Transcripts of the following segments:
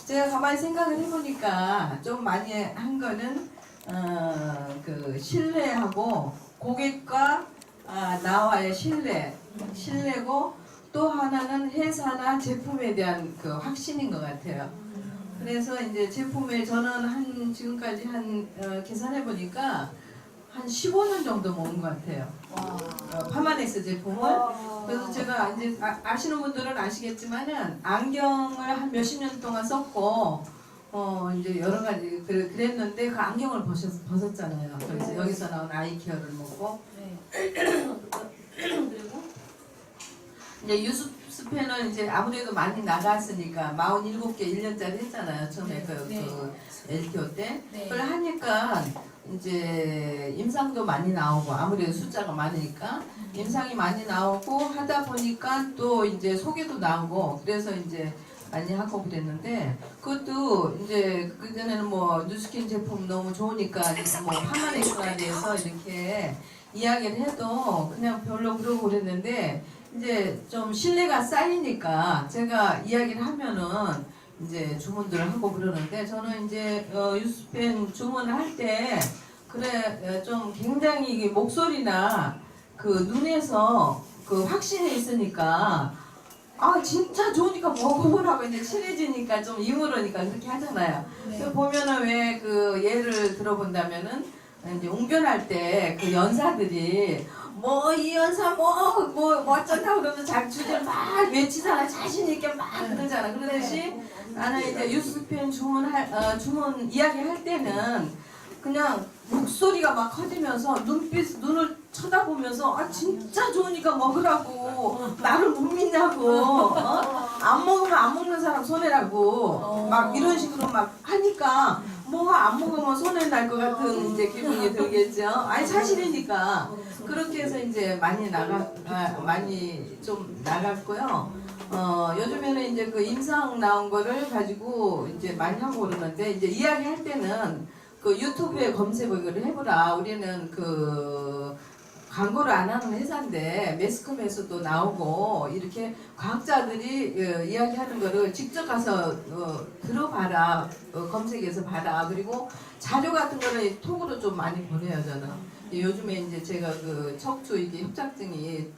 제가 가만히 생각을 해보니까 좀 많이 한 거는 그 신뢰하고 고객과 나와의 신뢰고 또 하나는 회사나 제품에 대한 그 확신인 것 같아요. 그래서 이제 제품에 저는 지금까지 계산해 보니까 한 15년 정도 먹은 것 같아요. 파마넥스 제품을. 그래서 제가 이제 아시는 분들은 아시겠지만은 안경을 한 몇십 년 동안 썼고 이제 여러 가지 그랬는데 그 안경을 벗었잖아요. 그래서 여기서 나온 아이케어를 먹고 그리고 이제 유스펜은 이제 아무래도 많이 나갔으니까 47개 1년짜리 했잖아요. 처음에 그 LTO 때. 그걸 하니까 이제 임상도 많이 나오고 아무래도 숫자가 많으니까 임상이 많이 나오고 하다 보니까 또 이제 소개도 나오고 그래서 이제 많이 하고 그랬는데 그것도 이제 그전에는 뭐 뉴스킨 제품 너무 좋으니까 뭐 파마넥스에 대해서 이렇게 이야기를 해도 그냥 별로 그러고 그랬는데 이제 좀 신뢰가 쌓이니까 제가 이야기를 하면은 이제 주문들을 하고 그러는데 저는 이제 유스펜 주문을 할 때 그래 좀 굉장히 목소리나 그 눈에서 그 확신이 있으니까 진짜 좋으니까 먹어보라고 이제 친해지니까 좀 이물으니까 그렇게 하잖아요. 네. 보면은 왜 그 예를 들어본다면은 이제 웅변할 때 그 연사들이 뭐 이 연사 뭐 어쩐다 그러면 자기 주제를 막 외치잖아. 자신 있게 막 그러잖아. 그러듯이 나는 이제 유스펜 주문 이야기할 때는 그냥 목소리가 막 커지면서 눈을 쳐다보면서 진짜 좋으니까 먹으라고 나를 못 믿냐고 안 먹으면 안 먹는 사람 손해라고 막 이런 식으로 막 하니까 뭐가 안 먹으면 손해 날 것 같은 이제 기분이 들겠죠. 사실이니까 그렇게 해서 이제 많이 좀 나갔고요. 요즘에는 이제 그 임상 나온 거를 가지고 이제 많이 하고 그러는데 이제 이야기할 때는 그 유튜브에 검색을 해보라. 우리는 그 광고를 안 하는 회사인데 매스컴에서도 나오고 이렇게 과학자들이 이야기하는 거를 직접 가서 들어봐라. 검색해서 봐라. 그리고 자료 같은 거를 톡으로 좀 많이 보내요 저는. 요즘에 이제 제가 그 척추 이게 협착증이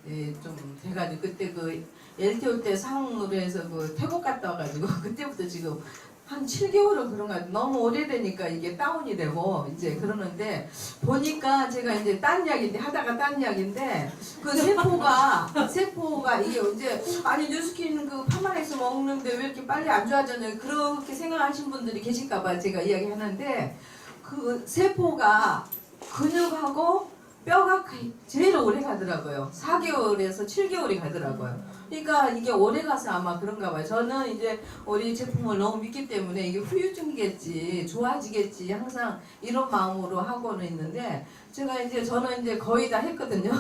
좀 돼가지고 그때 그 LTO 때 상으로 해서 그 태국 갔다 와가지고 그때부터 지금 한 7개월은 그런가 너무 오래되니까 이게 다운이 되고 이제 그러는데 보니까 제가 이제 딴 이야기인데 하다가 딴 이야기인데 그 세포가 이게 이제 뉴스킨 그 파마넥스 먹는데 왜 이렇게 빨리 안 좋아졌냐 그렇게 생각하신 분들이 계실까봐 제가 이야기하는데 그 세포가 근육하고 뼈가 제일 오래 가더라고요. 4개월에서 7개월이 가더라고요. 그러니까 이게 오래 가서 아마 그런가 봐요. 저는 이제 우리 제품을 너무 믿기 때문에 이게 후유증이겠지, 좋아지겠지, 항상 이런 마음으로 하고는 있는데 저는 이제 거의 다 했거든요.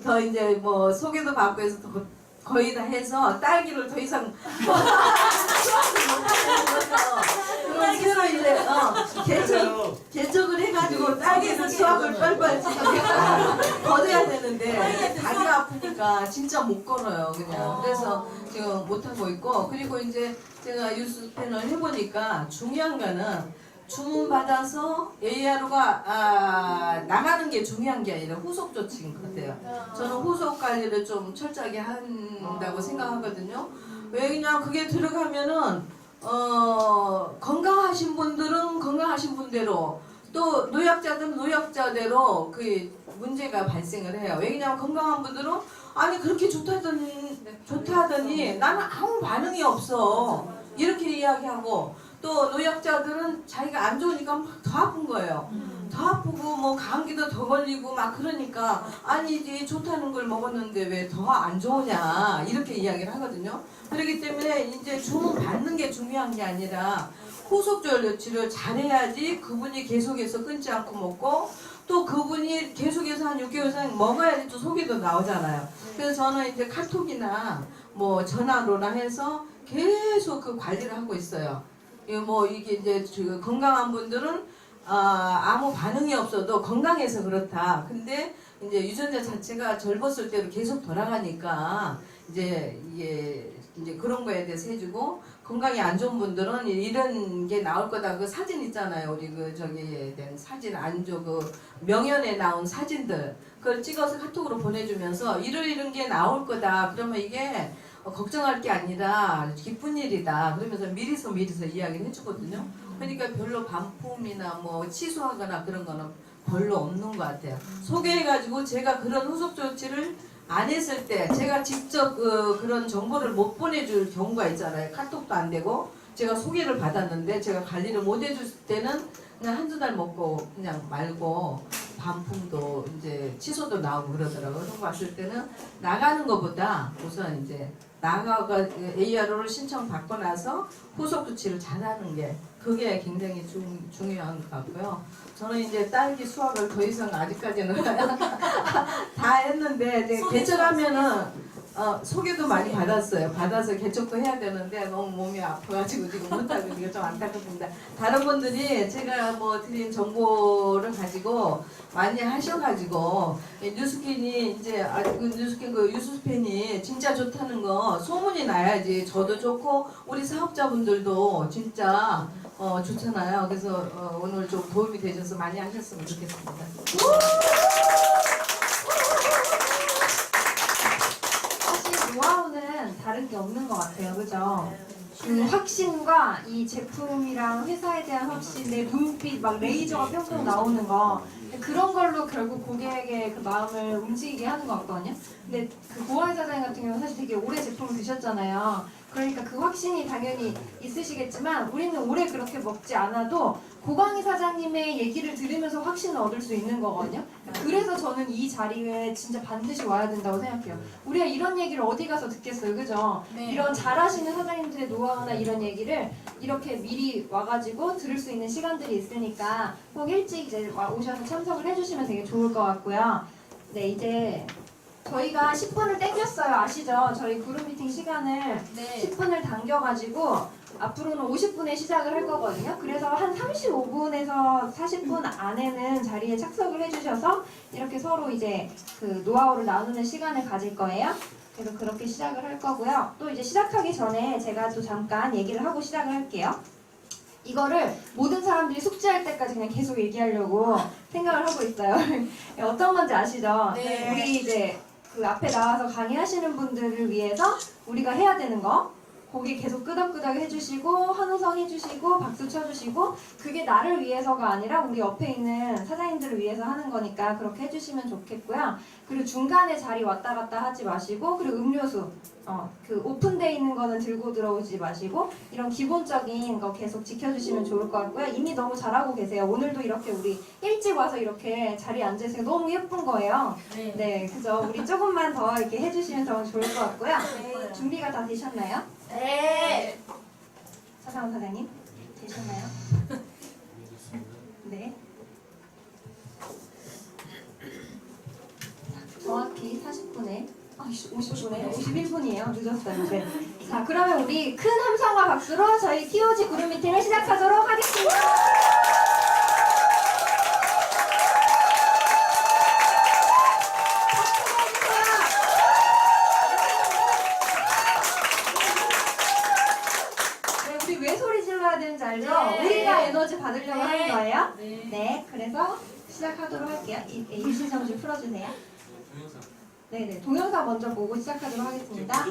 더 이제 뭐 소개도 받고 해서 거의 다 해서 딸기를 더 이상 새로 이제 개척을 해가지고 딸기에서 수학을 뻘뻘 걷어야 되는데 다리가 아프니까 진짜 못 걸어요 그냥. 그래서 지금 못 하고 있고 그리고 이제 제가 유스펜을 해보니까 중요한 거는 주문 받아서 AR가 나가는 게 중요한 게 아니라 후속 조치인 것 같아요. 저는 후속 관리를 좀 철저하게 한다고 생각하거든요. 왜냐면 그게 들어가면은 건강하신 분들은 건강하신 분대로 또 노약자들은 노약자대로 그 문제가 발생을 해요. 왜냐면 건강한 분들은 그렇게 좋다더니 나는 아무 반응이 없어 이렇게 이야기하고 또 노약자들은 자기가 안 좋으니까 막 더 아픈 거예요. 더 아프고 뭐 감기도 더 걸리고 막 그러니까 아니지 좋다는 걸 먹었는데 왜 더 안 좋으냐 이렇게 이야기를 하거든요. 그렇기 때문에 이제 주문 받는 게 중요한 게 아니라 후속 조치를 잘해야지 그분이 계속해서 끊지 않고 먹고 또 그분이 계속해서 한 6개월 이상 먹어야지 또 소개도 나오잖아요. 그래서 저는 이제 카톡이나 뭐 전화로나 해서 계속 그 관리를 하고 있어요. 이게 이제 건강한 분들은 아무 반응이 없어도 건강해서 그렇다. 근데 이제 유전자 자체가 젊었을 때로 계속 돌아가니까 이제 이게 이제 그런 거에 대해서 해주고 건강이 안 좋은 분들은 이런 게 나올 거다. 그 사진 있잖아요. 우리 그 저기에 된 사진 안조 그 명연에 나온 사진들 그걸 찍어서 카톡으로 보내주면서 이런 게 나올 거다. 그러면 이게 걱정할 게 아니라 기쁜 일이다. 그러면서 미리서 이야기를 해주거든요. 그러니까 별로 반품이나 뭐 취소하거나 그런 거는 별로 없는 것 같아요. 소개해가지고 제가 그런 후속 조치를 안 했을 때 제가 직접 그런 정보를 못 보내줄 경우가 있잖아요. 카톡도 안 되고 제가 소개를 받았는데 제가 관리를 못 해줄 때는 그냥 한두 달 먹고 그냥 말고 반품도 이제 취소도 나오고 그러더라고요. 그런 거 봤을 때는 나가는 것보다 우선 이제 나가가 ARO를 신청받고 나서 후속 조치를 잘하는 게 그게 굉장히 중요한 것 같고요. 저는 이제 딸기 수확을 더 이상 아직까지는 다 했는데 이제 개척하면은 소개도 많이 받았어요. 받아서 개척도 해야 되는데 너무 몸이 아파가지고 지금 못하고 이게 좀 안타깝습니다. 다른 분들이 제가 뭐 드린 정보를 가지고 많이 하셔가지고 뉴스캔이 이제 그 뉴스캔 그 유스팬이 진짜 좋다는 거 소문이 나야지 저도 좋고 우리 사업자분들도 진짜 좋잖아요. 그래서 오늘 좀 도움이 되셔서 많이 하셨으면 좋겠습니다. 사실 노하우는 다른 게 없는 것 같아요. 그죠? 확신과 이 제품이랑 회사에 대한 확신, 내 눈빛, 막 레이저가 뿅뿅 나오는 거 그런 걸로 결국 고객의 그 마음을 움직이게 하는 것 같거든요. 근데 그 고아이 사장님 같은 경우는 사실 되게 오래 제품을 드셨잖아요. 그러니까 그 확신이 당연히 있으시겠지만 우리는 오래 그렇게 먹지 않아도 고광희 사장님의 얘기를 들으면서 확신을 얻을 수 있는 거거든요. 그래서 저는 이 자리에 진짜 반드시 와야 된다고 생각해요. 우리가 이런 얘기를 어디 가서 듣겠어요, 그죠? 네. 이런 잘하시는 사장님들의 노하우나 이런 얘기를 이렇게 미리 와가지고 들을 수 있는 시간들이 있으니까 꼭 일찍 이제 오셔서 참석을 해주시면 되게 좋을 것 같고요. 네, 이제 저희가 10분을 땡겼어요. 아시죠? 저희 그룹 미팅 시간을 네. 10분을 당겨가지고 앞으로는 50분에 시작을 할 거거든요. 그래서 한 35분에서 40분 안에는 자리에 착석을 해주셔서 이렇게 서로 이제 그 노하우를 나누는 시간을 가질 거예요. 그래서 그렇게 시작을 할 거고요. 또 이제 시작하기 전에 제가 또 잠깐 얘기를 하고 시작을 할게요. 이거를 모든 사람들이 숙지할 때까지 그냥 계속 얘기하려고 생각을 하고 있어요. 어떤 건지 아시죠? 네. 우리 이제 그 앞에 나와서 강의하시는 분들을 위해서 우리가 해야 되는 거 거기 계속 끄덕끄덕 해주시고 환호성 해주시고 박수 쳐주시고 그게 나를 위해서가 아니라 우리 옆에 있는 사장님들을 위해서 하는 거니까 그렇게 해주시면 좋겠고요. 그리고 중간에 자리 왔다 갔다 하지 마시고 그리고 음료수 그 오픈돼 있는 거는 들고 들어오지 마시고 이런 기본적인 거 계속 지켜주시면 좋을 것 같고요. 이미 너무 잘하고 계세요. 오늘도 이렇게 우리 일찍 와서 이렇게 자리에 앉으세요. 너무 예쁜 거예요. 네, 그죠? 우리 조금만 더 이렇게 해주시면 더 좋을 것 같고요. 네. 준비가 다 되셨나요? 네. 차상원 사장님 되셨나요? 네. 정확히 40분에 50분에 51분이에요. 늦었어요. 네. 자, 그러면 우리 큰 함성과 박수로 저희 TOG 그룹 미팅을 시작하도록 하겠습니다. 네, 우리 왜 소리 질러야 되는지 알죠? 네. 우리가 에너지 받으려고 하는 거예요. 네. 네, 그래서 시작하도록 할게요. 일시정지 풀어주세요. 네네, 동영상 먼저 보고 시작하도록 하겠습니다.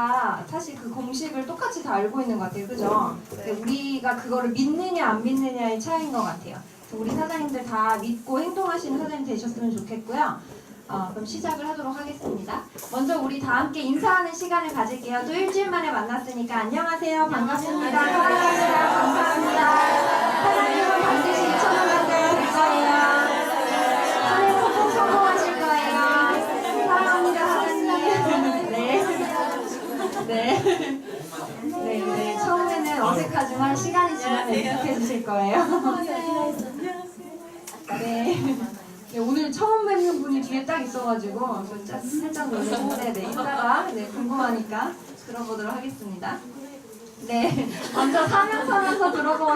다 사실 그 공식을 똑같이 다 알고 있는 것 같아요. 그죠? 근데 우리가 그거를 믿느냐 안 믿느냐의 차이인 것 같아요. 그래서 우리 사장님들 다 믿고 행동하시는 사장님 되셨으면 좋겠고요. 그럼 시작을 하도록 하겠습니다. 먼저 우리 다 함께 인사하는 시간을 가질게요. 또 일주일 만에 만났으니까 안녕하세요. 반갑습니다. 사랑합니다. 감사합니다. 사장님은 반드시 2,000원 받아야 될 거예요. 사장님 꼭 성공하실 거예요. 사랑합니다, 사장님. 네. 처음에는 어색하지만 시간이 지나면 익숙해 주실 거예요. 네, 오늘 처음 뵙는 분이 뒤에 딱 있어가지고 살짝 놀라고 이따가 궁금하니까 들어보도록 하겠습니다. 네, 먼저 사명선언서 들어보고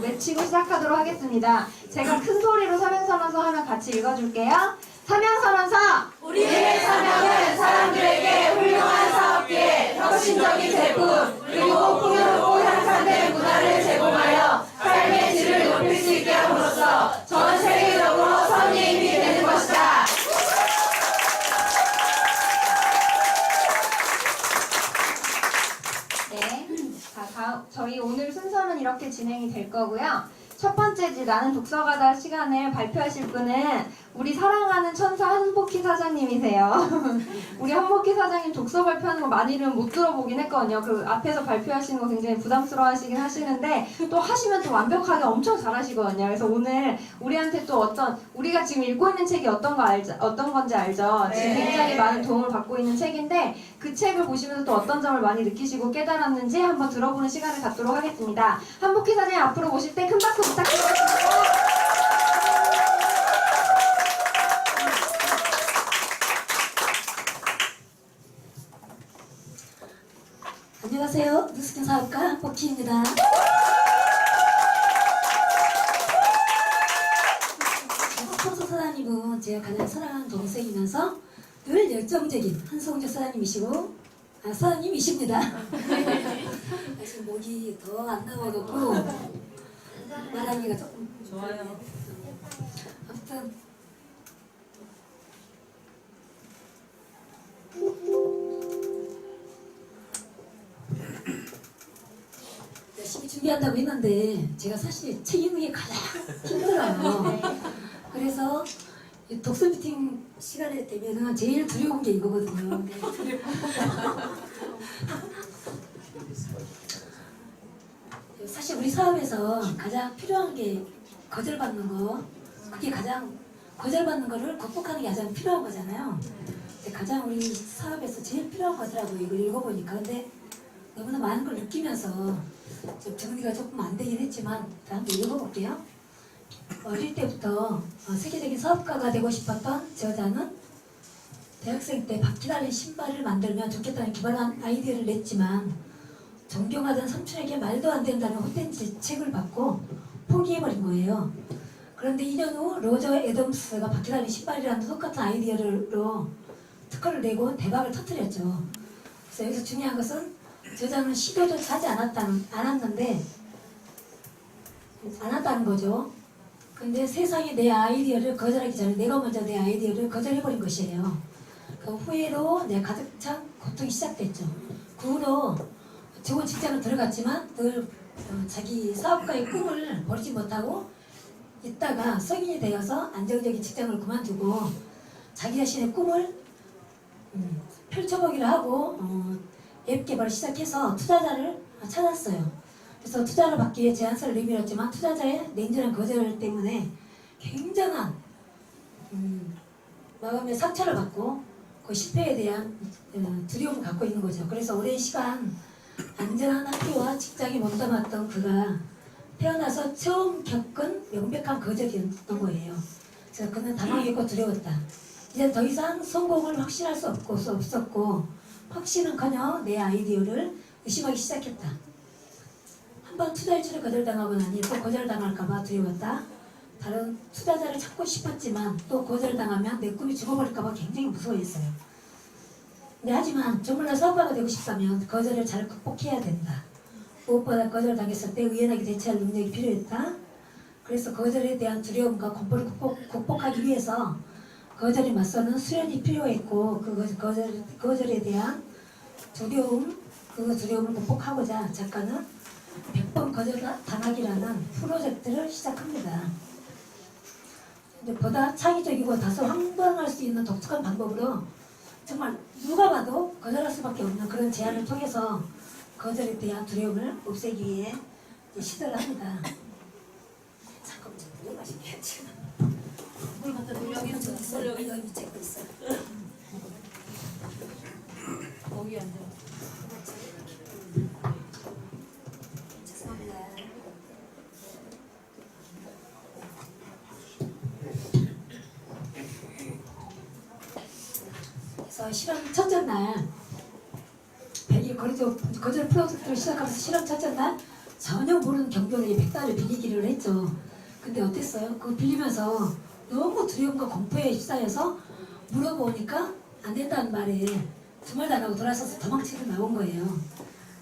외치고 시작하도록 하겠습니다. 제가 큰 소리로 사명선언서 하나 같이 읽어줄게요. 사명선언서! 우리의 사명은 사람들에게 훌륭한 사업기회, 혁신적인 제품, 그리고 풍요롭고 향상된 문화를 제공하여 삶의 질을 높일 수 있게 함으로써 전 세계적으로 선의의 힘이 되는 것이다. 네, 저희 오늘 순서는 이렇게 진행이 될 거고요. 첫 번째 나는 독서가다 시간을 발표하실 분은 우리 사랑하는 천사 한복희 사장님이세요. 우리 한복희 사장님 독서 발표하는 거 많이는 못 들어보긴 했거든요. 그 앞에서 발표하시는 거 굉장히 부담스러워 하시긴 하시는데 또 하시면 또 완벽하게 엄청 잘하시거든요. 그래서 오늘 우리한테 또 우리가 지금 읽고 있는 책이 어떤 건지 알죠? 지금 굉장히 많은 도움을 받고 있는 책인데 그 책을 보시면서 또 어떤 점을 많이 느끼시고 깨달았는지 한번 들어보는 시간을 갖도록 하겠습니다. 한복희 사장님 앞으로 모실 때 큰 박수 부탁드리겠습니다. 안녕하세요. 뉴스킨 사업가 한복희입니다. 평소 사장님은 제가 가장 사랑하는 동생이면서 늘 열정적인 한성재 사장님이시고 사장님이십니다. 지금 목이 더 안 나와갖고 말하기가 조금 좋아요. 아무튼 열심히 준비한다고 했는데 제가 사실 책 읽는 게 가장 힘들어요. 그래서 이 독서 미팅 시간에 되면은 제일 두려운 게 이거거든요. 사실 우리 사업에서 가장 필요한 게 거절받는 거, 그게 가장 거절받는 거를 극복하는 게 가장 필요한 거잖아요. 근데 가장 우리 사업에서 제일 필요한 거더라고요. 이걸 읽어보니까. 근데 너무나 많은 걸 느끼면서 좀 정리가 조금 안 되긴 했지만 한번 읽어볼게요. 어릴 때부터 세계적인 사업가가 되고 싶었던 저자는 대학생 때 바퀴 달린 신발을 만들면 좋겠다는 기발한 아이디어를 냈지만 존경하던 삼촌에게 말도 안 된다는 헛된 책을 받고 포기해버린 거예요. 그런데 2년 후 로저 애덤스가 바퀴 달린 신발이라는 똑같은 아이디어로 특허를 내고 대박을 터뜨렸죠. 그래서 여기서 중요한 것은 저자는 시도도 하지 않았다는 거죠. 근데 세상에 내 아이디어를 거절하기 전에 내가 먼저 내 아이디어를 거절해버린 것이에요. 그 후회로 내 가득 찬 고통이 시작됐죠. 그 후로 좋은 직장을 들어갔지만 늘 자기 사업가의 꿈을 버리지 못하고 있다가 성인이 되어서 안정적인 직장을 그만두고 자기 자신의 꿈을 펼쳐보기로 하고 앱 개발을 시작해서 투자자를 찾았어요. 그래서 투자를 받기 위해 제안서를 내밀었지만 투자자의 냉정한 거절 때문에 굉장한 마음의 상처를 받고 그 실패에 대한 두려움을 갖고 있는 거죠. 그래서 오랜 시간 안전한 학교와 직장에 몸담았던 그가 태어나서 처음 겪은 명백한 거절이었던 거예요. 그래서 그는 당황했고 두려웠다. 이제 더 이상 성공을 확신할 수 없었고 확신은커녕 내 아이디어를 의심하기 시작했다. 한번 투자 일주를 거절당하고 나니 또 거절당할까봐 두려웠다. 다른 투자자를 찾고 싶었지만 또 거절당하면 내 꿈이 죽어버릴까봐 굉장히 무서워했어요. 하지만 정말로 사업가가 되고 싶다면 거절을 잘 극복해야 된다. 무엇보다 거절당했을 때 의연하게 대처할 능력이 필요했다. 그래서 거절에 대한 두려움과 공포를 극복하기 위해서 거절에 맞서는 수련이 필요했고 그 거절에 대한 두려움, 그 두려움을 극복하고자 작가는 100번 거절당하기라는 프로젝트를 시작합니다. 근데 보다 창의적이고 다소 황당할 수 있는 독특한 방법으로 정말 누가 봐도 거절할 수밖에 없는 그런 제안을 통해서 거절에 대한 두려움을 없애기 위해 시도를 합니다. 잠깐만 좀 물 마시겠지. 물 갖다 놓으려고 여기 있어. 여기 밑에 거 있어. 거기 앉아. 죄송합니다. 그래서 실험 첫째 날 거절 프로젝트를 시작하면서 실험 첫째 날 전혀 모르는 경비원에게 100달러 빌리기를 했죠. 근데 어땠어요? 그거 빌리면서 너무 두려움과 공포에 휩싸여서 물어보니까 안 된다는 말에 두 말도 안 하고 돌아서서 도망치고 나온 거예요.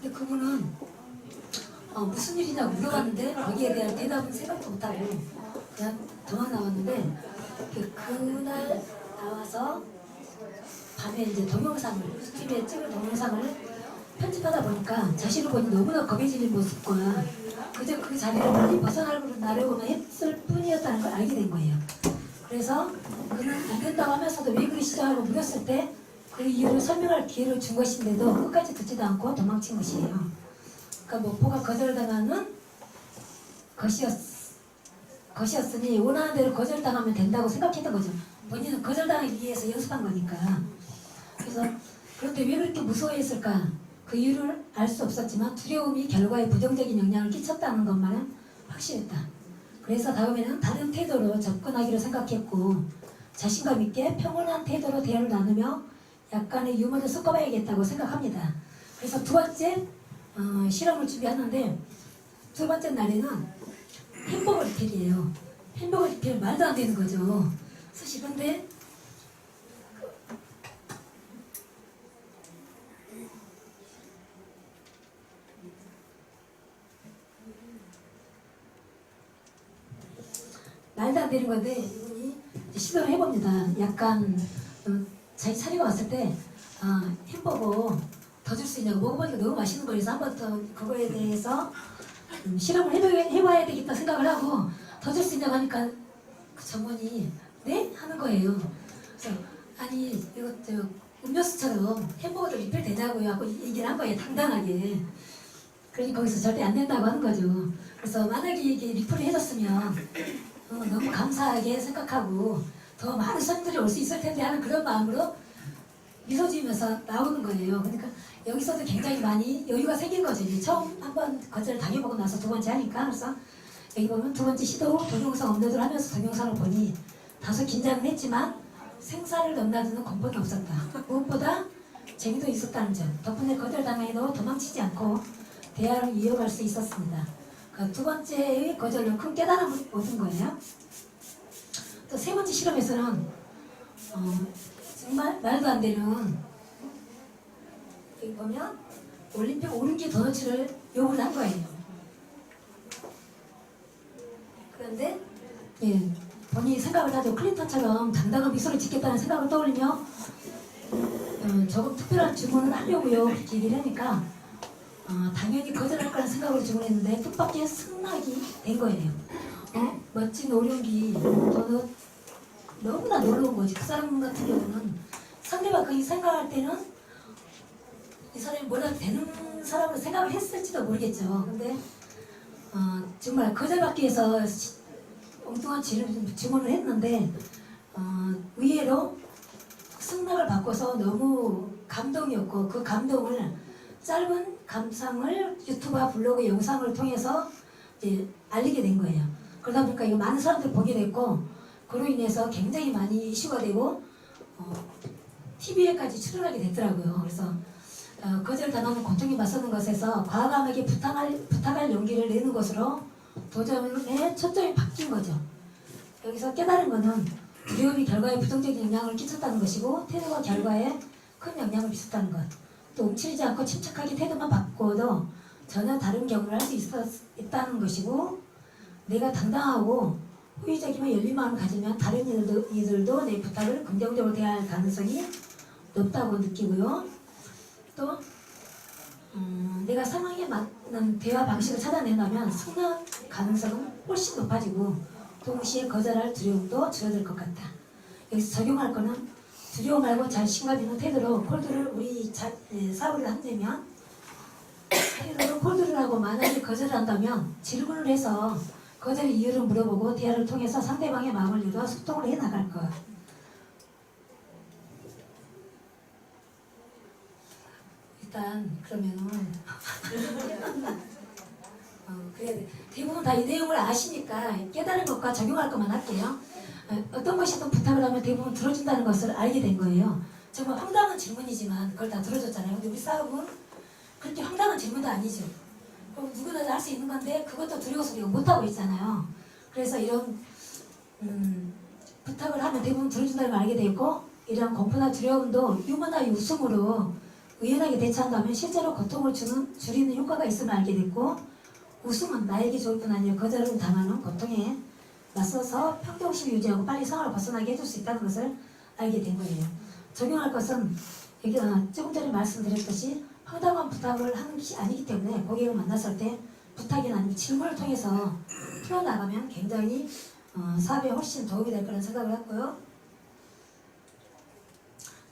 근데 그분은 무슨 일이냐고 물어봤는데 거기에 대한 대답은 생각도 못하고 그냥 도망 나왔는데 그날 나와서 밤에 이제 동영상을 유튜브에 찍은 동영상을 편집하다 보니까 자신을 보니 너무나 겁해지는 모습과 그저 그 자리를 빨리 벗어나려고만 했을 뿐이었다는 걸 알게 된 거예요. 그래서 그는 안 된다고 하면서도 왜 그러시냐고 물었을 때 그 이유를 설명할 기회를 준 것인데도 끝까지 듣지도 않고 도망친 것이에요. 그러니까 목표가 거절당하는 것이었으니 원하는 대로 거절당하면 된다고 생각했던 거죠. 본인은 거절당하기 위해서 연습한 거니까. 그래서 그런데 왜 그렇게 무서워했을까? 그 이유를 알 수 없었지만 두려움이 결과에 부정적인 영향을 끼쳤다는 것만은 확실했다. 그래서 다음에는 다른 태도로 접근하기로 생각했고 자신감 있게 평온한 태도로 대화를 나누며 약간의 유머를 섞어봐야겠다고 생각합니다. 그래서 두 번째 실험을 준비하는데 두 번째 날에는 햄버거 리필이에요. 햄버거 리필 말도 안 되는 거죠. 사실 근데 말도 안 되는 건데 이분이 시도를 해봅니다. 약간 자기 차리고 왔을 때 햄버거 더 줄 수 있냐고 먹어보니까 너무 맛있는 거라서 한 번 더 그거에 대해서 실험을 해봐야 되겠다 생각을 하고 더 줄 수 있냐고 하니까 그 점원이 네? 하는 거예요. 그래서 아니 이거 음료수처럼 햄버거도 리필 되냐고요 하고 얘기를 한 거예요. 당당하게. 그러니 거기서 절대 안 된다고 하는 거죠. 그래서 만약에 이게 리필을 해줬으면 너무 감사하게 생각하고 더 많은 손님들이 올 수 있을 텐데 하는 그런 마음으로 미소 지으면서 나오는 거예요. 그러니까 여기서도 굉장히 많이 여유가 생긴 거죠. 이제 처음 한번 거절을 당해보고 나서 두 번째 하니까. 그래서 여기 보면 두 번째 시도 동영상 업로드를 하면서 동영상을 보니 다소 긴장은 했지만 생사를 넘나드는 공포는 없었다. 무엇보다 재미도 있었다는 점. 덕분에 거절당해도 도망치지 않고 대화를 이어갈 수 있었습니다. 그 두 번째의 거절로 큰 깨달음을 얻은 거예요. 또 세 번째 실험에서는 정말 말도 안 되는 여기 보면 올림픽 5개 도너츠를 요구를 한 거예요. 그런데 본인이 생각을 하죠. 클린턴처럼 당당한 미소를 짓겠다는 생각을 떠올리며 조금 특별한 주문을 하려고요. 그렇게 얘기를 하니까 당연히 거절할 거라는 생각으로 주문했는데 뜻밖의 승낙이 된 거예요. 멋진 오룡기 도넛 너무나 놀라운 거지. 그 사람 같은 경우는 상대방 그 생각할 때는 이 사람이 뭐라도 되는 사람으로 생각을 했을지도 모르겠죠. 근데 정말 거절받기 위해서 엉뚱한 주문을 했는데 의외로 승낙을 받고서 너무 감동이었고 그 감동을 짧은 감상을 유튜브와 블로그 영상을 통해서 이제 알리게 된 거예요. 그러다 보니까 이거 많은 사람들이 보게 됐고 그로 인해서 굉장히 많이 이슈가 되고 TV에까지 출연하게 됐더라고요. 그래서 거절당하는 고통에 맞서는 것에서 과감하게 부탁할 용기를 내는 것으로 도전의 초점이 바뀐 거죠. 여기서 깨달은 것은 두려움이 결과에 부정적인 영향을 끼쳤다는 것이고 태도가 결과에 큰 영향을 미쳤다는 것. 또 움츠리지 않고 침착하게 태도만 바꿔도 전혀 다른 경험을 할 수 있다는 것이고 내가 당당하고 호의적이며 열린 마음을 가지면 다른 이들도 내 부탁을 긍정적으로 대할 가능성이 높다고 느끼고요. 또 내가 상황에 맞는 대화 방식을 찾아낸다면 성장 가능성은 훨씬 높아지고 동시에 거절할 두려움도 줄어들 것 같다. 여기서 적용할 거는 두려움 말고 자신감 있는 태도로 콜드를 우리 사업을 한다면 태도로 콜드를 하고 만약에 거절을 한다면 질문을 해서 거절의 이유를 물어보고 대화를 통해서 상대방의 마음을 열어 소통을 해나갈 것. 일단 그러면은 그래야 돼. 대부분 다 이 내용을 아시니까 깨달은 것과 적용할 것만 할게요. 어떤 것이든 부탁을 하면 대부분 들어준다는 것을 알게 된 거예요. 정말 황당한 질문이지만 그걸 다 들어줬잖아요. 근데 우리 사업은 그렇게 황당한 질문도 아니죠. 그럼 누구나 할 수 있는 건데 그것도 두려워서 우리가 못하고 있잖아요. 그래서 이런 부탁을 하면 대부분 들어준다는 걸 알게 되고 이런 공포나 두려움도 유머나 웃음으로 의연하게 대처한다면 실제로 고통을 줄이는 효과가 있음을 알게 됐고 웃음은 나에게 좋을 뿐 아니라 거절을 당하는 고통에 맞서서 평정심을 유지하고 빨리 상황을 벗어나게 해줄 수 있다는 것을 알게 된 거예요. 적용할 것은 조금 전에 말씀드렸듯이 황당한 부탁을 하는 것이 아니기 때문에 고객을 만났을 때 부탁이나 아니면 질문을 통해서 풀어나가면 굉장히 사업에 훨씬 도움이 될 거라는 생각을 했고요.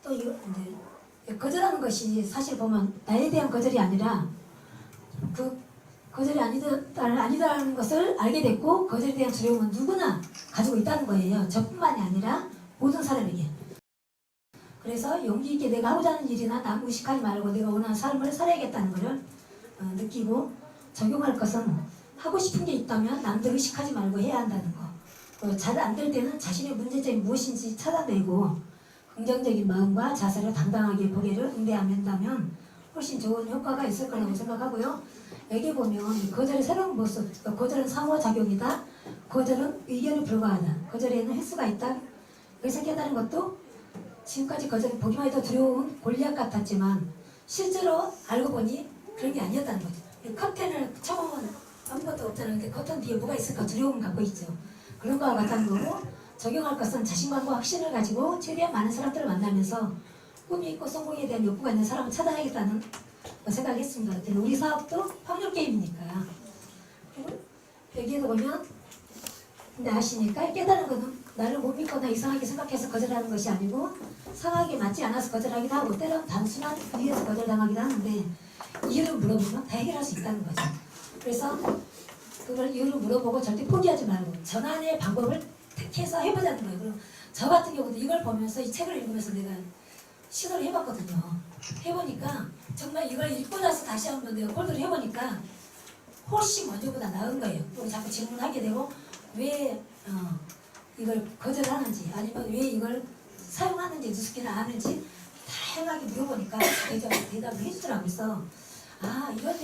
또 이거 거절하는 것이 사실 보면 나에 대한 거절이 아니라 그 거절이 아니다라는 것을 알게 됐고 거절에 대한 두려움은 누구나 가지고 있다는 거예요. 저뿐만이 아니라 모든 사람에게. 그래서 용기 있게 내가 하고자 하는 일이나 남 의식하지 말고 내가 원하는 삶을 살아야겠다는 것을 느끼고 적용할 것은 하고 싶은 게 있다면 남들 의식하지 말고 해야 한다는 거. 잘 안 될 때는 자신의 문제점이 무엇인지 찾아내고 긍정적인 마음과 자세로 당당하게 고개를 응대한다면 훨씬 좋은 효과가 있을 거라고 생각하고요. 여기 보면 거절의 새로운 모습, 거절은 상호작용이다. 거절은 의견에 불과하다. 거절에는 횟수가 있다. 여기서 깨달은 것도 지금까지 거절이 보기만 해도 두려운 골리앗 같았지만 실제로 알고 보니 그런 게 아니었다는 거죠. 커튼을 쳐보면 아무것도 없잖아요. 근데 커튼 뒤에 뭐가 있을까 두려움을 갖고 있죠. 그런 거와 같다는 거고 적용할 것은 자신감과 확신을 가지고 최대한 많은 사람들을 만나면서 꿈이 있고 성공에 대한 욕구가 있는 사람을 찾아내겠다는 생각했습니다. 우리 사업도 확률 게임이니까. 그리고 여기에도 보면 근데 아시니까 깨달은 것은 나를 못 믿거나 이상하게 생각해서 거절하는 것이 아니고 상황에 맞지 않아서 거절하기도 하고 때로는 단순한 이유에서 거절당하기도 하는데 이유를 물어보면 다 해결할 수 있다는 거죠. 그래서 그걸 이유를 물어보고 절대 포기하지 말고 전환의 방법을 택해서 해보자는 거예요. 그럼 저 같은 경우도 이걸 보면서 이 책을 읽으면서 내가 시도를 해봤거든요. 해보니까 정말 이걸 읽고 나서 다시 한번 내가 콜드를 해보니까 훨씬 먼저보다 나은 거예요. 또 자꾸 질문하게 되고 왜 이걸 거절하는지 아니면 왜 이걸 사용하는지 누수기를 아는지 다양하게 물어보니까 대답을 해주더라고요. 그래서 이런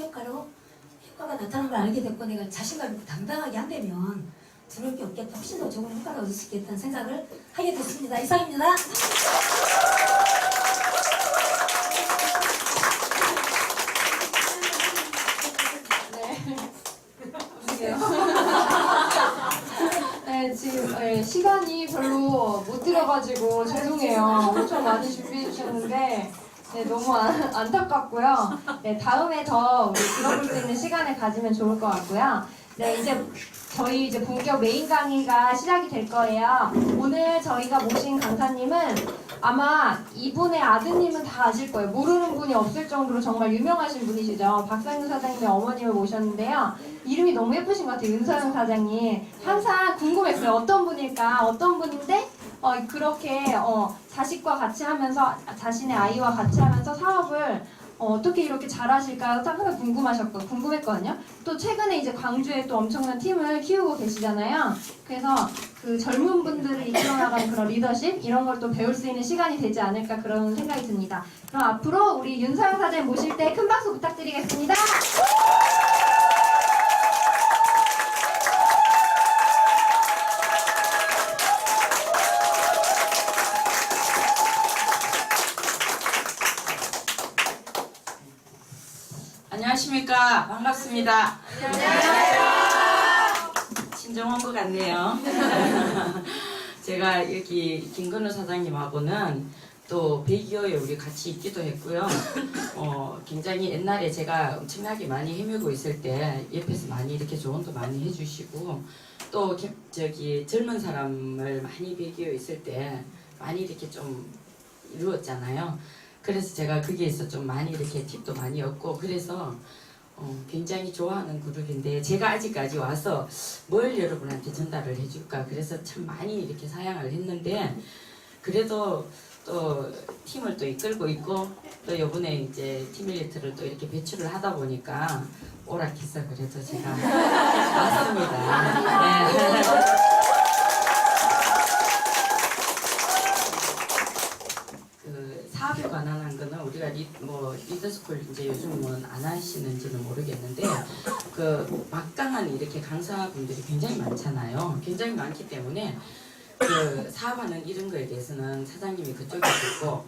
효과가 나타나는 걸 알게 됐고 내가 자신감 있고 당당하게 한다면 두려울 게 없겠다. 훨씬 더 좋은 효과를 얻을 수 있겠다는 생각을 하게 됐습니다. 이상입니다. 네, 지금 시간이 별로 못 들어가지고 죄송해요. 엄청 많이 준비해 주셨는데 너무 안타깝고요. 네, 다음에 더 우리 들어볼 수 있는 시간을 가지면 좋을 것 같고요. 네, 저희 본격 메인 강의가 시작이 될 거예요. 오늘 저희가 모신 강사님은 아마 이분의 아드님은 다 아실 거예요. 모르는 분이 없을 정도로 정말 유명하신 분이시죠. 박상윤 사장님의 어머님을 모셨는데요. 이름이 너무 예쁘신 것 같아요. 윤서영 사장님. 항상 궁금했어요. 어떤 분일까? 어떤 분인데 그렇게 자식과 같이 하면서 자신의 아이와 같이 하면서 사업을 어떻게 이렇게 잘하실까 항상 궁금했거든요. 또 최근에 이제 광주에 또 엄청난 팀을 키우고 계시잖아요. 그래서 그 젊은 분들을 이끌어나가는 그런 리더십 이런 걸 또 배울 수 있는 시간이 되지 않을까 그런 생각이 듭니다. 그럼 앞으로 우리 윤서영 사장님 모실 때 큰 박수 부탁드리겠습니다. 안녕하십니까. 반갑습니다. 안녕하세요. 친정 온 것 같네요. 제가 여기 김건우 사장님하고는 또 102호에 우리 같이 있기도 했고요. 굉장히 옛날에 제가 엄청나게 많이 헤매고 있을 때 옆에서 많이 이렇게 조언도 많이 해주시고 또 저기 젊은 사람을 많이 102호에 있을 때 많이 이렇게 좀 이루었잖아요. 그래서 제가 거기에서 좀 많이 이렇게 팁도 많이 얻고 그래서 굉장히 좋아하는 그룹인데 제가 아직까지 와서 뭘 여러분한테 전달을 해줄까 그래서 참 많이 이렇게 사양을 했는데 그래도 또 팀을 또 이끌고 있고 또 이번에 이제 팀밀리트를 또 이렇게 배출을 하다 보니까 오락해서 그래도 제가 왔습니다. 네. 그 사업에 관한 거는 우리가 리더스쿨 이제 요즘은 안 하시는지는 모르겠는데 그 막강한 이렇게 강사분들이 굉장히 많잖아요. 굉장히 많기 때문에 그 사업하는 이런 거에 대해서는 사장님이 그쪽에 있고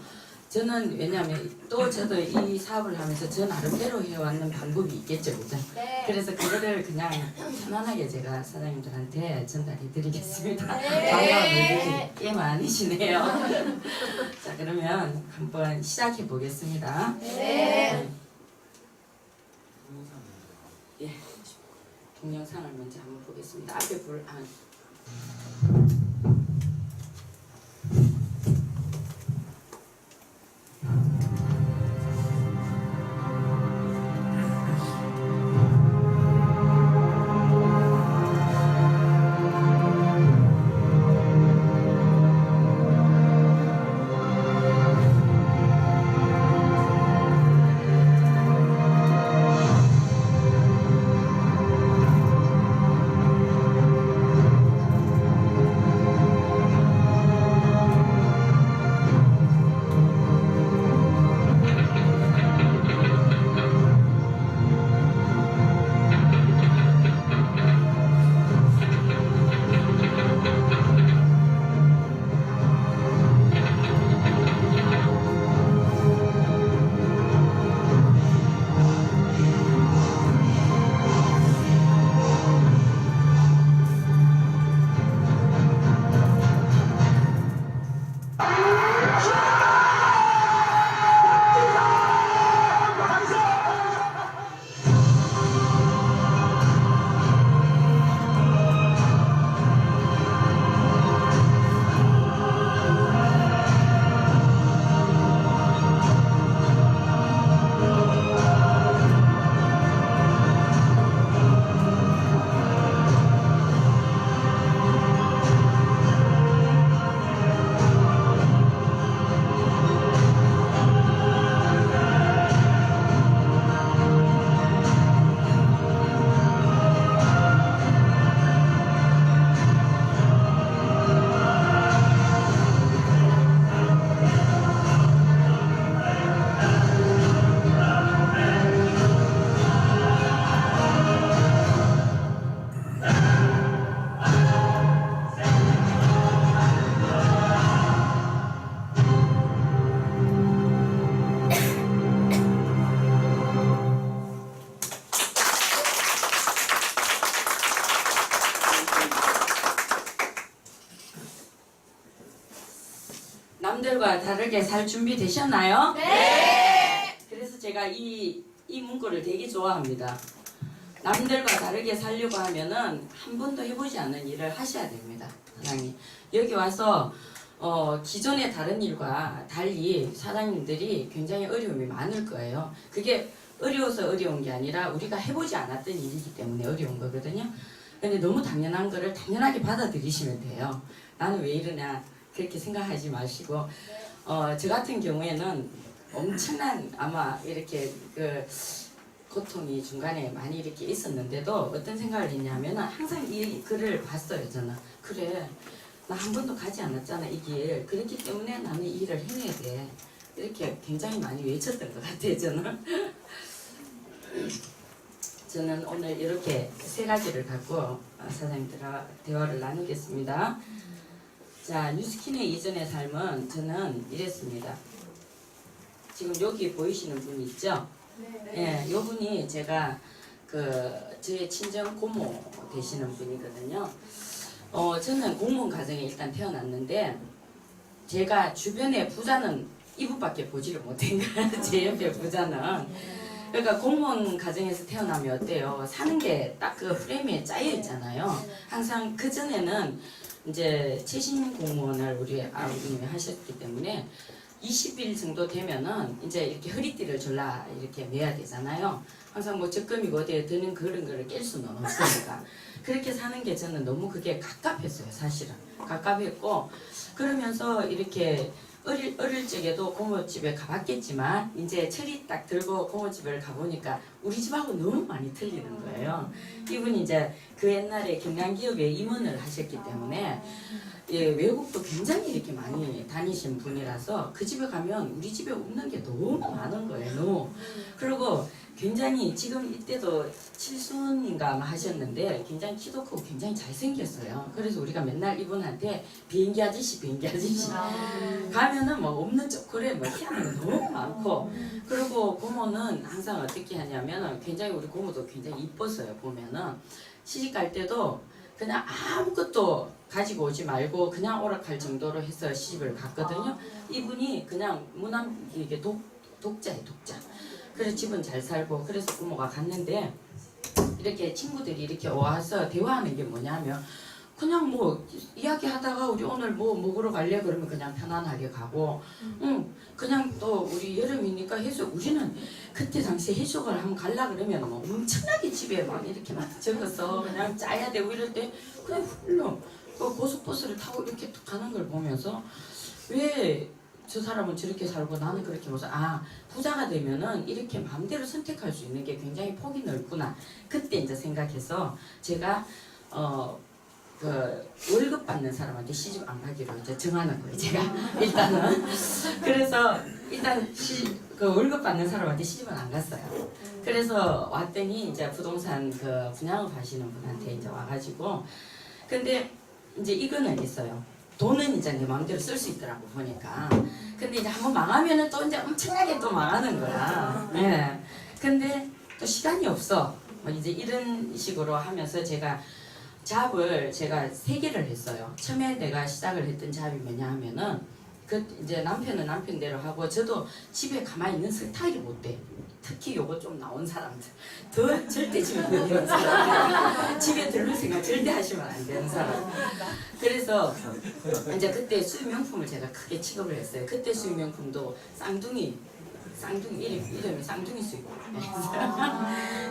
저는 왜냐하면 또 저도 이 사업을 하면서 저 나름대로 해왔는 방법이 있겠죠, 그죠? 네. 그래서 그거를 그냥 편안하게 제가 사장님들한테 전달해드리겠습니다. 네. 반가운 분들이 꽤 많으시네요. 자 그러면 한번 시작해 보겠습니다. 네. 예, 동영상을 먼저 한번 보겠습니다. 앞에 남들과 다르게 살 준비 되셨나요? 네. 그래서 제가 이 문구를 되게 좋아합니다. 남들과 다르게 살려고 하면은 한 번도 해보지 않은 일을 하셔야 됩니다. 사장님 여기 와서 기존의 다른 일과 달리 사장님들이 굉장히 어려움이 많을 거예요. 그게 어려워서 어려운 게 아니라 우리가 해보지 않았던 일이기 때문에 어려운 거거든요. 근데 너무 당연한 거를 당연하게 받아들이시면 돼요. 나는 왜 이러냐 그렇게 생각하지 마시고 저 같은 경우에는 엄청난 아마 이렇게 그 고통이 중간에 많이 이렇게 있었는데도 어떤 생각을 했냐면 항상 이 글을 봤어요. 저는 그래 나 한 번도 가지 않았잖아 이 길. 그렇기 때문에 나는 이 일을 해내야 돼. 이렇게 굉장히 많이 외쳤던 것 같아요. 저는 오늘 이렇게 세 가지를 갖고 사장님들과 대화를 나누겠습니다. 자, 뉴스킨의 이전의 삶은 저는 이랬습니다. 지금 여기 보이시는 분 있죠? 네. 예, 요 분이 제가 저의 친정 고모 되시는 분이거든요. 저는 공무원 가정에 일단 태어났는데 제가 주변에 부자는 이분밖에 보지를 못한 거예요. 제 옆에 부자는. 그러니까 공무원 가정에서 태어나면 어때요? 사는 게 딱 그 프레임에 짜여 있잖아요. 항상 그 전에는 이제 최신 공무원을 우리 아버님이 하셨기 때문에 20일 정도 되면은 이제 이렇게 허리띠를 졸라 이렇게 매야 되잖아요. 항상 뭐 적금이고 어디에 드는 그런 거를 깰 수는 없으니까. 그렇게 사는 게 저는 너무 그게 갑갑했어요, 사실은. 갑갑했고, 그러면서 이렇게 어릴 적에도 고모집에 가봤겠지만, 이제 철이 딱 들고 고모집을 가보니까 우리 집하고 너무 많이 틀리는 거예요. 이분이 이제 그 옛날에 경량기업에 임원을 하셨기 때문에, 예, 외국도 굉장히 이렇게 많이 다니신 분이라서 그 집에 가면 우리 집에 없는 게 너무 많은 거예요. 너무. 그리고 굉장히 지금 이때도 칠순인가 아마 하셨는데 굉장히 키도 크고 굉장히 잘생겼어요. 그래서 우리가 맨날 이분한테 비행기 아저씨 가면은 뭐 없는 초콜릿 뭐 희한한 거 너무 많고, 그리고 고모는 항상 어떻게 하냐면은 굉장히 우리 고모도 굉장히 이뻤어요. 보면은 시집 갈 때도 그냥 아무것도 가지고 오지 말고 그냥 오락할 정도로 해서 시집을 갔거든요. 이분이 그냥 무남 이게 독자예요, 독자. 그래서 집은 잘 살고, 그래서 부모가 갔는데 이렇게 친구들이 이렇게 와서 대화하는 게 뭐냐면 그냥 뭐 이야기하다가 우리 오늘 뭐 먹으러 갈래 그러면 그냥 편안하게 가고, 그냥 또 우리 여름이니까 해수, 우리는 그때 당시에 해수욕을 한번 갈라 그러면 뭐 엄청나게 집에 막 이렇게 막 적어서 그냥 짜야 되고 이럴 때 그냥 훌렁 그 고속버스를 타고 이렇게 툭 가는 걸 보면서 왜 저 사람은 저렇게 살고 나는 그렇게 못살, 아 부자가 되면은 이렇게 마음대로 선택할 수 있는 게 굉장히 폭이 넓구나. 그때 이제 생각해서 제가 그 월급 받는 사람한테 시집 안 가기로 이제 정하는 거예요. 제가 일단은. 그래서 일단 그 월급 받는 사람한테 시집은 안 갔어요. 그래서 왔더니 이제 부동산 그 분양업 하시는 분한테 이제 와가지고, 근데 이제 이거는 있어요. 돈은 이제 내 마음대로 쓸 수 있더라고 보니까. 근데 이제 한번 망하면은 또 이제 엄청나게 또 망하는 거야. 예. 근데 또 시간이 없어. 뭐 이제 이런 식으로 하면서 잡을 제가 3개를 했어요. 처음에 내가 시작을 했던 잡이 뭐냐 하면은 그 이제 남편은 남편대로 하고, 저도 집에 가만히 있는 스타일이 못 돼. 특히 요거 좀 나온 사람들, 더 절대 집에 못 있는 사람들, 집에 들을 생각 절대 하시면 안 되는 사람. 그래서 이제 그때 수입명품을 제가 크게 취급을 했어요. 그때 수입명품도 쌍둥이 이름이 쌍둥이 수입.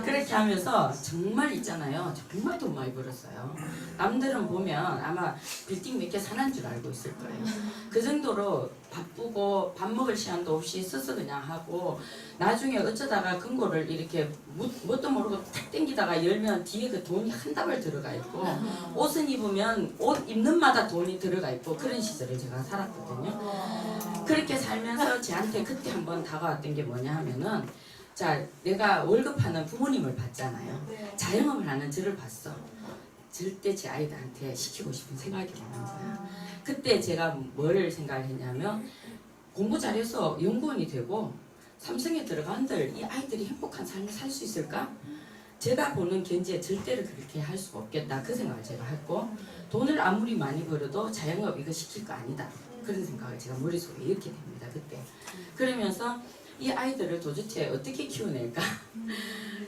그렇게 하면서 정말 있잖아요. 정말 돈 많이 벌었어요. 남들은 보면 아마 빌딩 몇 개 사는 줄 알고 있을 거예요. 그 정도로 바쁘고 밥 먹을 시간도 없이 써서 그냥 하고, 나중에 어쩌다가 금고를 이렇게 뭣도 모르고 탁 당기다가 열면 뒤에 그 돈이 한 다발 들어가 있고, 옷은 입으면 옷 입는 마다 돈이 들어가 있고, 그런 시절에 제가 살았거든요. 그렇게 살면서 저한테 그때 한번 다가왔던 게 뭐냐 하면은, 자, 내가 월급하는 부모님을 봤잖아요. 자영업을 하는 저를 봤어. 절대 제 아이들한테 시키고 싶은 생각이 없는 거야. 그때 제가 뭘 생각했냐면, 공부 잘해서 연구원이 되고 삼성에 들어간들 이 아이들이 행복한 삶을 살 수 있을까? 제가 보는 견지에 절대로 그렇게 할 수가 없겠다. 그 생각을 제가 했고, 돈을 아무리 많이 벌어도 자영업 이거 시킬 거 아니다. 그런 생각을 제가 머릿속에 이렇게 됩니다. 그때. 그러면서 이 아이들을 도대체 어떻게 키워낼까?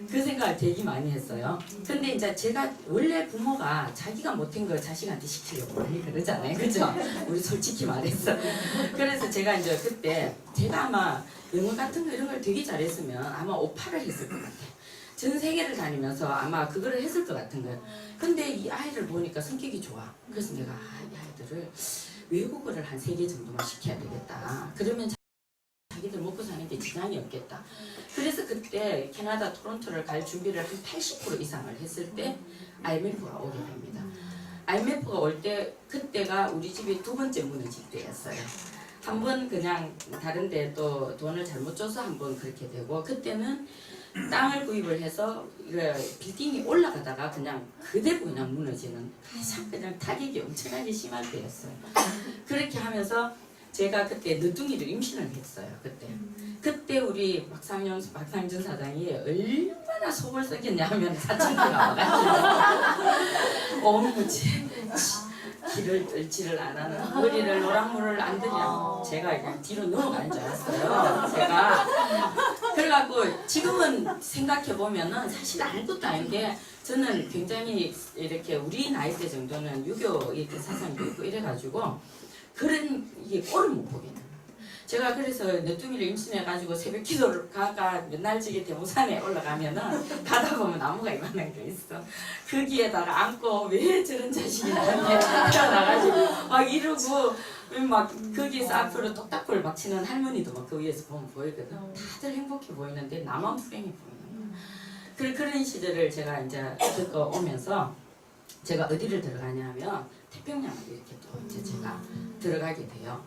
그 생각을 되게 많이 했어요. 근데 이제 제가 원래 부모가 자기가 못한 걸 자식한테 시키려고 많이 그러잖아요. 그죠? 우리 솔직히 말해서. 그래서 제가 이제 그때 제가 아마 영어 같은 거 이런 걸 되게 잘했으면 아마 오파를 했을 것 같아요. 전 세계를 다니면서 아마 그거를 했을 것 같은 거예요. 근데 이 아이를 보니까 성격이 좋아. 그래서 내가 이 아이들을 외국어를 한 3개 정도만 시켜야 되겠다. 그러면 자기들 먹고 사는 게 지장이 없겠다. 그래서 그때 캐나다 토론토를 갈 준비를 한 80% 이상을 했을 때 IMF가 오게 됩니다. IMF가 올 때 그때가 우리 집이 2번째 무너질 때였어요. 한 번 그냥 다른 데 또 돈을 잘못 줘서 한 번 그렇게 되고, 그때는 땅을 구입을 해서 빌딩이 올라가다가 그냥 그대로 그냥 무너지는, 가장 그냥 타격이 엄청나게 심할 때였어요. 그렇게 하면서 제가 그때 늦둥이를 임신을 했어요. 그때 우리 박상준 사장이 얼마나 속을 썩였냐 하면 사춘기가 와가지고 길을 잃지를 않아는 머리를 노란물을 안 들이야. 제가 그냥 뒤로 넘어가는 줄 알았어요. 제가 그래갖고 지금은 생각해 보면은 사실 아무것도 아닌 게 저는 굉장히 이렇게 우리 나이대 정도는 유교 이렇게 사상도 있고 이래가지고 그런 이게 꼴을 못 보겠는. 제가 그래서 늦둥이를 임신해가지고 새벽 기도를 가가 맨날 지게 대모산에 올라가면은 가다 보면 나무가 이만한 게 있어. 거기에다가 안고 왜 저런 자식이 나한테 태어나가지고 막 이러고 막 거기에서 앞으로 똑딱골 막 치는 할머니도 막 그 위에서 보면 보이거든. 다들 행복해 보이는데 나만 불행해 보이는 거야. 그런 시절을 제가 이제 겪어 오면서 제가 어디를 들어가냐면 태평양을 이렇게 또 이제 제가 들어가게 돼요.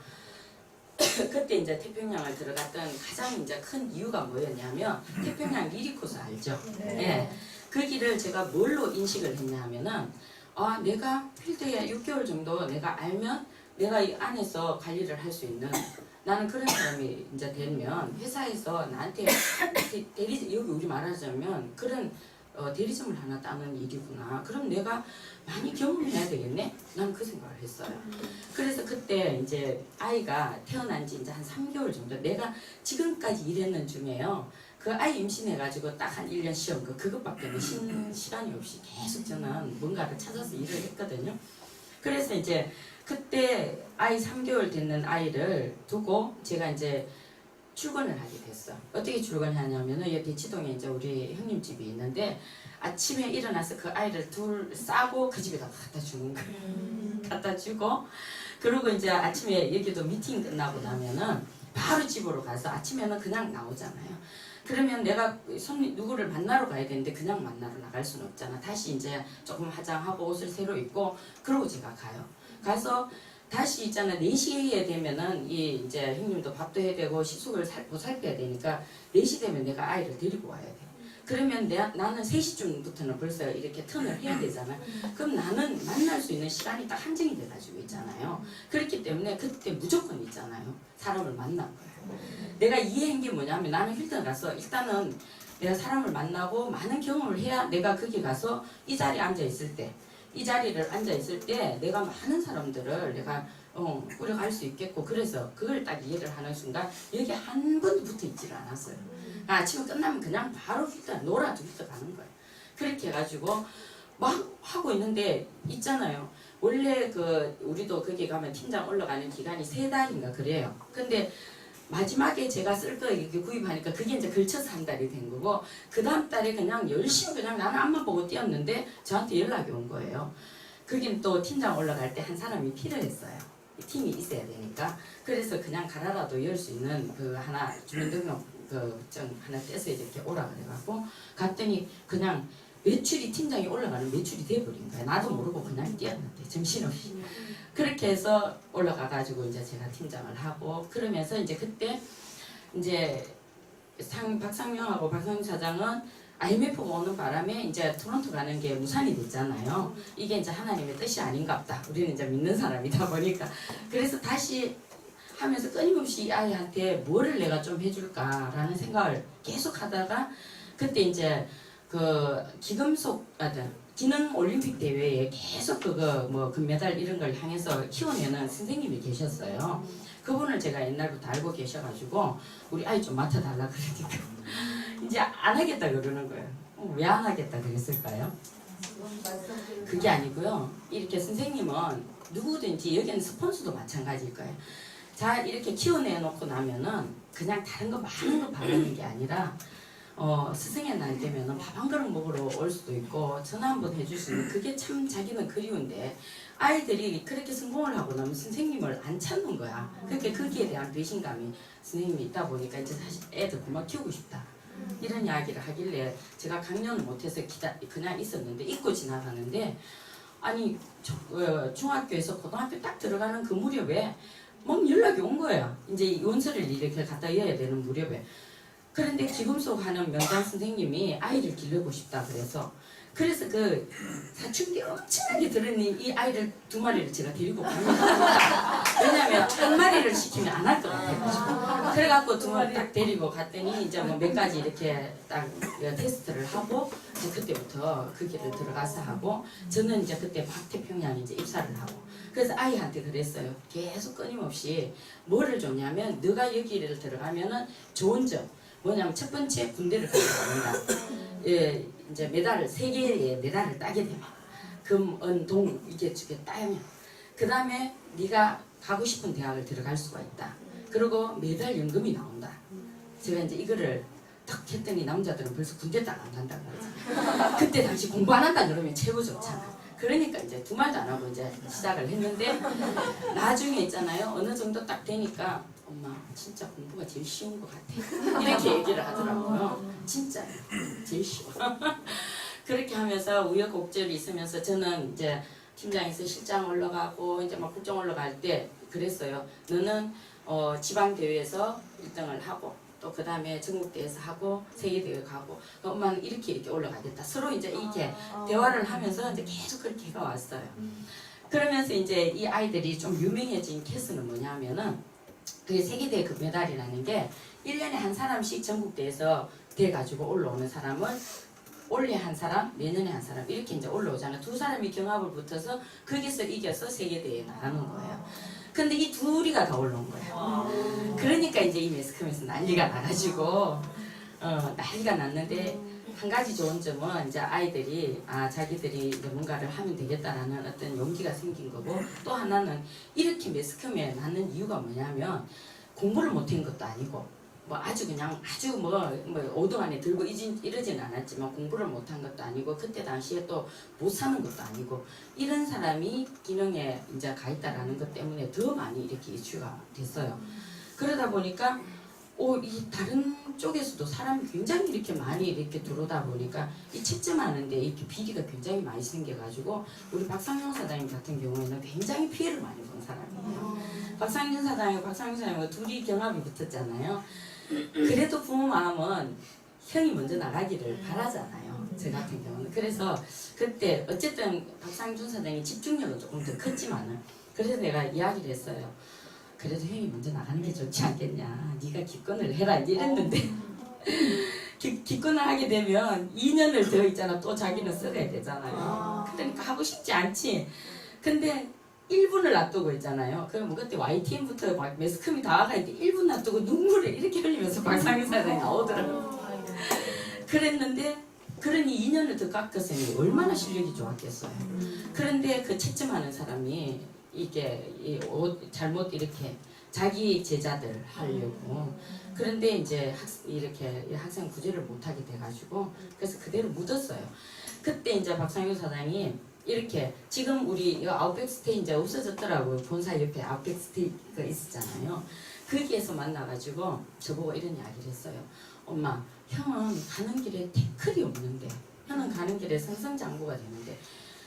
그때 이제 태평양을 들어갔던 가장 이제 큰 이유가 뭐였냐면 태평양 리리 코스 알죠? 네. 그 길을 제가 뭘로 인식을 했냐면은 내가 필드에 6개월 정도 내가 알면 내가 이 안에서 관리를 할 수 있는 나는 그런 사람이 이제 되면 회사에서 나한테 여기 우리 말하자면 그런 대리점을 하나 따는 일이구나. 그럼 내가 많이 경험해야 되겠네? 난 그 생각을 했어요. 그래서 그때 이제 아이가 태어난 지 이제 한 3개월 정도 내가 지금까지 일했는 중에요. 그 아이 임신해가지고 딱 한 1년 쉬운 그것밖에 쉰 시간이 없이 계속 저는 뭔가를 찾아서 일을 했거든요. 그래서 이제 그때 아이 3개월 됐는 아이를 두고 제가 이제 출근을 하게 됐어. 어떻게 출근하냐면은 여기 대치동에 이제 우리 형님 집이 있는데 아침에 일어나서 그 아이를 둘 싸고 그 집에다 갖다 주는 거예요. 갖다 주고 그리고 이제 아침에 여기도 미팅 끝나고 나면은 바로 집으로 가서 아침에는 그냥 나오잖아요. 그러면 내가 손님 누구를 만나러 가야 되는데 그냥 만나러 나갈 수는 없잖아. 다시 이제 조금 화장하고 옷을 새로 입고 그러고 제가 가요. 가서 다시 있잖아 4시에 되면은 이제 형님도 밥도 해야 되고 시숙을 보살펴야 되니까 4시 되면 내가 아이를 데리고 와야 돼. 그러면 나는 3시쯤부터는 벌써 이렇게 턴을 해야 되잖아. 그럼 나는 만날 수 있는 시간이 딱 한정이 돼가지고 있잖아요. 그렇기 때문에 그때 무조건 있잖아요. 사람을 만난 거예요. 내가 이해한 게 뭐냐면 나는 힐튼 가서 일단은 내가 사람을 만나고 많은 경험을 해야 내가 거기 가서 이 자리에 앉아 있을 때 이 자리를 앉아 있을 때 내가 많은 사람들을 내가 꾸려갈 수 있겠고 그래서 그걸 딱 이해를 하는 순간 여기 한 번도 붙어 있지를 않았어요. 아침에 끝나면 그냥 바로 일단 놀아주고 가는 거예요. 그렇게 해가지고 막 하고 있는데 있잖아요. 원래 우리도 거기 가면 팀장 올라가는 기간이 3달인가 그래요. 근데 마지막에 제가 쓸 거 이렇게 구입하니까 그게 이제 걸쳐서 한 달이 된 거고 그 다음 달에 그냥 열심히 그냥 나는 앞만 보고 뛰었는데 저한테 연락이 온 거예요. 거긴 또 팀장 올라갈 때 한 사람이 필요했어요. 팀이 있어야 되니까. 그래서 그냥 가라라도 열 수 있는 그 하나 주민등록 좀 하나 떼서 이렇게 오라 그래갖고 갔더니 그냥 매출이 팀장이 올라가는 매출이 돼버린 거야. 나도 모르고 그냥 뛰었는데 정신없이. 그렇게 해서 올라가가지고 이제 제가 팀장을 하고 그러면서 이제 그때 이제 박상명하고 박상명 사장은 IMF가 오는 바람에 이제 토론토 가는 게 무산이 됐잖아요. 이게 이제 하나님의 뜻이 아닌갑다. 우리는 이제 믿는 사람이다 보니까. 그래서 다시 하면서 끊임없이 이 아이한테 뭐를 내가 좀 해줄까라는 생각을 계속 하다가 그때 이제 기능 올림픽 대회에 계속 뭐 금메달 이런 걸 향해서 키워내는 선생님이 계셨어요. 그분을 제가 옛날부터 알고 계셔가지고 우리 아이 좀 맡아달라 그러니까 이제 안 하겠다 그러는 거예요. 왜 안 하겠다 그랬을까요? 그게 아니고요. 이렇게 선생님은 누구든지 여기는 스폰서도 마찬가지일 거예요. 자 이렇게 키워내놓고 나면은 그냥 다른 거 많은 거 바라는 게 아니라 스승의 날 되면은 밥 한 그릇 먹으러 올 수도 있고 전화 한번 해줄 수 있는 그게 참 자기는 그리운데 아이들이 그렇게 성공을 하고 나면 선생님을 안 찾는 거야. 그렇게 거기에 대한 배신감이 선생님이 있다 보니까 이제 사실 애들 그만 키우고 싶다. 이런 이야기를 하길래 제가 강연을 못해서 그냥 있었는데 잊고 지나가는데 아니 중학교에서 고등학교 딱 들어가는 그 무렵에 막 연락이 온 거예요. 이제 원서를 이렇게 갖다 이어야 되는 무렵에. 그런데 기금속 하는 명장 선생님이 아이를 기르고 싶다 그래서 그 사춘기 엄청나게 들은 이 아이를 2마리를 제가 데리고 갑니다. 왜냐면 1마리를 시키면 안 할 것 같아요. 그래갖고 두 마리 딱 데리고 갔더니 이제 뭐 몇 가지 이렇게 딱 테스트를 하고 이제 그때부터 그 길을 들어가서 하고 저는 이제 그때 박태평양에 이제 입사를 하고 그래서 아이한테 그랬어요. 계속 끊임없이 뭐를 줬냐면 너가 여기를 들어가면은 좋은 점 뭐냐면 첫 번째 군대를 가져갑니다. 예, 이제 메달을 3개의 메달을 따게 되면 금, 은, 동 이게 따면 그 다음에 네가 가고 싶은 대학을 들어갈 수가 있다. 그리고 매달 연금이 나온다. 제가 이제 이거를 딱 했더니 남자들은 벌써 군대 딱 안 간다고 그러잖아. 그때 당시 공부 안 한다 그러면 최고 좋잖아. 그러니까 이제 두 말도 안 하고 이제 시작을 했는데 나중에 있잖아요. 어느 정도 딱 되니까 엄마 진짜 공부가 제일 쉬운 것 같아. 이렇게 얘기를 하더라고요. 진짜 제일 쉬워. 그렇게 하면서 우여곡절이 있으면서 저는 이제 팀장에서 실장 올라가고 이제 막 국정 올라갈 때 그랬어요. 너는 지방 대회에서 1등을 하고 또 그 다음에 전국대회에서 하고 세계대회 가고 엄마는 이렇게 올라가겠다. 서로 이제 이렇게 대화를 하면서 이제 계속 그렇게 해가 왔어요. 그러면서 이제 이 아이들이 좀 유명해진 케이스는 뭐냐면은 그 세계대회 금메달이라는 게 1년에 한 사람씩 전국대회에서 돼가지고 올라오는 사람은 올해 한 사람, 내년에 한 사람 이렇게 이제 올라오잖아요. 두 사람이 경합을 붙어서 거기서 이겨서 세계대회에 나가는 거예요. 근데 이 둘이가 다 올라온 거예요. 그러니까 이제 이 매스컴에서 난리가 나가지고 난리가 났는데 한 가지 좋은 점은 이제 아이들이 자기들이 이제 뭔가를 하면 되겠다라는 어떤 용기가 생긴 거고 또 하나는 이렇게 매스컴에 낳는 이유가 뭐냐면 공부를 못한 것도 아니고 뭐 아주 그냥 아주 뭐 5등 안에 들고 이러진 않았지만 공부를 못한 것도 아니고 그때 당시에 또 못 사는 것도 아니고 이런 사람이 기능에 이제 가 있다라는 것 때문에 더 많이 이렇게 이슈가 됐어요. 그러다 보니까 이 다른 쪽에서도 사람이 굉장히 이렇게 많이 이렇게 들어오다 보니까 이 채점하는데 이렇게 비리가 굉장히 많이 생겨가지고 우리 박상용 사장님 같은 경우에는 굉장히 피해를 많이 본 사람이에요. 박상용 사장님과 둘이 경합이 붙었잖아요. 그래도 부모 마음은 형이 먼저 나가기를 바라잖아요. 저 같은 경우는. 그래서 그때 어쨌든 박상준 사장이 집중력은 조금 더 컸지만은 그래서 내가 이야기를 했어요. 그래도 형이 먼저 나가는 게 좋지 않겠냐. 네가 기권을 해라 이랬는데 기권을 하게 되면 2년을 더 있잖아. 또 자기는 써야 되잖아요. 그러니까 하고 싶지 않지. 근데 1분을 놔두고 있잖아요. 그럼 그때 YTN부터 막 매스컴이 다 와가 있는데 1분 놔두고 눈물을 이렇게 흘리면서 박상희 사장이 나오더라고요. 그랬는데 그러니 2년을 더 깎았으니 얼마나 실력이 좋았겠어요. 그런데 그 채점하는 사람이 이게 잘못 이렇게 자기 제자들 하려고 그런데 이제 이렇게 학생 구제를 못하게 돼가지고 그래서 그대로 묻었어요. 그때 이제 박상효 사장이 이렇게 지금 우리 아웃백 스테이 이제 없어졌더라고요. 본사 옆에 아웃백 스테이가 있었잖아요. 거기에서 만나가지고 저보고 이런 이야기를 했어요. 엄마, 형은 가는 길에 태클이 없는데 형은 가는 길에 승승장구가 되는데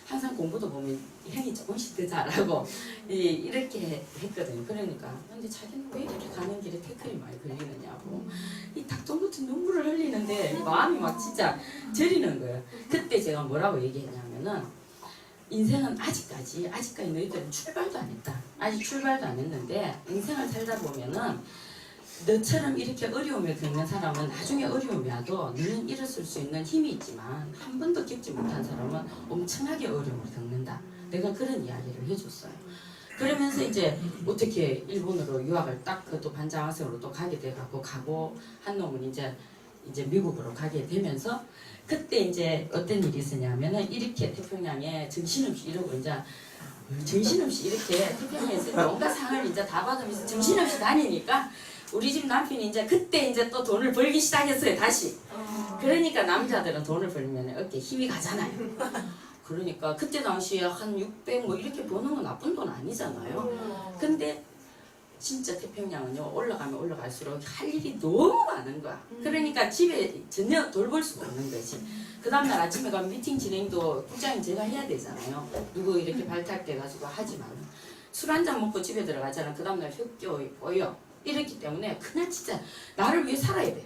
항상 공부도 보면 형이 조금씩 더 잘하고 이렇게 했거든요. 그러니까 근데 자기는 왜 이렇게 가는 길에 태클이 많이 걸리느냐고 이 닭똥부터 눈물을 흘리는데 마음이 막 진짜 저리는 거예요. 그때 제가 뭐라고 얘기했냐면은 인생은 아직까지 너희들은 출발도 안 했다. 아직 출발도 안 했는데 인생을 살다 보면은 너처럼 이렇게 어려움을 겪는 사람은 나중에 어려움이 와도 너는 일어설 수 있는 힘이 있지만 한 번도 겪지 못한 사람은 엄청나게 어려움을 겪는다. 내가 그런 이야기를 해줬어요. 그러면서 이제 어떻게 일본으로 유학을 딱 또 반장학생으로 또 가게 돼갖고 가고 한 놈은 이제 미국으로 가게 되면서 그때 이제 어떤 일이 있었냐면은 이렇게 태평양에 정신없이 이러고 이제 정신없이 이렇게 태평양에서 온갖 상을 이제 다 받으면서 정신없이 다니니까 우리 집 남편이 이제 그때 이제 또 돈을 벌기 시작했어요 다시. 그러니까 남자들은 돈을 벌면 어깨에 힘이 가잖아요. 그러니까 그때 당시에 한 600 뭐 이렇게 버는 건 나쁜 돈 아니잖아요. 근데 진짜 태평양은요 올라가면 올라갈수록 할 일이 너무 많은 거야. 그러니까 집에 전혀 돌볼 수가 없는 거지. 그 다음날 아침에 가면 미팅 진행도 국장님 제가 해야 되잖아요. 누구 이렇게 발탁돼가지고 하지만 술 한잔 먹고 집에 들어가잖아. 그 다음날 흑교 보여. 이렇기 때문에 그냥 진짜 나를 위해 살아야 돼.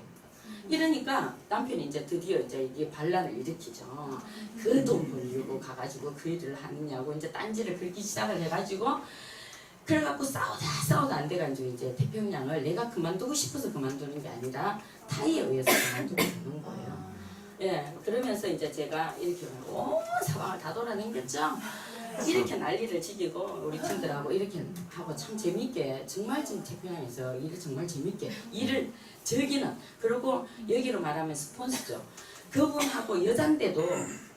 이러니까 남편이 이제 드디어 이제 이게 반란을 일으키죠. 그 돈 벌려고 가가지고 그 일을 하느냐고 이제 딴지를 긁기 시작을 해가지고 그래갖고 싸우다 안 돼가지고 이제 태평양을 내가 그만두고 싶어서 그만두는 게 아니라 타의에 의해서 그만두게 되는 거예요. 예, 그러면서 이제 제가 이렇게 온 사방을 다 돌아다녔죠. 이렇게 난리를 지기고 우리 팀들하고 이렇게 하고 참 재밌게 정말 지금 태평양에서 일을 정말 재밌게 일을 즐기는 그리고 여기로 말하면 스폰서죠. 그분하고 여잔데도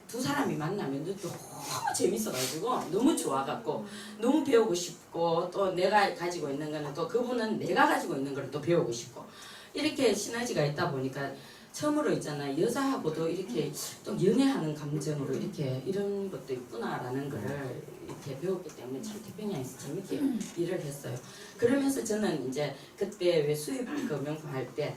두 사람이 만나면 너무 재밌어가지고 너무 좋아갖고 너무 배우고 싶고 또 내가 가지고 있는 거는 또 그분은 내가 가지고 있는 걸 또 배우고 싶고 이렇게 시너지가 있다 보니까 처음으로 있잖아 여자하고도 이렇게 또 연애하는 감정으로 이렇게 이런 것도 있구나라는 거를 이렇게 배웠기 때문에 참 태평양에서 재밌게 일을 했어요. 그러면서 저는 이제 그때 왜 수입 그 명품 할 때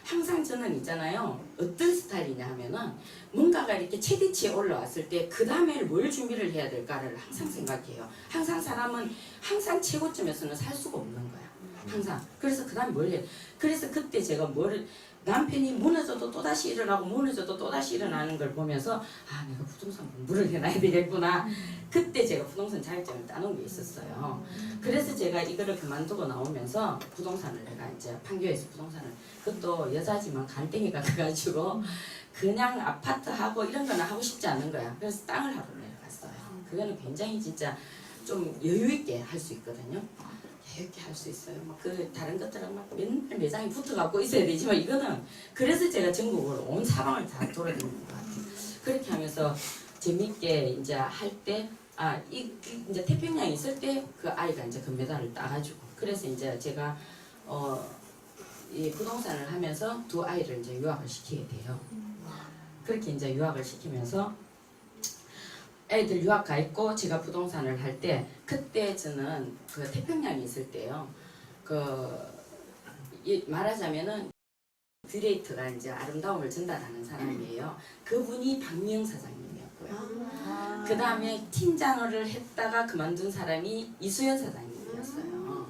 항상 저는 있잖아요 어떤 스타일이냐 하면은 뭔가가 이렇게 최대치에 올라왔을 때 그 다음에 뭘 준비를 해야 될까를 항상 생각해요. 항상 사람은 항상 최고점에서는 살 수가 없는 거야. 항상. 그래서 그 다음에 뭘 해. 그래서 그때 제가 뭐를 남편이 무너져도 또다시 일어나고 무너져도 또다시 일어나는 걸 보면서 아 내가 부동산 공부를 해놔야 되겠구나. 그때 제가 부동산 자격증을 따놓은 게 있었어요. 그래서 제가 이거를 그만두고 나오면서 부동산을 내가 이제 판교에서 부동산을 그것도 여자지만 간땡이가 가가지고 그냥 아파트하고 이런 거는 하고 싶지 않은 거야. 그래서 땅을 하러 내려갔어요. 그거는 굉장히 진짜 좀 여유 있게 할 수 있거든요. 이렇게 할 수 있어요. 막 그 다른 것들은 막 맨날 매장에 붙어갖고 있어야 되지만 이거는 그래서 제가 전국으로 온 사방을 다 돌아다니는 것 같아요. 그렇게 하면서 재밌게 이제 할 때 이제 태평양에 있을 때 그 아이가 이제 금메달을 따가지고 그래서 이제 제가 이 부동산을 하면서 두 아이를 이제 유학을 시키게 돼요. 그렇게 이제 유학을 시키면서 애들 유학 가 있고 제가 부동산을 할 때 그때 저는 그 태평양에 있을 때요. 말하자면은 큐레이터가 이제 아름다움을 전달하는 사람이에요. 그분이 박미영 사장님이었고요. 그 다음에 팀장을 했다가 그만둔 사람이 이수연 사장님이었어요.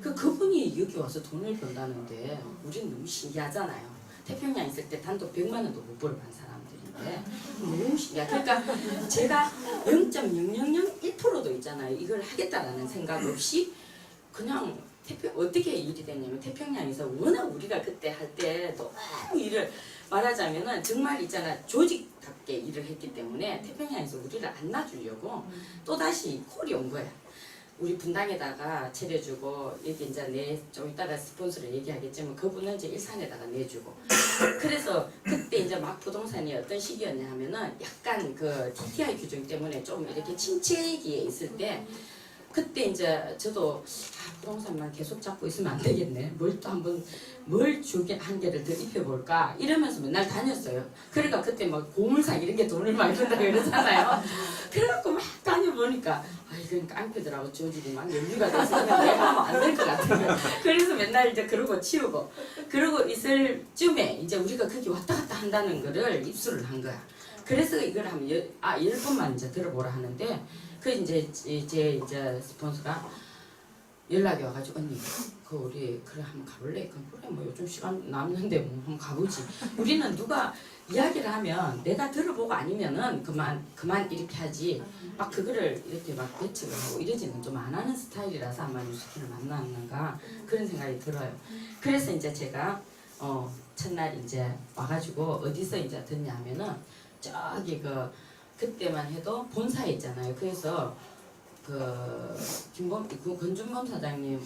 그분이 여기 와서 돈을 번다는데 우리는 너무 신기하잖아요. 태평양 있을 때 단독 100만 원도 못 벌어간 사람들인데 너무 신기해. 그러니까 제가 0.0001%도 있잖아요. 이걸 하겠다라는 생각 없이 그냥 어떻게 일이 됐냐면 태평양에서 워낙 우리가 그때 할 때 너무 일을 말하자면은 정말 있잖아 조직답게 일을 했기 때문에 태평양에서 우리를 안 놔주려고 또다시 콜이 온 거야. 우리 분당에다가 차려주고 여기 이제 좀 이따가 스폰서를 얘기하겠지만 그분은 이제 일산에다가 내주고 그래서 그때 이제 막 부동산이 어떤 시기였냐 하면은 약간 그 DTI 규정 때문에 좀 이렇게 침체기에 있을 때 그때 이제 저도 부동산만 계속 잡고 있으면 안 되겠네. 뭘 또 한번 뭘 주게 한 개를 더 입혀볼까 이러면서 맨날 다녔어요. 그러니까 그때 막 고물상 이런 게 돈을 많이 든다고 그러잖아요. 그래갖고 막 다녀보니까 이건 깡패들하고 조직이 막 연류가 돼서 내가 하면 안 될 것 같아요. 그래서 맨날 이제 그러고 치우고 그러고 있을 쯤에 이제 우리가 거기 왔다 갔다 한다는 거를 입수를 한 거야. 그래서 이걸 하면 10번만 이제 들어보라 하는데 그 이제 스폰서가 연락이 와가지고 언니 우리 그래 한번 가볼래? 그래 뭐 요즘 시간 남는데 뭐 한번 가보지. 우리는 누가 이야기를 하면 내가 들어보고 아니면은 그만 이렇게 하지 막 그거를 이렇게 막 배척을 하고 이러지는 좀 안 하는 스타일이라서 아마 유스킨을 만났는가 그런 생각이 들어요. 그래서 이제 제가 첫날 이제 와가지고 어디서 이제 듣냐 하면은 저기 그때만 해도 본사에 있잖아요. 그래서 권준범 사장님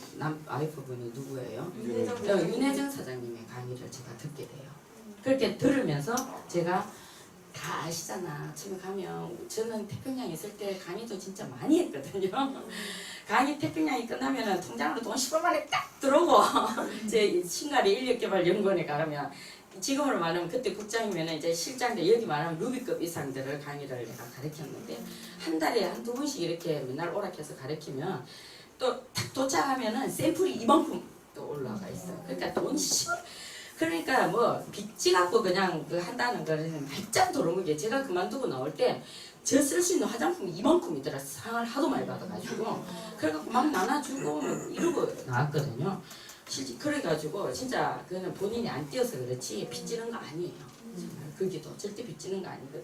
와이프분이 누구예요? 윤혜정 사장님의 강의를 제가 듣게 돼요. 그렇게 들으면서 제가 다 아시잖아. 처음에 가면 저는 태평양에 있을 때 강의도 진짜 많이 했거든요. 강의 태평양이 끝나면은 통장으로 돈 15만 원 딱 들어오고 제 신가리 인력개발연구원에 가면 지금으로 말하면 그때 국장이면 이제 실장들 여기 말하면 루비급 이상들을 강의를 내가 가르쳤는데 한 달에 한두 번씩 이렇게 맨날 오락해서 가르치면 또 딱 도착하면은 샘플이 이만큼 또 올라가 있어요. 그러니까 돈 그러니까 뭐 빚지 갖고 그냥 한다는 거는 말짱 도루묵이에요. 제가 그만두고 나올 때 저 쓸 수 있는 화장품이 이만큼이더라. 상을 하도 많이 받아가지고 그래갖고 막 나눠주고 이러고 나왔거든요. 그래가지고 진짜 그거는 본인이 안 뛰어서 그렇지 빚지는 거 아니에요. 정말 거기도 절대 빚지는 거 아니거든.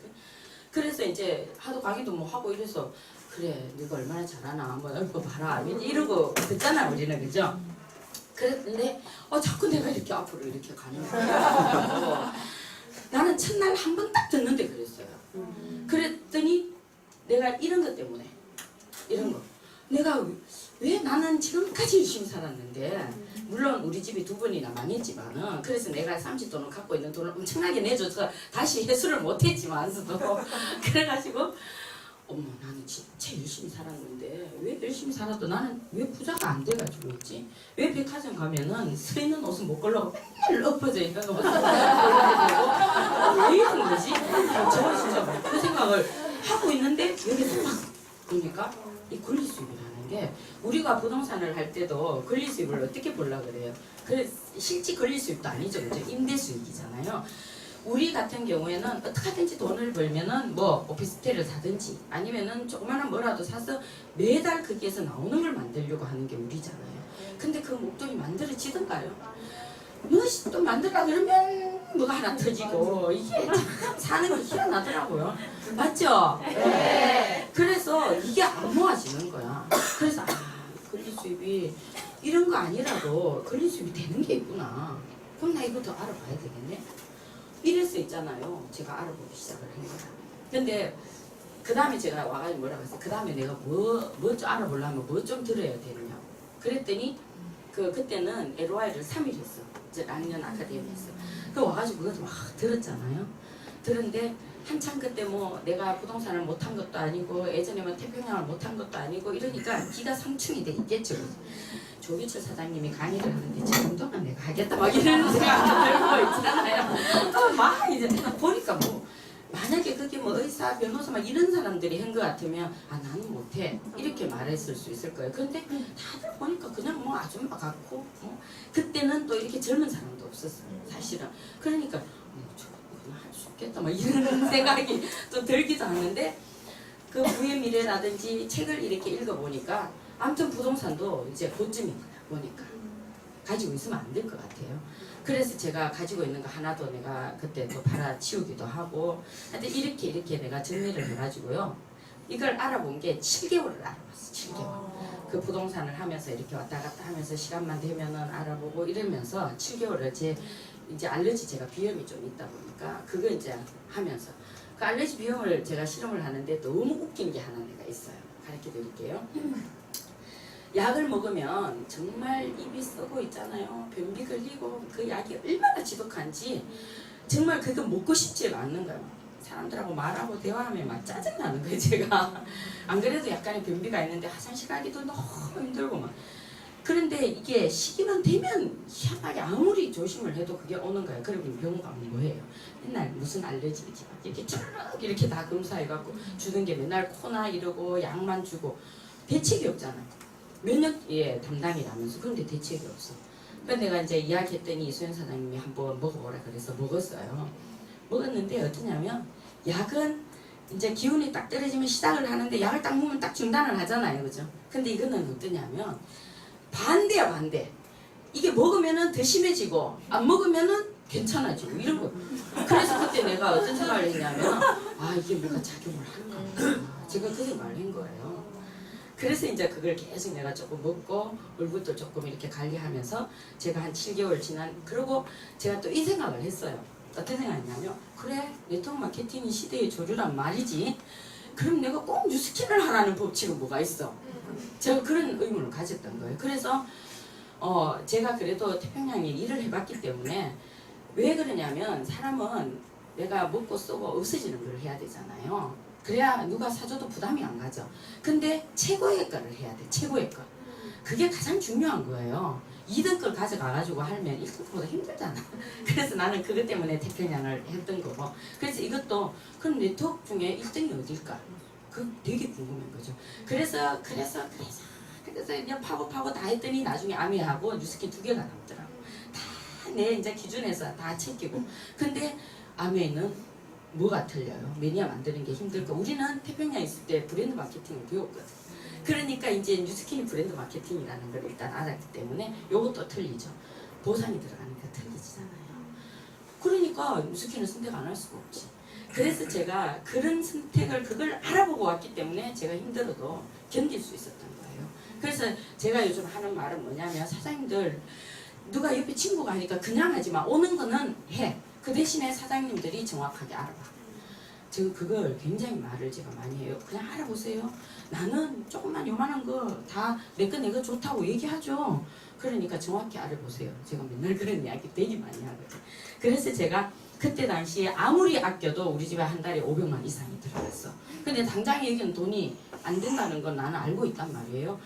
그래서 이제 하도 강의도 뭐 하고 이래서 그래 네가 얼마나 잘하나 뭐 이거 봐라 이러고 듣잖아 우리는 그죠? 그랬는데 자꾸 내가 이렇게 앞으로 이렇게 가는 거야. 나는 첫날 한 번 딱 듣는데 그랬어요. 그랬더니 내가 이런 것 때문에 이런 거 내가 왜 나는 지금까지 열심히 살았는데 물론 우리 집이 두 번이나 망했지만은 그래서 내가 30돈을 갖고 있는 돈을 엄청나게 내줘서 다시 회수를 못했지만서도 그래가지고 어머 나는 진짜 열심히 살았는데 왜 열심히 살아도 나는 왜 부자가 안 돼가지고 있지? 왜 백화점 가면은 서 있는 옷은 못 걸러 맨날 엎어져 있는 옷을 왜 이런 거지? 제가 진짜 그 생각을 하고 있는데 여기서 막 보니까 이 권리수입이라는 게 우리가 부동산을 할 때도 권리수입을 어떻게 보려고 그래요? 그 실제 권리수입도 아니죠, 그죠? 임대수익이잖아요. 우리 같은 경우에는 어떻게 하든지 돈을 벌면은 뭐 오피스텔을 사든지 아니면은 조그마한 뭐라도 사서 매달 거기에서 나오는 걸 만들려고 하는 게 우리잖아요. 근데 그 목돈이 만들어지던가요? 무엇이 또 만들라 그러면 뭐가 하나 터지고 이게 참 사는 게 희한하더라고요. 맞죠? 네. 그래서 이게 안 모아지는 거야. 그래서 권리수입이 이런 거 아니라도 권리수입이 되는 게 있구나. 그럼 나 이거 더 알아봐야 되겠네. 이래서 있잖아요. 제가 알아보기 시작을 한 거야. 근데 그 다음에 제가 와가지고 뭐라고 했어요. 그 다음에 내가 뭐 좀 알아보려면 뭐 좀 들어야 되느냐고. 그랬더니 그때는 LOI를 3일 했어. 이제 작년 아카데미에서. 그 와가지고 그것도 막 들었잖아요. 들은데 한참 그때 뭐 내가 부동산을 못한 것도 아니고 예전에 뭐 태평양을 못한 것도 아니고 이러니까 기가 상충이 돼 있겠죠. 조기철 사장님이 강의를 하는데 저 정도면 내가 하겠다 막 이런 생각이 들고 있잖아요. 막 이제 보니까 뭐 만약에 그게 뭐 의사, 변호사 막 이런 사람들이 한 것 같으면 나는 못해 이렇게 말했을 수 있을 거예요. 그런데 다들 보니까 그냥 뭐 아줌마 같고 그때는 또 이렇게 젊은 사람도 없었어요. 사실은. 그러니까 그냥 할 수 있겠다 막 이런 생각이 좀 들기도 하는데 그 부의 미래라든지 책을 이렇게 읽어보니까 아무튼 부동산도 이제 그쯤인 거야 보니까 가지고 있으면 안 될 것 같아요. 그래서 제가 가지고 있는 거 하나도 내가 그때 또 팔아치우기도 하고 하여튼 이렇게 내가 정리를 해가지고요 이걸 알아본 게 7개월을 알아봤어. 7개월 그 부동산을 하면서 이렇게 왔다 갔다 하면서 시간만 되면은 알아보고 이러면서 7개월을 제 이제 알레르기 제가 비염이 좀 있다 보니까 그거 이제 하면서 그 알레르기 비염을 제가 실험을 하는데 너무 웃긴 게 하나 내가 있어요. 가르쳐 드릴게요. 약을 먹으면 정말 입이 썩고 있잖아요. 변비 걸리고 그 약이 얼마나 지독한지 정말 그거 먹고 싶지가 않는 거예요. 사람들하고 말하고 대화하면 막 짜증나는 거예요 제가. 안 그래도 약간의 변비가 있는데 화장실 가기도 너무 힘들고 막. 그런데 이게 시기만 되면 희한하게 아무리 조심을 해도 그게 오는 거예요. 그러면 병원 가면 뭐예요? 맨날 무슨 알레르기인지 막 이렇게 쭉 이렇게 다 검사해갖고 주는 게 맨날 코나 이러고 약만 주고 대책이 없잖아요. 면역에 담당이라면서. 그런데 대책이 없어. 그래서 내가 이제 이야기했더니 이소연 사장님이 한번 먹어보라 그래서 먹었어요. 먹었는데 어떠냐면 약은 이제 기운이 딱 떨어지면 시작을 하는데 약을 딱 먹으면 딱 중단을 하잖아요. 그죠? 근데 이거는 어떠냐면 반대야 반대. 이게 먹으면은 더 심해지고 안 먹으면은 괜찮아지고 이런 거. 그래서 그때 내가 어떤 생각을 했냐면 이게 뭐가 작용을 하는가 보다. 제가 그 생각을 한 거예요. 그래서 이제 그걸 계속 내가 조금 먹고 얼굴도 조금 이렇게 관리하면서 제가 한 7개월 지난 그러고 제가 또 이 생각을 했어요. 어떤 생각이냐면 그래 네트워크 마케팅이 시대의 조류란 말이지. 그럼 내가 꼭 뉴스킨을 하라는 법칙은 뭐가 있어. 제가 그런 의문을 가졌던 거예요. 그래서 제가 그래도 태평양에 일을 해봤기 때문에 왜 그러냐면 사람은 내가 먹고 쓰고 없어지는 걸 해야 되잖아요. 그래야 누가 사줘도 부담이 안 가죠. 근데 최고의 거를 해야 돼. 최고의 거. 그게 가장 중요한 거예요. 2등 걸 가져가가지고 하면 1등보다 힘들잖아. 그래서 나는 그것 때문에 태평양을 했던 거고. 그래서 이것도 그럼 네트워크 중에 1등이 어딜까? 그 되게 궁금한 거죠. 그래서 이제 파고 다 했더니 나중에 아미하고 뉴스킨 2개가 남더라고. 다 내 이제 기준에서 다 챙기고. 근데 아미는 뭐가 틀려요? 매니아 만드는 게 힘들고 우리는 태평양에 있을 때 브랜드 마케팅을 배웠거든. 그러니까 이제 뉴스킨이 브랜드 마케팅이라는 걸 일단 알았기 때문에 요것도 틀리죠. 보상이 들어가는 게 틀리잖아요. 그러니까 뉴스킨을 선택 안 할 수가 없지. 그래서 제가 그런 선택을 그걸 알아보고 왔기 때문에 제가 힘들어도 견딜 수 있었던 거예요. 그래서 제가 요즘 하는 말은 뭐냐면 사장님들 누가 옆에 친구가 하니까 그냥 하지 마. 오는 거는 해. 그 대신에 사장님들이 정확하게 알아봐. 저 그걸 굉장히 말을 제가 많이 해요. 그냥 알아보세요. 나는 조금만 요만한 거 다 내 거 내가 좋다고 얘기하죠. 그러니까 정확히 알아보세요. 제가 맨날 그런 이야기 되게 많이 하거든요. 그래서 제가 그때 당시에 아무리 아껴도 우리 집에 한 달에 500만 이상이 들어갔어. 근데 당장 여기는 돈이 안 된다는 건 나는 알고 있단 말이에요.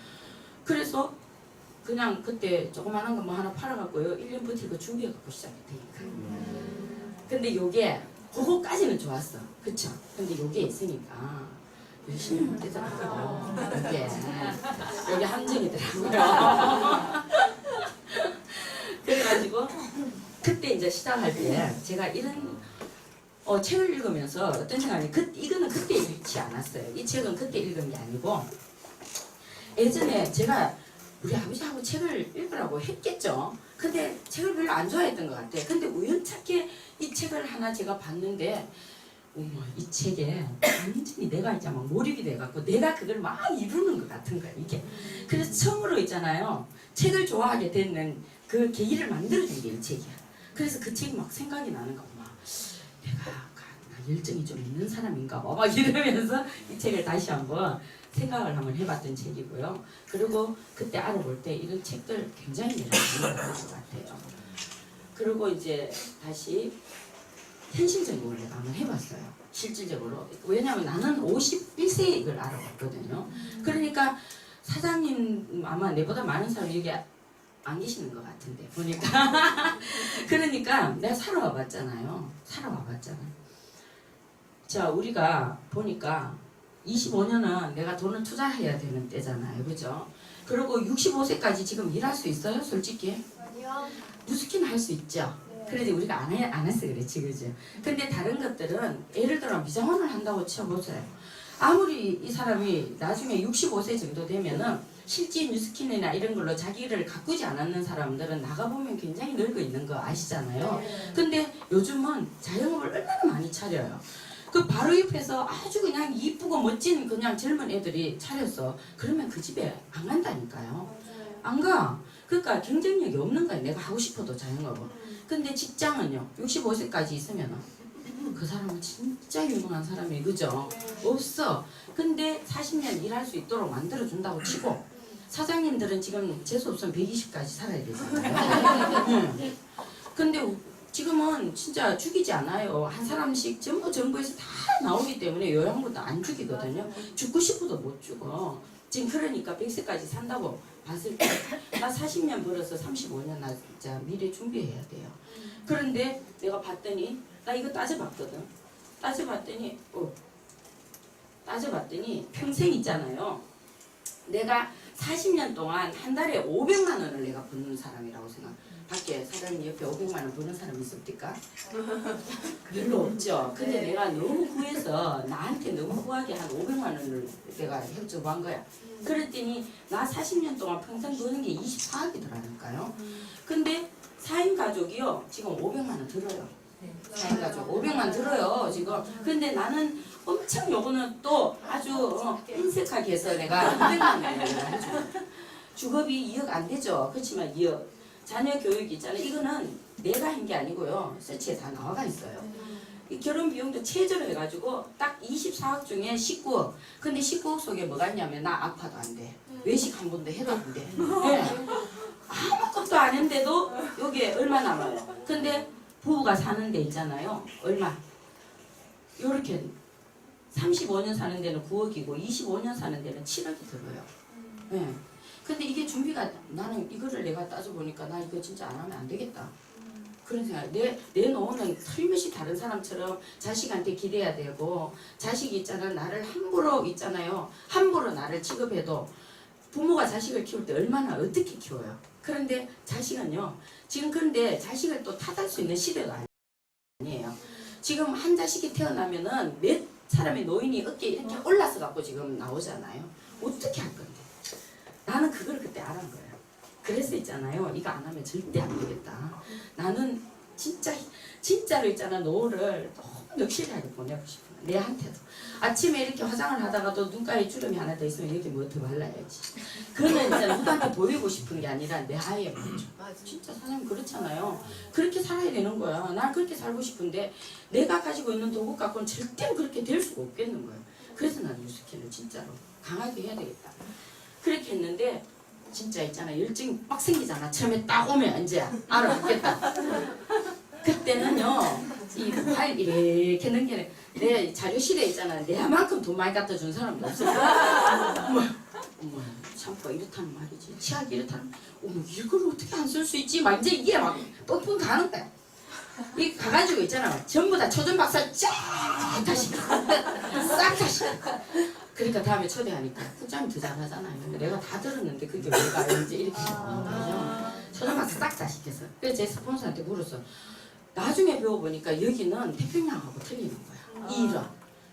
그래서 그냥 그때 조그만한 거 뭐 하나 팔아갖고요. 1년 버티고 준비해갖고 시작했다니까. 근데 요게 그거까지는 좋았어. 그쵸? 근데 요게 있으니까 열심히 못 되더라고요. 요게 함정이더라고요. 그래가지고 그때 이제 시작할 때 제가 이런 책을 읽으면서 어떤 생각이 이거는 그때 읽지 않았어요. 이 책은 그때 읽은 게 아니고 예전에 제가 우리 아버지하고 책을 읽으라고 했겠죠. 근데 책을 별로 안 좋아했던 것 같아. 근데 우연찮게 이 책을 하나 제가 봤는데 어머 이 책에 완전히 내가 이제 막 몰입이 돼갖고 내가 그걸 막 이루는 것 같은 거야 이게. 그래서 처음으로 있잖아요. 책을 좋아하게 되는 그 계기를 만들어준 게 이 책이야. 그래서 그 책이 막 생각이 나는 거야. 막 내가 열정이 좀 있는 사람인가 봐. 막 이러면서 이 책을 다시 한번 생각을 한번 해봤던 책이고요. 그리고 그때 알아볼 때 이런 책들 굉장히 내가 많이 봤던 것 같아요. 그리고 이제 다시 현실적으로 내가 한번 해봤어요. 실질적으로. 왜냐하면 나는 51세에 이걸 알아봤거든요. 그러니까 사장님 아마 내보다 많은 사람이 여기 안 계시는 것 같은데 보니까. 그러니까 내가 살아와 봤잖아요. 자 우리가 보니까 25년은 내가 돈을 투자해야 되는 때잖아요. 그죠? 그리고 65세까지 지금 일할 수 있어요? 솔직히? 아니요. 무스킨 할 수 있죠? 그래도 우리가 안 해서 그렇지, 그죠? 근데 다른 것들은 예를 들어 미장원을 한다고 쳐보세요. 아무리 이 사람이 나중에 65세 정도 되면은 실제 뉴스킨이나 이런 걸로 자기를 가꾸지 않았는 사람들은 나가보면 굉장히 늙어 있는 거 아시잖아요. 근데 요즘은 자영업을 얼마나 많이 차려요. 그 바로 옆에서 아주 그냥 이쁘고 멋진 그냥 젊은 애들이 차렸어. 그러면 그 집에 안 간다니까요. 안 가. 그러니까 경쟁력이 없는 거야. 내가 하고 싶어도 자영업은. 근데 직장은요. 65세까지 있으면 그 사람은 진짜 유능한 사람이 그죠? 없어. 근데 40년 일할 수 있도록 만들어준다고 치고 사장님들은 지금 재수없으면 120까지 살아야 되잖아요. 근데 지금은 진짜 죽이지 않아요. 한 사람씩 전부 정부에서 다 나오기 때문에 요양보다 안 죽이거든요. 죽고 싶어도 못 죽어. 지금 그러니까 100세까지 산다고 봤을 때 나 40년 벌어서 35년 나 진짜 미래 준비해야 돼요. 그런데 내가 봤더니 나 이거 따져봤거든. 따져봤더니 평생 있잖아요. 내가 40년 동안 한 달에 500만 원을 내가 버는 사람이라고 생각. 밖에 사장님 옆에 500만 원 버는 사람 있습니까? 별로 없죠. 근데 내가 너무 후해서 나한테 너무 후하게 한 500만 원을 내가 협조한 거야. 그랬더니 나 40년 동안 평생 버는 게 24억이더라니까요. 근데 4인 가족이요. 지금 500만 원 들어요. 4인 가족 500만 들어요 지금. 근데 나는 엄청 요거는 또 아주 인색하게 해서 내가 200만 원을 해줘. 주급이 2억 안 되죠. 그렇지만 2억. 자녀 교육 있잖아요. 이거는 내가 한 게 아니고요. 서치에 다 나와가 있어요. 이 결혼 비용도 최저로 해가지고 딱 24억 중에 19억. 근데 19억 속에 뭐가 있냐면 나 아파도 안 돼. 외식 한 번도 해도 안 돼. 네. 아무것도 안 했는데도 여기에 얼마 남아요. 근데 부부가 사는 데 있잖아요. 얼마? 요렇게 35년 사는 데는 9억이고 25년 사는 데는 7억이 들어요. 네. 근데 이게 준비가 나는 이거를 내가 따져보니까 나 이거 진짜 안 하면 안 되겠다. 그런 생각. 내 노후는 틀림없이 다른 사람처럼 자식한테 기대야 되고 자식이 있잖아. 나를 함부로 있잖아요. 함부로 나를 취급해도 부모가 자식을 키울 때 얼마나 어떻게 키워요. 그런데 자식은요. 지금 그런데 자식을 또 탓할 수 있는 시대가 아니에요. 지금 한 자식이 태어나면은 몇 사람의 노인이 어깨에 이렇게 올라서 갖고 지금 나오잖아요. 어떻게 할 건데. 나는 그걸 그때 알은 거예요. 그래서 있잖아요. 이거 안 하면 절대 안 되겠다. 나는 진짜로 있잖아. 노후를 너무 넉실하게 보내고 싶어. 내한테도. 아침에 이렇게 화장을 하다가도 눈가에 주름이 하나 더 있으면 여기 뭐 더 발라야지. 그거는 이제 누구한테 보이고 싶은 게 아니라 내 하에 먼저. 진짜 사장님 그렇잖아요. 그렇게 살아야 되는 거야. 난 그렇게 살고 싶은데 내가 가지고 있는 도구 갖고는 절대로 그렇게 될 수가 없겠는 거야. 그래서 난 뉴스킨을 진짜로 강하게 해야 되겠다. 그렇게 했는데 진짜 있잖아. 열정이 빡 생기잖아. 처음에 딱 오면 이제 알아보겠다. 그때는요. 이 팔 이렇게 넘기는 내 자료실에 있잖아. 내만큼 돈 많이 갖다 준 사람도 없었어. 어머 참고 이렇다는 말이지. 치약이 이렇다는 어머 이걸 어떻게 안 쓸 수 있지? 막 이제 이게 막 뻥뻥 가는 거야. 이 가가지고 있잖아. 전부 다 초전 박사 쫙 다시 싹 다시. 그러니까 다음에 초대하니까 국장님 더 잘하잖아요. 내가 다 들었는데 그게 왜 가요? 이제 이렇게 거죠. 초전 박사 싹 다 시켰어. 그래서 제 스폰서한테 물었어. 나중에 배워보니까 여기는 태평양하고 틀리는 거야.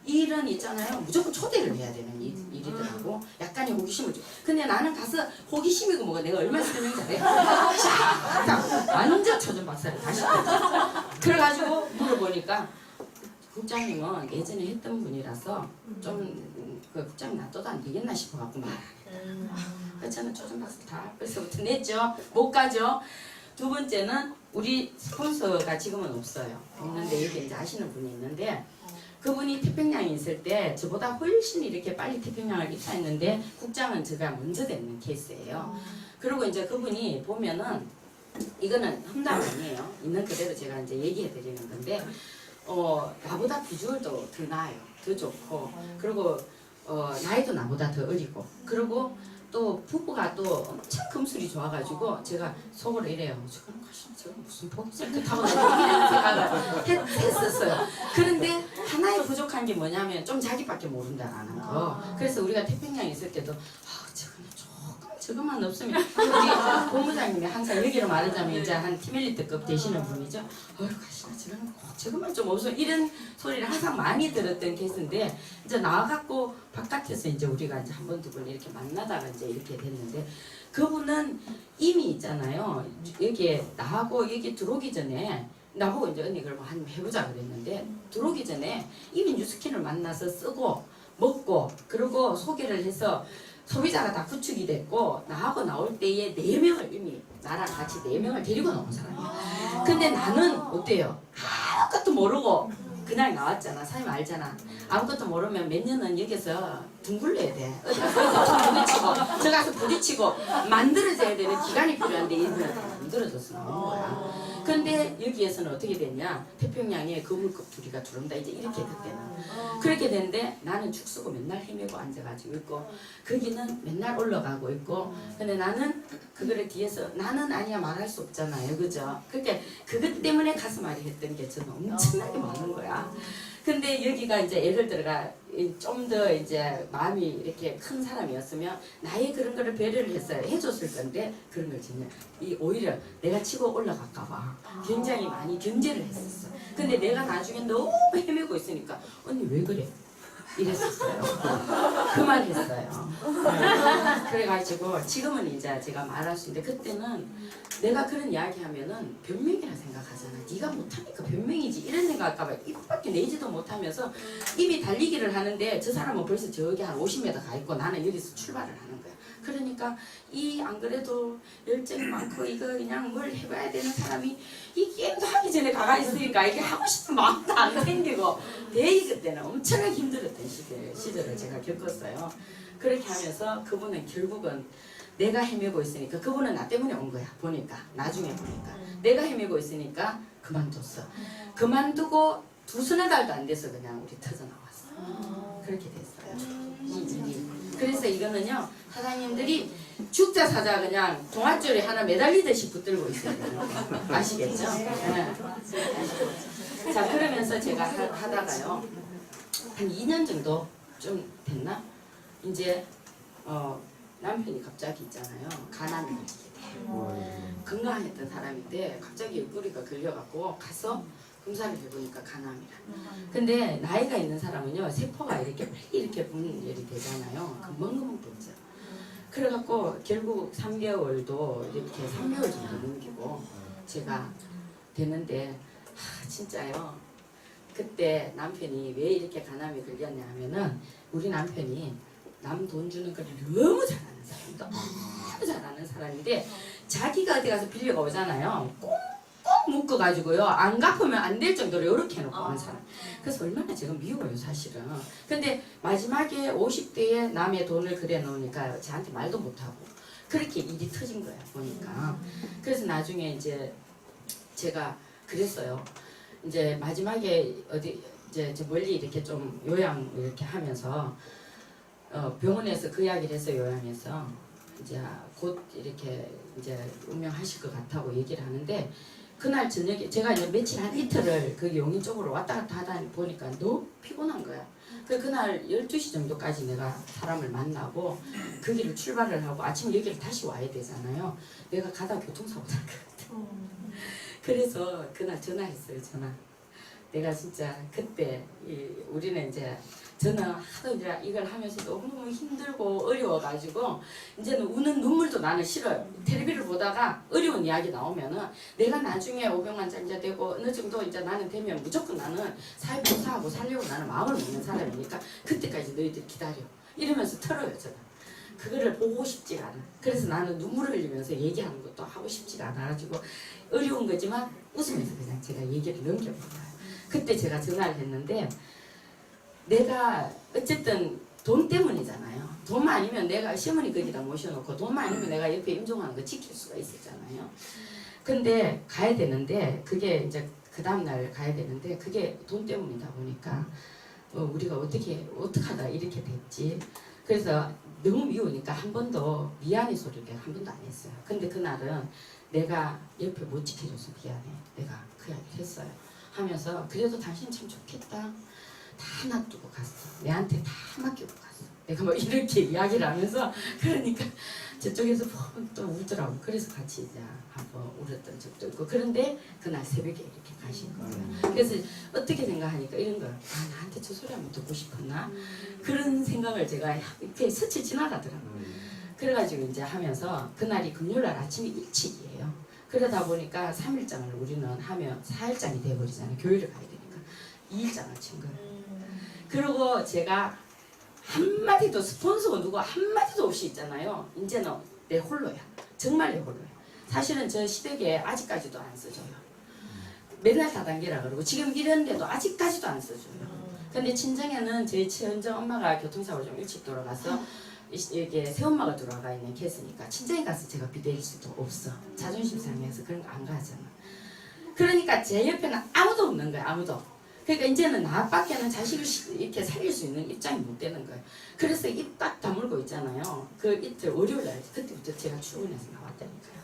이 일은 있잖아요. 무조건 초대를 해야 되는 일이더라고. 약간의 호기심을 줘. 근데 나는 가서 호기심이고 뭐가 내가 얼마나 설명 잘해? 쫙 완전 초전 박사를 다시 했지. 그래가지고 물어보니까 국장님은 예전에 했던 분이라서 좀 그 국장님 놔둬도 안 되겠나 싶어갖고 말 안 했다. 그래서 저는 초전 박사 다 벌써부터 냈죠. 못 가죠. 두 번째는 우리 스폰서가 지금은 없어요. 없는데 여기 이제 아시는 분이 있는데 그분이 태평양에 있을 때 저보다 훨씬 이렇게 빨리 태평양을 입사했는데 국장은 제가 먼저 됐는 케이스예요. 그리고 이제 그분이 보면은 이거는 험담 아니에요. 있는 그대로 제가 이제 얘기해 드리는 건데 나보다 비주얼도 더 나아요. 더 좋고 그리고 나이도 나보다 더 어리고 그리고 또 부부가 또 엄청 금술이 좋아가지고 제가 속으로 이래요. 저건 무슨 포기셀트 타고 이런 생각을 했었어요. 그런데 하나의 부족한 게 뭐냐면 좀 자기밖에 모른다라는 거. 그래서 우리가 태평양에 있을 때도 저거는 조금 저것만 없으면 우리 본부장님이 항상 여기로 말하자면 이제 한 팀엘리트급 되시는 분이죠. 가시나 저거는 꼭 저것만 좀 없으면 이런 소리를 항상 많이 들었던 케이스인데 이제 나와갖고 바깥에서 이제 우리가 이제 한 번 두 번 이렇게 만나다가 이제 이렇게 됐는데 그분은 이미 있잖아요. 여기에 나하고 여기 들어오기 전에 나보고 이제 언니 그럼 한번 해보자 그랬는데 들어오기 전에 이미 뉴스킨을 만나서 쓰고 먹고 그리고 소개를 해서 소비자가 다 구축이 됐고 나하고 나올 때에 4명을 이미 나랑 같이 4명을 데리고 나온 사람이야. 근데 나는 어때요? 아무것도 모르고 그날 나왔잖아. 사장님 알잖아. 아무것도 모르면 몇 년은 여기서 둥글려야 돼. 어디 가서 부딪히고 저 가서 부딪히고 만들어져야 되는 기간이 필요한데 이분은 만들어져서 나온 거야. 근데 여기에서는 어떻게 됐냐? 태평양에 거물급 둘이가 들어온다. 이제 이렇게 그때는. 그렇게 됐는데 나는 죽 쓰고 맨날 헤매고 앉아가지고 있고 거기는 맨날 올라가고 있고 근데 나는 그거를 뒤에서 나는 아니야 말할 수 없잖아요. 그죠? 그러니까 그것 때문에 가슴앓이 했던 게 저는 엄청나게 많은 거야. 근데 여기가 이제 예를 들어가 좀 더 이제 마음이 이렇게 큰 사람이었으면 나의 그런 거를 배려를 했어요. 해줬을 건데 그런 걸 전혀 오히려 내가 치고 올라갈까봐 굉장히 많이 견제를 했었어. 근데 내가 나중에 너무 헤매고 있으니까 언니 왜 그래? 이랬었어요. 그 말 했어요. 그래가지고 지금은 이제 제가 말할 수 있는데 그때는 내가 그런 이야기 하면은 변명이라 생각하잖아. 네가 못하니까 변명이지 이런 생각할까봐 입밖에 내지도 못하면서 입이 달리기를 하는데 저 사람은 벌써 저기 한 50m 가 있고 나는 여기서 출발을 하는 거야. 그러니까 이 안 그래도 열정이 많고 이거 그냥 뭘 해봐야 되는 사람이 이 게임도 하기 전에 가가 있으니까 이게 하고 싶은 마음도 안 생기고 되게 그때는 엄청나게 힘들었던 시절을 제가 겪었어요. 그렇게 하면서 그분은 결국은 내가 헤매고 있으니까 그분은 나 때문에 온 거야. 보니까 나중에 보니까 내가 헤매고 있으니까 그만뒀어. 그만두고 2-3달도 안 돼서 그냥 우리 터져 나왔어. 그렇게 됐어요. 그래서 이거는요 사장님들이 죽자 사자 그냥 동아줄에 하나 매달리듯이 붙들고 있어야 되는 거 아시겠죠? 네. 자 그러면서 제가 하다가요 한 2년 정도 좀 됐나? 이제 남편이 갑자기 있잖아요 간암이 걸리게 돼. 건강했던 사람인데 갑자기 옆구리가 걸려갖고 가서 검사를 해보니까 간암이라. 근데 나이가 있는 사람은요 세포가 이렇게 빨리 이렇게 분열이 되잖아요. 금방금방 붙죠. 그래갖고 결국 3개월도 이렇게 3개월 정도 넘기고 제가 되는데 진짜요 그때 남편이 왜 이렇게 간암이 걸렸냐 하면은 우리 남편이 남 돈 주는 걸 너무 잘하는 사람, 너무 잘하는 사람인데 자기가 어디 가서 빌려가 오잖아요. 꽁꽁 묶어가지고요. 안 갚으면 안 될 정도로 이렇게 해놓고 오는 사람. 그래서 얼마나 제가 미워요 사실은. 근데 마지막에 50대에 남의 돈을 그래 놓으니까 저한테 말도 못하고 그렇게 일이 터진 거야 보니까. 그래서 나중에 이제 제가 그랬어요. 이제 마지막에 어디 이제 저 멀리 이렇게 좀 요양 이렇게 하면서 병원에서 그 이야기를 해서 요양해서 이제 곧 이렇게 이제 운명하실 것 같다고 얘기를 하는데 그날 저녁에 제가 이제 며칠 한 이틀을 그 용인 쪽으로 왔다 갔다 하다 보니까 너무 피곤한 거야. 그날 12시 정도까지 내가 사람을 만나고 그 길을 출발을 하고 아침에 여기를 다시 와야 되잖아요. 내가 가다 교통사고 날 것 같아. 그래서 그날 전화했어요. 전화. 내가 진짜 그때 우리는 이제 저는 하도 이제 이걸 하면서 너무 힘들고 어려워가지고 이제는 우는 눈물도 나는 싫어요. 텔레비를 보다가 어려운 이야기 나오면은 내가 나중에 500만 장자 되고 어느 정도 이제 나는 되면 무조건 나는 사회봉사하고 살려고 나는 마음을 먹는 사람이니까 그때까지 너희들 기다려 이러면서 털어요 저는. 그거를 보고 싶지가 않아. 그래서 나는 눈물을 흘리면서 얘기하는 것도 하고 싶지가 않아가지고 어려운 거지만 웃으면서 그냥 제가 얘기를 넘겨버려요. 그때 제가 전화를 했는데 내가 어쨌든 돈 때문이잖아요. 돈만 아니면 내가 시어머니 거기다 모셔놓고 돈만 아니면 내가 옆에 임종하는 거 지킬 수가 있었잖아요. 근데 가야 되는데 그게 이제 그 다음날 가야 되는데 그게 돈 때문이다 보니까 우리가 어떡하다 이렇게 됐지. 그래서 너무 미우니까 한 번도 미안해 소리를 한 번도 안 했어요. 근데 그날은 내가 옆에 못 지켜줘서 미안해. 내가 그 이야기를 했어요. 하면서 그래도 당신 참 좋겠다. 다 놔두고 갔어. 내한테 다 맡기고 갔어. 내가 뭐 이렇게 이야기를 하면서 그러니까 저쪽에서 또 울더라고. 그래서 같이 이제 한번 울었던 적도 있고. 그런데 그날 새벽에 이렇게 가신 거예요. 그래서 어떻게 생각하니까 이런 거야. 아 나한테 저 소리 한번 듣고 싶었나? 그런 생각을 제가 이렇게 스쳐 지나가더라고요. 그래가지고 이제 하면서 그날이 금요일날 아침이 일찍이에요. 그러다 보니까 3일장을 우리는 하면 4일장이 돼버리잖아요. 교회를 가야 되니까 2일장을 친 거예요. 그리고 제가 한마디도 스폰서가 누구 한마디도 없이 있잖아요. 이제는 내 홀로야. 정말 내 홀로야. 사실은 저 시댁에 아직까지도 안 써줘요. 맨날 다단계라 그러고 지금 이런데도 아직까지도 안 써줘요. 근데 친정에는 제 친정 엄마가 교통사고로 좀 일찍 돌아가서 이게 새엄마가 돌아가 있는 케이스니까 친정에 가서 제가 비대일 수도 없어. 자존심 상해서 그런 거 안 가잖아. 그러니까 제 옆에는 아무도 없는 거야. 아무도. 그러니까 이제는 나밖에는 자식을 이렇게 살릴 수 있는 입장이 못 되는 거예요. 그래서 입 딱 다물고 있잖아요. 그 이틀 월요일날 그때부터 제가 출근해서 나왔다니까요.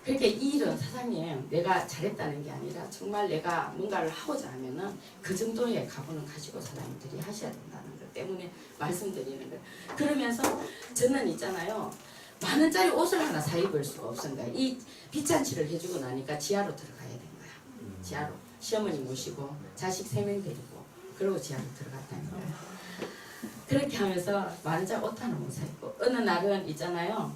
그러니까 이 일은 사장님 내가 잘했다는 게 아니라 정말 내가 뭔가를 하고자 하면은 그 정도의 각오는 가지고 사람들이 하셔야 된다는 것 때문에 말씀드리는 거예요. 그러면서 저는 있잖아요. 10,000원짜리 옷을 하나 사 입을 수가 없은 거예요. 이 빚잔치를 해주고 나니까 지하로 들어가야 된 거야. 지하로. 시어머니 모시고 자식 3명 데리고 그러고 지하로 들어갔다는 거예요. 그렇게 하면서 10,000원짜리 옷 하나 못 사 입고 어느 날은 있잖아요.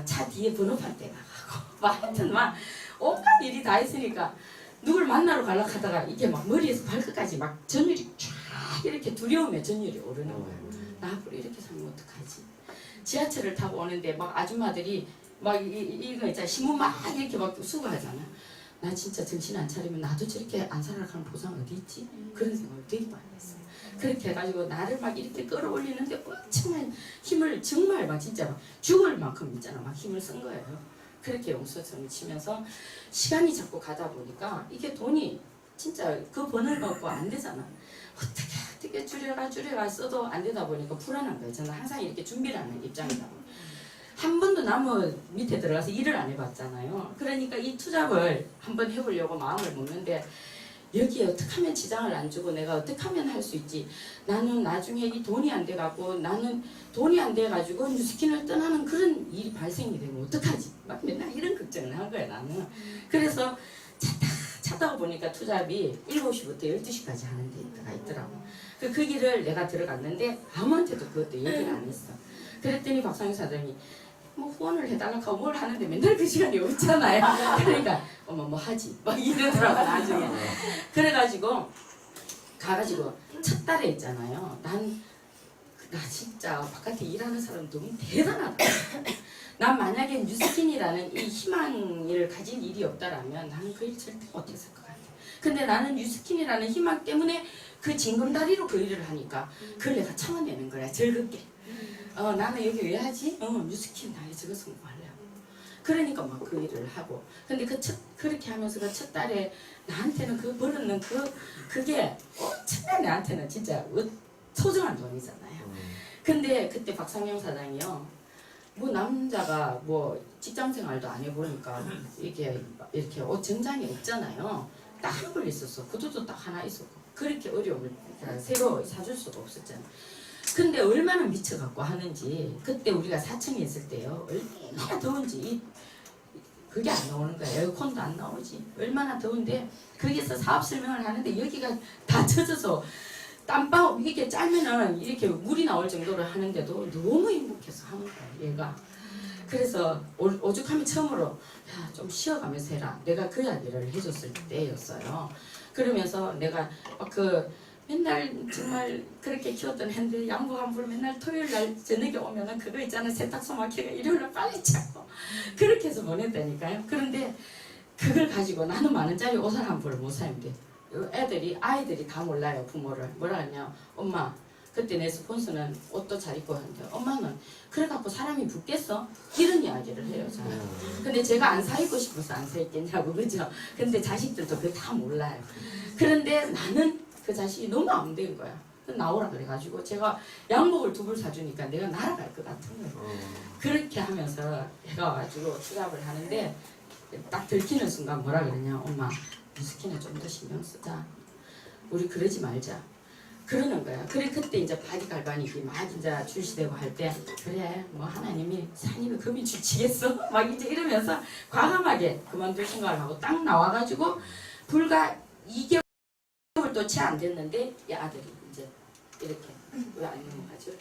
차 뒤에 번호판 떼나가고 하여튼 막 온갖 일이 다 있으니까 누굴 만나러 가려고 하다가 이게 막 머리에서 발끝까지 막 전율이 쫙 이렇게 두려움에 전율이 오르는 거예요. 나 앞으로 이렇게 살면 어떡하지? 지하철을 타고 오는데 막 아줌마들이 막 이거 있잖아. 신문 막 이렇게 막 수거하잖아. 나 진짜 정신 안 차리면 나도 저렇게 안 살아가는 보상 어디 있지? 그런 생각을 되게 많이 했어요. 그렇게 해가지고 나를 막 이렇게 끌어올리는데 엄청난 힘을 정말 막 진짜 막 죽을 만큼 있잖아. 막 힘을 쓴 거예요. 그렇게 용서점을 치면서 시간이 자꾸 가다 보니까 이게 돈이 진짜 그 번을 갖고 안 되잖아. 어떻게 줄여가 써도 안 되다 보니까 불안한 거예요. 저는 항상 이렇게 준비를 하는 입장이다 보니. 한 번도 나무 밑에 들어가서 일을 안 해봤잖아요. 그러니까 이 투잡을 한번 해보려고 마음을 먹는데 여기에 어떻게 하면 지장을 안 주고 내가 어떻게 하면 할 수 있지. 나는 나중에 이 돈이 안 돼갖고 나는 돈이 안 돼가지고 뉴스킨을 떠나는 그런 일이 발생이 되면 어떡하지. 막 맨날 이런 걱정을 한 거야 나는. 그래서 찾다가 보니까 투잡이 7시부터 12시까지 하는 데가 있더라고. 그 길을 내가 들어갔는데 아무한테도 그것도 얘기를 안 했어. 그랬더니 박상희 사장이 뭐 후원을 해달라고 하고 뭘 하는데 맨날 그 시간이 없잖아요. 그러니까 어머 뭐 하지 막 이러더라고 나중에. 그래가지고 가가지고 첫 달에 있잖아요. 나 진짜 바깥에 일하는 사람 너무 대단하다. 난 만약에 뉴스킨이라는 이 희망을 가진 일이 없다라면 나는 그 일 절대 못했을 것 같아. 근데 나는 뉴스킨이라는 희망 때문에 그 징검다리로 그 일을 하니까 그걸 내가 참아내는 거야 즐겁게. 나는 여기 왜 하지? 뉴스킨 나에 저거 성공하려고. 그러니까 막 그 일을 하고. 근데 그렇게 하면서 그 첫 달에 나한테는 그 벌었는 그게 엄청나 나한테는 진짜 소중한 돈이잖아요. 근데 그때 박상영 사장이요. 뭐 남자가 뭐 직장 생활도 안 해보니까 이렇게 옷 정장이 없잖아요. 딱 한 벌 있었어. 구두도 딱 하나 있었고. 그렇게 어려움을 새로 사줄 수가 없었잖아. 근데 얼마나 미쳐갖고 하는지 그때 우리가 4층에 있을 때요. 얼마나 더운지 그게 안 나오는 거야. 에어컨도 안 나오지. 얼마나 더운데 거기서 사업 설명을 하는데 여기가 다 젖어서 땀방 이게 짜면은 이렇게 물이 나올 정도로 하는데도 너무 행복해서 하는 거야 얘가. 그래서 오죽하면 처음으로 야, 좀 쉬어가면서 해라. 내가 그 이야기를 해줬을 때였어요. 그러면서 내가 맨날 정말 그렇게 키웠던 핸들 양복 한 벌 맨날 토요일 날 저녁에 오면은 그거 있잖아 세탁소 막히가 일요일 날 빨리 찾고 그렇게 해서 보냈다니까요. 그런데 그걸 가지고 나는 10,000원짜리 옷을 한 벌을 못 사는데 아이들이 다 몰라요. 부모를 뭐라 하냐. 엄마 그때 내 스폰서는 옷도 잘 입고 하는데 엄마는 그래갖고 사람이 붙겠어? 이런 이야기를 해요. 저는. 근데 제가 안 사 입고 싶어서 안 사 입겠냐고 그죠? 근데 자식들도 그거 다 몰라요. 그런데 나는 그 자식이 너무 안 된 거야. 나오라 그래가지고 제가 양복을 2벌 사주니까 내가 날아갈 것 같은 거예요. 그렇게 하면서 해가 와가지고 투잡을 하는데 딱 들키는 순간 뭐라 그러냐. 엄마 뉴스킨에 좀 더 신경 쓰자. 우리 그러지 말자. 그러는 거야. 그래 그때 이제 바디 갈바닉이 막 이제 출시되고 할 때 그래 뭐 하나님이 사님이 금이 주치겠어 막 이제 이러면서 과감하게 그만둘 생각을 하고 딱 나와가지고 불과 2개월도 채 안 됐는데 이 아들이 이제 이렇게 왜 안 넘어가죠?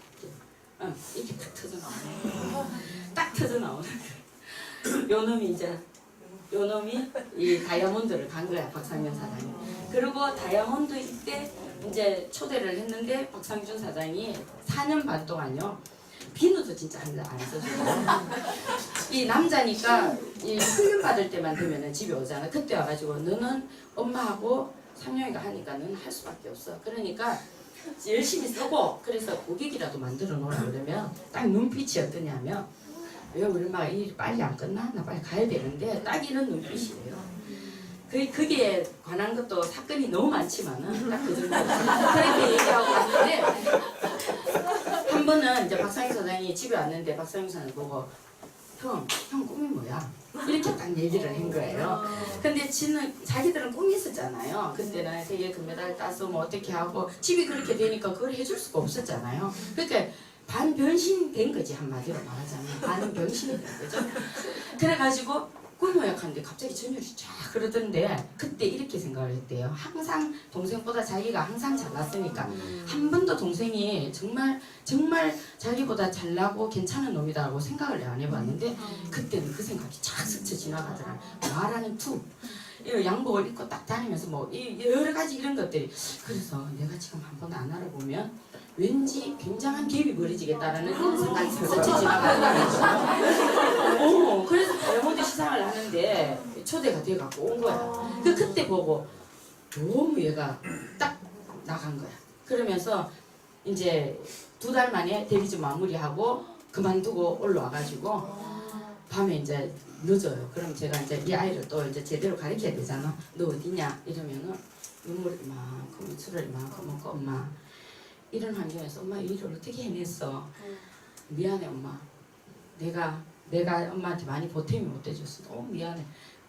이렇게 딱 터져 나오네. 딱 터져 나오는 거야. 요 놈이 이 다이아몬드를 간 거야 박상현 사장이. 그리고 다이아몬드 이때 이제 초대를 했는데 박상준 사장이 4년 반 동안요 비누도 진짜 안 써주고 이 남자니까 이 훈련 받을 때만 되면은 집에 오잖아. 그때 와가지고 너는 엄마하고 상영이가 하니까 너는 할 수밖에 없어. 그러니까 열심히 쓰고 그래서 고객이라도 만들어 놓으라 그러면 딱 눈빛이 어떠냐면 왜 우리 엄마가 일 빨리 안 끝나? 나 빨리 가야 되는데 딱 이런 눈빛이에요. 그게 관한 것도 사건이 너무 많지만은 딱 그 정도 그렇게 얘기하고 왔는데 한 번은 이제 박상희 사장이 집에 왔는데 박상희 사장이 보고 형 꿈이 뭐야? 이렇게 딱 얘기를 한 거예요. 근데 자기들은 꿈이 있었잖아요. 그때는 세계 금메달 따서 뭐 어떻게 하고 집이 그렇게 되니까 그걸 해줄 수가 없었잖아요. 그러니까 반변신된 거지 한마디로 말하자면 반변신이 된 거죠. 그래가지고 꿈이 약한데 갑자기 전율이 쫙 그러던데 그때 이렇게 생각을 했대요. 항상 동생보다 자기가 항상 잘났으니까 한 번도 동생이 정말 자기보다 잘나고 괜찮은 놈이다라고 생각을 안 해봤는데 그때는 그 생각이 쫙 스쳐 지나가더라. 말하는 투 양복을 입고 딱 다니면서 뭐 여러 가지 이런 것들이 그래서 내가 지금 한 번 안 알아보면 왠지 굉장한 갭이 벌어지겠다라는 그런 생각이 스쳐 지나가더라고요. 그래서 다이아몬드 시상을 하는데 초대가 돼갖고 온 거야. 그때 보고 너무 얘가 딱 나간 거야. 그러면서 이제 2달 만에 데뷔즈 마무리하고 그만두고 올라와가지고 밤에 이제 늦어요. 그럼 제가 이제 이 아이를 또 이제 제대로 가르쳐야 되잖아. 너 어디냐? 이러면은 눈물을 이만큼 술을 이만큼 먹고 엄마 이런 환경에서 엄마 이 일을 어떻게 해냈어? 미안해 엄마. 내가 엄마한테 많이 보탬이 못 해줬어. 너무 미안해.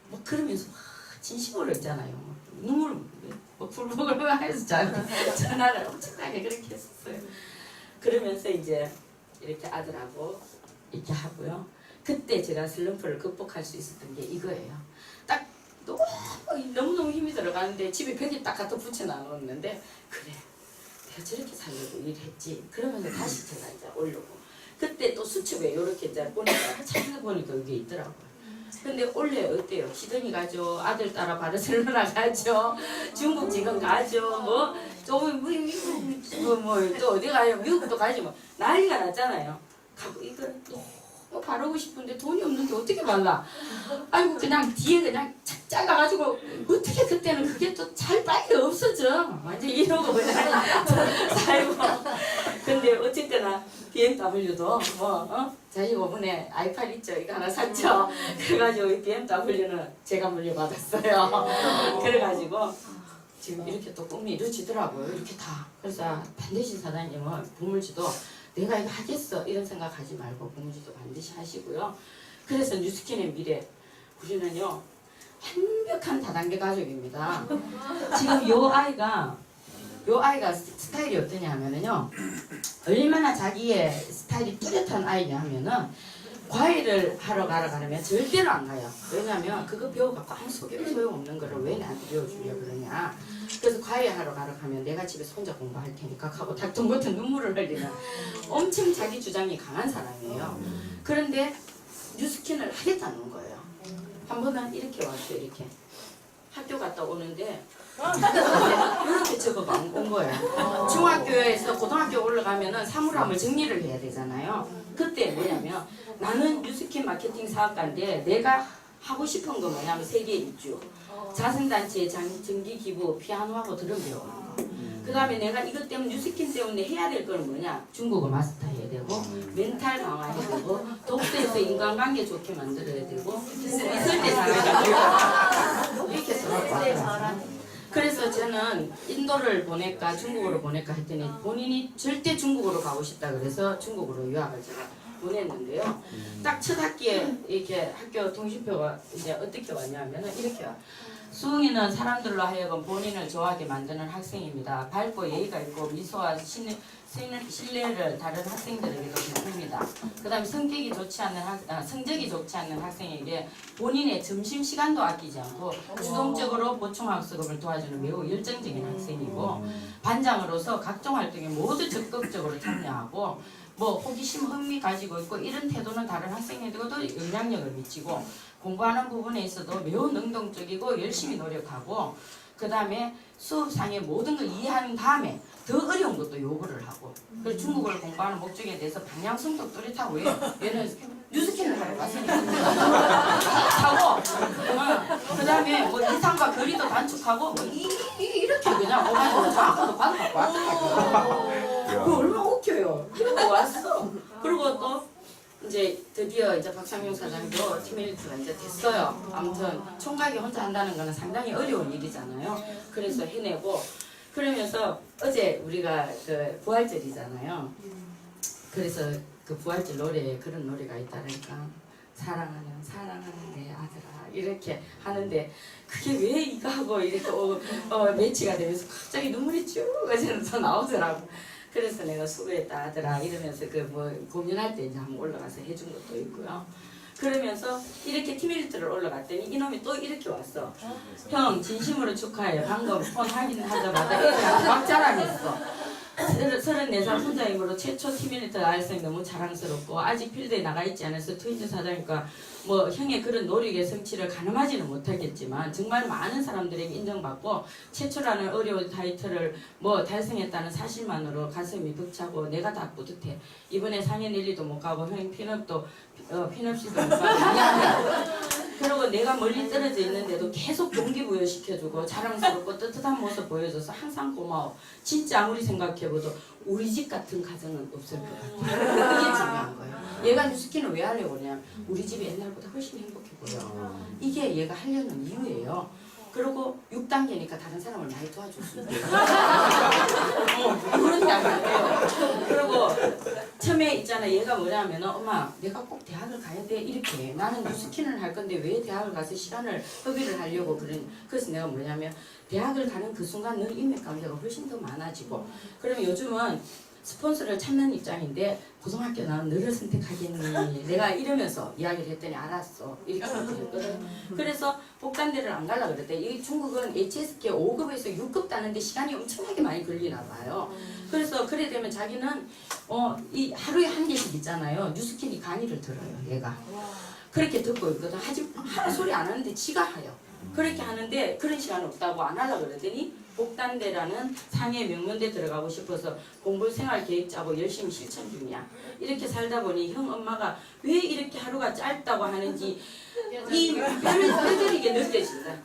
뭐 그러면서 진심으로 있잖아요. 눈물 뭐 불복을 해서 전화를 엄청나게 그렇게 했었어요. 그러면서 이제 이렇게 아들하고 이렇게 하고요. 그때 제가 슬럼프를 극복할 수 있었던 게 이거예요. 딱 너무너무 힘이 들어가는데 집에 벽에 딱 갖다 붙여놨는데 그래 내가 저렇게 살려고 일했지. 그러면서 다시 제가 이제 오려고 그때 또 수첩에 이렇게 이제 보니까 찾아보니까 이게 있더라고요. 근데 원래 어때요? 시드니 가죠, 아들 따라 바르셀로나 가죠, 중국 지금 가죠, 또 어디 가요? 미국도 가죠. 뭐 난리가 났잖아요. 가고 이거 너무 바르고 싶은데 돈이 없는데 어떻게 발라? 아이고 그냥 뒤에 그냥 착 잘라가지고 어떻게 그때는 그게 또 잘 빨리 없어져. 완전 이러고 그냥 살고. 근데 어쨌거나 BMW도 자식 오븐에 i8 있죠? 이거 하나 샀죠? 그래가지고 이 BMW는 제가 물려받았어요. 그래가지고 지금 이렇게 또 꿈이 이루어지더라고요. 이렇게 다. 그래서 반드시 사장님은 보물지도 내가 이거 하겠어 이런 생각하지 말고 보물지도 반드시 하시고요. 그래서 뉴스킨의 미래 우리는요 완벽한 다단계 가족입니다. 지금 요 아이가 스타일이 어떠냐 하면은요 얼마나 자기의 스타일이 뚜렷한 아이냐 하면은 과외를 하러 가면 절대로 안 가요. 왜냐면 그거 배워갖고 아무 소용없는 거를 왜 나한테 배워주려고 그러냐. 그래서 과외하러 가면 내가 집에서 혼자 공부할 테니까 하고 닥터부터 눈물을 흘리는 엄청 자기 주장이 강한 사람이에요. 그런데 뉴스킨을 하겠다는 거예요. 한 번은 이렇게 왔어요. 이렇게 학교 갔다 오는데 이렇게 적어가 온 거예요. 중학교에서 고등학교 올라가면은 사물함을 정리를 해야 되잖아요. 그때 뭐냐면 나는 뉴스킨 마케팅 사업가인데 내가 하고 싶은 거 뭐냐면 세계 일주, 자선단체에 정기 기부, 피아노하고 드럼 배우는 거. 그 다음에 내가 이것 때문에 뉴스킨 때문에 해야 될 건 뭐냐? 중국어 마스터 해야 되고, 멘탈 강화해야 되고, 독서에서 인간관계 좋게 만들어야 되고, 있을 때 잘해야 되고, 이렇게 써놨어요. 그래서 저는 인도를 보낼까 중국으로 보낼까 했더니 본인이 절대 중국으로 가고 싶다 그래서 중국으로 유학을 제가 보냈는데요. 딱 첫 학기에 이렇게 학교 통신표가 이제 어떻게 왔냐면은 이렇게 와. 수웅이는 사람들로 하여금 본인을 좋아하게 만드는 학생입니다. 밝고 예의가 있고 미소와 신뢰를 다른 학생들에게도 베풉니다. 그 다음에 성격이 좋지 않는 성적이 좋지 않는 학생에게 본인의 점심 시간도 아끼지 않고 주동적으로 보충학습을 도와주는 매우 열정적인 학생이고 반장으로서 각종 활동에 모두 적극적으로 참여하고 호기심, 흥미 가지고 있고 이런 태도는 다른 학생에게도 영향력을 미치고 공부하는 부분에 있어도 매우 능동적이고 열심히 노력하고 그 다음에 수업상의 모든 걸 이해한 다음에 더 어려운 것도 요구를 하고 그래서 중국어를 공부하는 목적에 대해서 방향성도 뚜렷하고 얘는 뉴스킨을 하러 왔으니까 하고 그 다음에 이상과 거리도 단축하고 이렇게 그냥 오가지고 장학금도 받아갖고 왔더라고요. 그거 얼마나 웃겨요. 이러고 왔어. 그리고 또 이제 드디어 이제 박상용 사장도 팀메이트가 이제 됐어요. 아무튼 총각이 혼자 한다는 거는 상당히 어려운 일이잖아요. 그래서 해내고 그러면서 어제 우리가 그 부활절이잖아요. 그래서 그 부활절 노래에 그런 노래가 있다니까 사랑하는 내 아들아 이렇게 하는데 그게 왜 이거 하고 이렇게 매치가 되면서 갑자기 눈물이 쭉 어제부터 나오더라고. 그래서 내가 수고했다 아들아 이러면서 공연할 때 이제 한번 올라가서 해준 것도 있고요. 그러면서 이렇게 팀밀트를 올라갔더니 이놈이 또 이렇게 왔어. 형 진심으로 축하해. 방금 폰 확인하자마자 이렇게 막 자랑했어. 34살 혼자임으로 최초 팀밀트 알성이 너무 자랑스럽고 아직 필드에 나가 있지 않아서 트윈즈 사장님과 형의 그런 노력의 성취를 가늠하지는 못하겠지만 정말 많은 사람들에게 인정받고 최초라는 어려운 타이틀을 달성했다는 사실만으로 가슴이 벅차고 내가 다 뿌듯해. 이번에 상해 랠리도 못 가고 형 핀업시도 못 가고 미안해. 그리고 내가 멀리 떨어져 있는데도 계속 동기부여시켜주고 자랑스럽고 떳떳한 모습 보여줘서 항상 고마워. 진짜 아무리 생각해봐도 우리 집 같은 가정은 없을 것 같아. 그게 중요한 거예요. 얘가 뉴스킨을 왜 하려고 그러냐면 우리 집이 옛날보다 훨씬 행복해 보여. 이게 얘가 하려는 이유예요. 그리고 6단계니까 다른 사람을 많이 도와줄 수 있어요. 그런 단계예요. 그리고 처음에 있잖아 얘가 뭐냐면 엄마 내가 꼭 대학을 가야 돼 이렇게 나는 뉴스킨을 할 건데 왜 대학을 가서 시간을 허비를 하려고 그래서 내가 뭐냐면 대학을 가는 그 순간 너 인맥관계가 훨씬 더 많아지고 그러면 요즘은 스폰서를 찾는 입장인데 고등학교 나는 너를 선택하겠니? 내가 이러면서 이야기를 했더니 알았어. 이렇게 했거든. 그래서 복단대를 안 가려고 그랬대. 이 중국은 HSK 5급에서 6급 따는데 시간이 엄청나게 많이 걸리나 봐요. 그래서 그래 되면 자기는 이 하루에 한 개씩 있잖아요. 뉴스킨이 강의를 들어요. 얘가. 그렇게 듣고 있거든. 하루 소리 안 하는데 지가 해요. 그렇게 하는데 그런 시간 없다고 안 하려고 그러더니 복단대라는 상해 명문대 들어가고 싶어서 공부 생활 계획 짜고 열심히 실천 중이야. 이렇게 살다 보니 형 엄마가 왜 이렇게 하루가 짧다고 하는지 이 뼈저리게 느껴진다.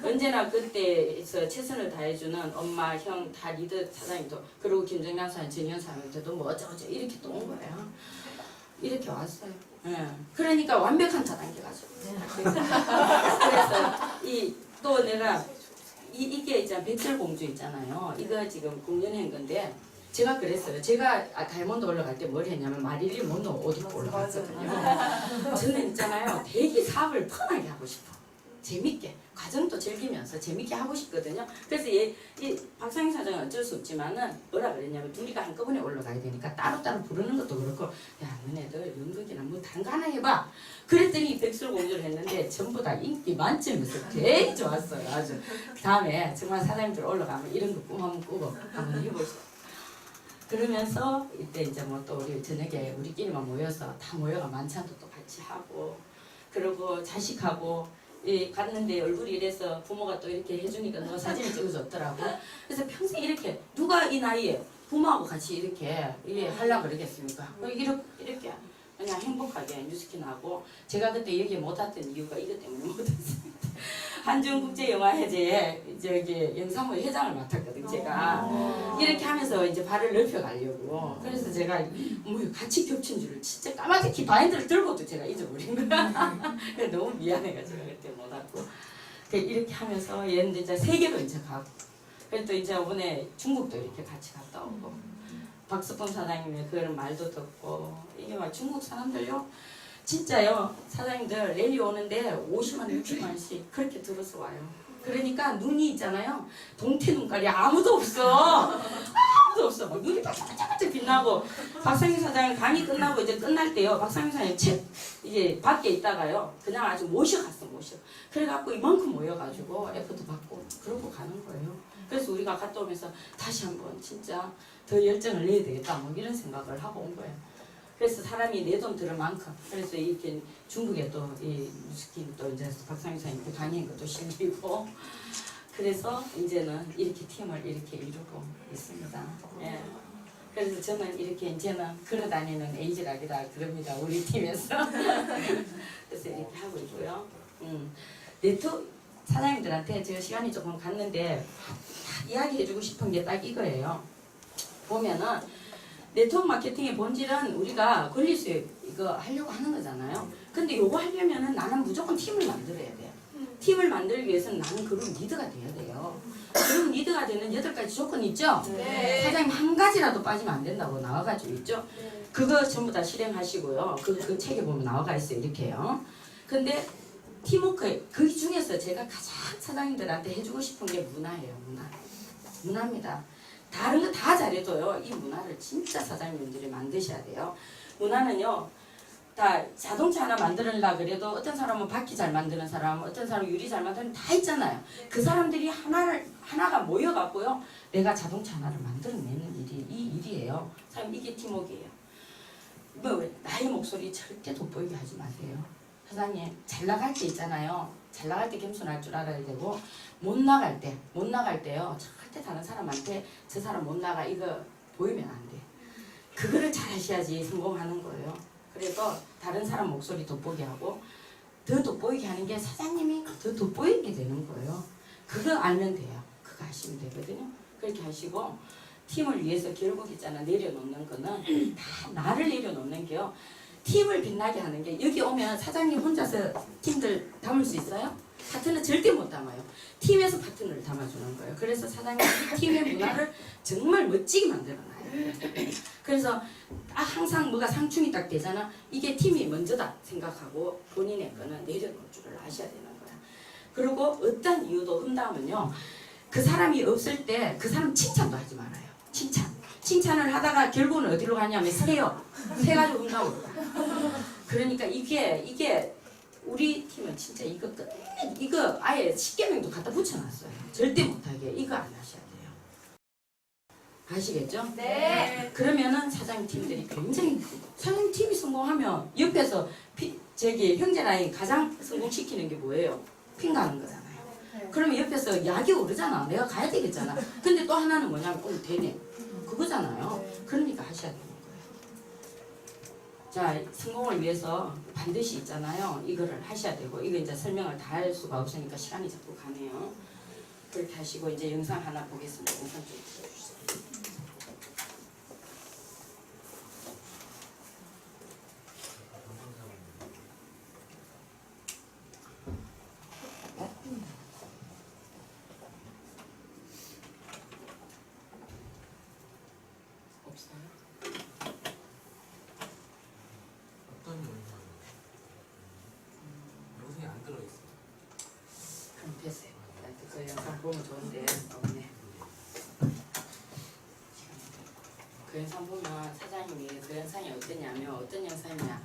언제나 그때에서 최선을 다해주는 엄마, 형, 다 리더 사장님도 그리고 김정남 사장, 정현 사장님도 뭐 어쩌고저쩌 이렇게 또 온 거예요. 이렇게 왔어요. 예. 그러니까 완벽한 차단계가죠. 그래서 또 내가 이게 있잖아 백설공주 있잖아요. 이거 지금 공연한 건데 제가 그랬어요. 제가 다이아몬드 올라갈 때 뭘 했냐면 마릴린 먼로 옷 입고 올라갔거든요. 저는 있잖아요. 되게 사업을 편하게 하고 싶어. 재밌게 과정도 즐기면서 재밌게 하고 싶거든요. 그래서 이 박상희 사장은 어쩔 수 없지만은 뭐라 그랬냐면 둘이가 한꺼번에 올라가야 되니까 따로따로 부르는 것도 그렇고 야 너네들 연극이나 뭐 다른 거 하나 해봐. 그랬더니 백설공주를 했는데 전부 다 인기 만점이었어요. 되게 좋았어요. 아주. 다음에 정말 사장님들 올라가면 이런 거 꿈 한번 꾸고 한번 해보시죠. 그러면서 이때 이제 뭐 또 우리 저녁에 우리끼리만 모여서 다 모여가 만찬도 또 같이 하고 그러고 자식하고 갔는데 얼굴이 이래서 부모가 또 이렇게 해주니까 누가 사진을 찍어줬더라고. 그래서 평생 이렇게 누가 이 나이에 부모하고 같이 이렇게 하려고 그러겠습니까? 이렇게 그냥 행복하게 뉴스킨 하고 제가 그때 여기 못 왔던 이유가 이것 때문에 못 왔습니다. 한중국제영화회제에 저기 영상부 회장을 맡았거든 제가. 이렇게 하면서 이제 발을 넓혀가려고. 그래서 제가 뭐 같이 겹친 줄을 진짜 까마득히 바인드를 들고도 제가 잊어버린 거야. 그래서 너무 미안해가지고 그때 못 왔고. 이렇게 하면서 얘는 이제 세계도 이제 가고. 그래서 또 이제 이번에 중국도 이렇게 같이 갔다 오고. 박수범 사장님의 그런 말도 듣고 이게 막 중국 사람들요. 진짜요. 사장님들 랠리 오는데 50만, 60만씩 그렇게 들어서 와요. 그러니까 눈이 있잖아요. 동태 눈깔이 아무도 없어. 아무도 없어. 막 눈이 반짝반짝 빛나고 박상희 사장님 강의 끝나고 이제 끝날 때요. 박상희 사장님 책 이게 밖에 있다가요. 그냥 아주 모셔갔어. 그래갖고 이만큼 모여가지고 애프도 받고 그러고 가는 거예요. 그래서 우리가 갔다 오면서 다시 한번 진짜 더 열정을 내야 되겠다 뭐 이런 생각을 하고 온 거예요. 그래서 사람이 내 돈 들을 만큼 그래서 이렇게 중국에 또 이 뉴스킨 또 이제 박상희 사장님 강의한 것도 실리고 그래서 이제는 이렇게 팀을 이렇게 이루고 있습니다. 예. 그래서 저는 이렇게 이제는 걸어다니는 에이지락이다 그럽니다. 우리 팀에서. 그래서 이렇게 하고 있고요. 네트워크 사장님들한테 제가 시간이 조금 갔는데 이야기해주고 싶은 게 딱 이거예요. 보면은 네트워크 마케팅의 본질은 우리가 권리 수익 이거 하려고 하는 거잖아요. 근데 요거 하려면은 나는 무조건 팀을 만들어야 돼요. 팀을 만들기 위해서는 나는 그룹 리더가 돼야 돼요. 그룹 리더가 되는 8가지 조건이 있죠? 네. 사장님 한 가지라도 빠지면 안 된다고 나와가지고 있죠? 그거 전부 다 실행하시고요. 그 책에 보면 나와가 있어요. 이렇게요. 근데 팀워크 그 중에서 제가 가장 사장님들한테 해주고 싶은 게 문화예요. 문화입니다. 다른 거 다 잘해도요. 이 문화를 진짜 사장님들이 만드셔야 돼요. 문화는요. 다 자동차 하나 만들려고 그래도 어떤 사람은 바퀴 잘 만드는 사람, 어떤 사람은 유리 잘 만드는 다 있잖아요. 그 사람들이 하나가 모여갖고요. 내가 자동차 하나를 만들어내는 일이 이 일이에요. 사장님 이게 팀워크예요. 뭐 나의 목소리 절대 돋보이게 하지 마세요. 사장님 잘 나갈 때 있잖아요. 잘 나갈 때 겸손할 줄 알아야 되고 못 나갈 때요. 절대 다른 사람한테 저 사람 못 나가 이거 보이면 안 돼. 그거를 잘 하셔야지 성공하는 거예요. 그래서 다른 사람 목소리 돋보게 하고 더 돋보이게 하는 게 사장님이 더 돋보이게 되는 거예요. 그거 알면 돼요. 그거 하시면 되거든요. 그렇게 하시고 팀을 위해서 결국 있잖아 내려놓는 거는 다 나를 내려놓는 게요. 팀을 빛나게 하는 게 여기 오면 사장님 혼자서 팀들 담을 수 있어요? 파트너 절대 못 담아요. 팀에서 파트너를 담아주는 거예요. 그래서 사장님 팀의 문화를 정말 멋지게 만들어놔요. 그래서 항상 뭐가 상충이 딱 되잖아. 이게 팀이 먼저다 생각하고 본인의 거는 내려놓을 줄을 아셔야 되는 거야. 그리고 어떤 이유도 한다면요. 그 사람이 없을 때 그 사람 칭찬도 하지 말아요. 칭찬. 칭찬을 하다가 결국은 어디로 가냐면 새요. 새가지고 응답으로 가. 그러니까 이게 우리 팀은 진짜 이거 아예 10개명도 갖다 붙여놨어요. 절대 못하게 이거 안 하셔야 돼요. 아시겠죠? 네. 그러면은 사장님 팀들이 굉장히 사장님 팀이 성공하면 옆에서 저기 형제 라인 가장 성공시키는 게 뭐예요? 핀 가는 거잖아요. 그러면 옆에서 약이 오르잖아. 내가 가야 되겠잖아. 근데 또 하나는 뭐냐면 오늘 되네. 그거잖아요. 그러니까 하셔야 되는 거예요. 자, 성공을 위해서 반드시 있잖아요. 이거를 하셔야 되고 이거 이제 설명을 다 할 수가 없으니까 시간이 자꾸 가네요. 그렇게 하시고 이제 영상 하나 보겠습니다. 영상 좀 보여주세요. 없어요? 어떤 영상이요? 영상이 안 들어있어요. 그럼 됐어요. 그 영상 보면 좋은데 없네. 그 영상 보면 사장님이 그 영상이 어떠냐면 어떤 영상이냐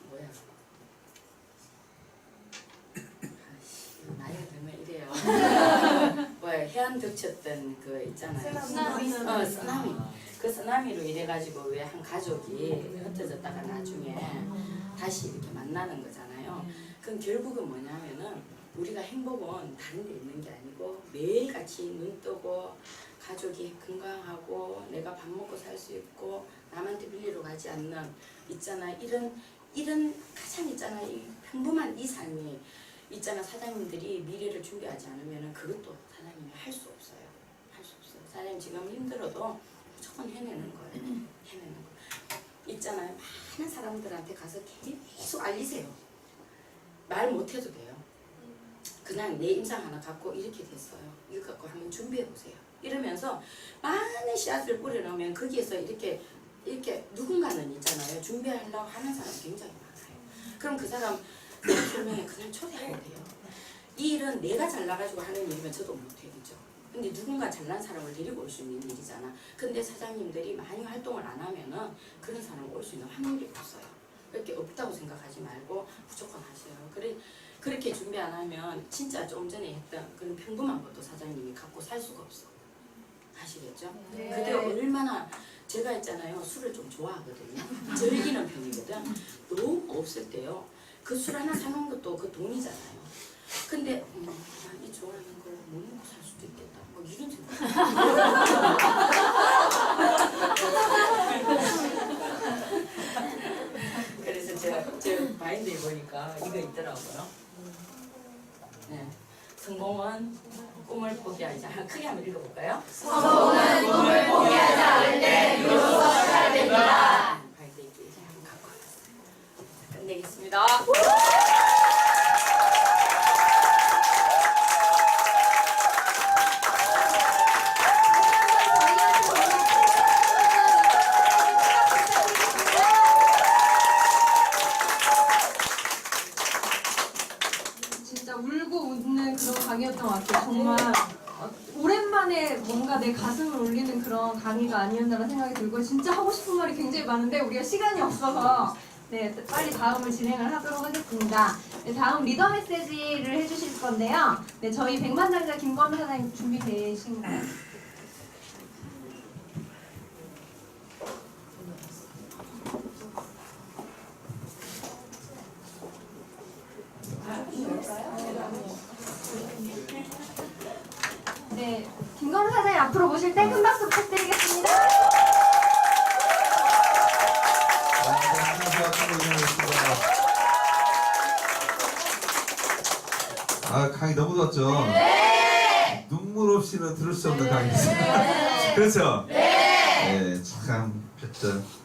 뭐야 나이가 들면 이래요. 뭐야 해안 덮쳤던 그 있잖아요. 쓰나미. 그 쓰나미로 이래가지고 왜 한 가족이 흩어졌다가 나중에 다시 이렇게 만나는 거잖아요. 그럼 결국은 뭐냐면은 우리가 행복은 다른 데 있는 게 아니고 매일같이 눈 뜨고 가족이 건강하고 내가 밥 먹고 살 수 있고 남한테 빌리러 가지 않는 있잖아 이런 가장 있잖아 이 평범한 이 삶이 있잖아. 사장님들이 미래를 준비하지 않으면 그것도 사장님이 할 수 없어요. 할 수 없어요. 사장님 지금 힘들어도 무조건 해내는 거예요. 해내는 거. 있잖아요. 많은 사람들한테 가서 계속 알리세요. 말 못해도 돼요. 그냥 내 임상 하나 갖고 이렇게 됐어요. 이거 갖고 한번 준비해 보세요. 이러면서 많은 씨앗을 뿌려놓으면 거기에서 이렇게 누군가는 있잖아요. 준비하려고 하는 사람 굉장히 많아요. 그럼 그 사람 설명에 그냥 초대해야 돼요. 이 일은 내가 잘나가지고 하는 일이면 저도 못해, 그죠? 근데 누군가 잘난 사람을 데리고 올 수 있는 일이잖아. 근데 사장님들이 많이 활동을 안 하면은 그런 사람 올 수 있는 확률이 없어요. 그렇게 없다고 생각하지 말고 무조건 하세요. 그렇게 준비 안 하면 진짜 좀 전에 했던 그런 평범한 것도 사장님이 갖고 살 수가 없어. 아시겠죠? 네. 그게 얼마나 제가 있잖아요. 술을 좀 좋아하거든요. 즐기는 편이거든. 너무 없을 때요. 그 술 하나 사놓은 것도 그 돈이잖아요. 근데 이 좋아하는 걸 못 먹고 살 수도 있겠다. 뭐 이런 생각. 그래서 제 마인드에 보니까 이거 있더라고요. 네. 성공은 꿈을 포기하지 않아. 크게 한번 읽어볼까요? 성공은 꿈을 포기하지 않을 때 비로소 시작됩니다. 발대 있게 이제 한번 갖고 왔어요. 끝내겠습니다. 진짜 울고 웃는 그런 강의였던 것 같아요. 정말 오랜만에 뭔가 내 가슴을 울리는 그런 강의가 아니었나라는 생각이 들고 진짜 하고 싶은 말이 굉장히 많은데 우리가 시간이 없어서 네, 빨리 다음을 진행을 하도록 하겠습니다. 네, 다음 리더 메시지를 해주실 건데요. 네, 저희 백만장자 김범 사장님 준비되신가요? 네, 김범 사장님 앞으로 모실 때 큰 박수 부탁드리겠습니다. 아, 강의 너무 좋았죠? 네! 눈물 없이는 들을 수 없는 강의였어요. 그렇죠? 네! 참,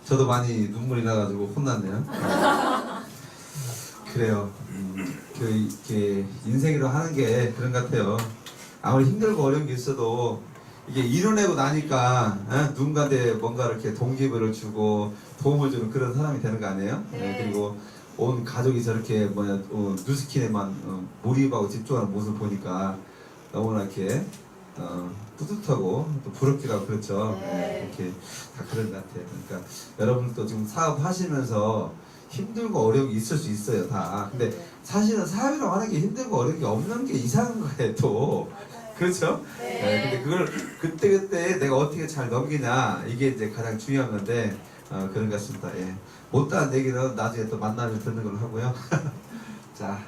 저도 많이 눈물이 나가지고 혼났네요. 그래요. 이렇게 인생이라 하는 게 그런 것 같아요. 아무리 힘들고 어려운 게 있어도 이게 이뤄내고 나니까 누군가한테 뭔가 이렇게 동기부여를 주고 도움을 주는 그런 사람이 되는 거 아니에요? 네. 그리고 온 가족이 저렇게 뉴스킨에만 몰입하고 집중하는 모습을 보니까 너무나 이렇게 뿌듯하고 또 부럽기도 하고 그렇죠. 네, 이렇게 다 그런 것 같아요. 그러니까 여러분도 지금 사업하시면서 힘들고 어려움이 있을 수 있어요, 다. 근데 사실은 사업이라고 하는 게 힘들고 어려운 게 없는 게 이상한 거예요, 또. 그렇죠? 네, 근데 그걸 그때그때 내가 어떻게 잘 넘기냐, 이게 이제 가장 중요한 건데, 그런 것 같습니다. 예. 못다한 얘기는 나중에 또 만나면 듣는 걸로 하고요. 자,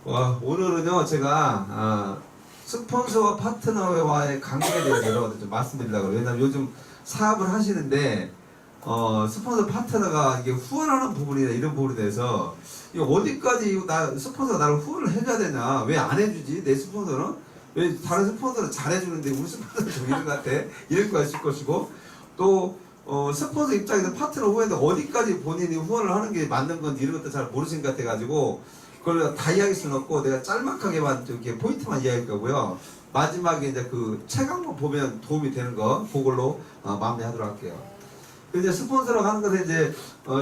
오늘은요, 제가, 스폰서와 파트너와의 관계에 대해서 여러분들 좀 말씀드리려고 해요. 왜냐면 요즘 사업을 하시는데, 스폰서 파트너가 이게 후원하는 부분이나 이런 부분에 대해서, 이거 어디까지 스폰서가 나를 후원을 해줘야 되냐? 왜 안 해주지? 내 스폰서는? 왜 다른 스폰서는 잘해주는데 우리 스폰서는 좀 이런 것 같아? 이럴 거 있을 것이고, 또, 스폰서 입장에서 파트너 후원인데 어디까지 본인이 후원을 하는 게 맞는 건지 이런 것도 잘 모르신 것 같아가지고, 그걸 다 이야기할 수는 없고 내가 짤막하게만 이렇게 포인트만 이야기할 거고요. 마지막에 이제 그 책 한번 보면 도움이 되는 거 그걸로 마무리하도록 할게요. 이제 스폰서라고 하는 것은 이제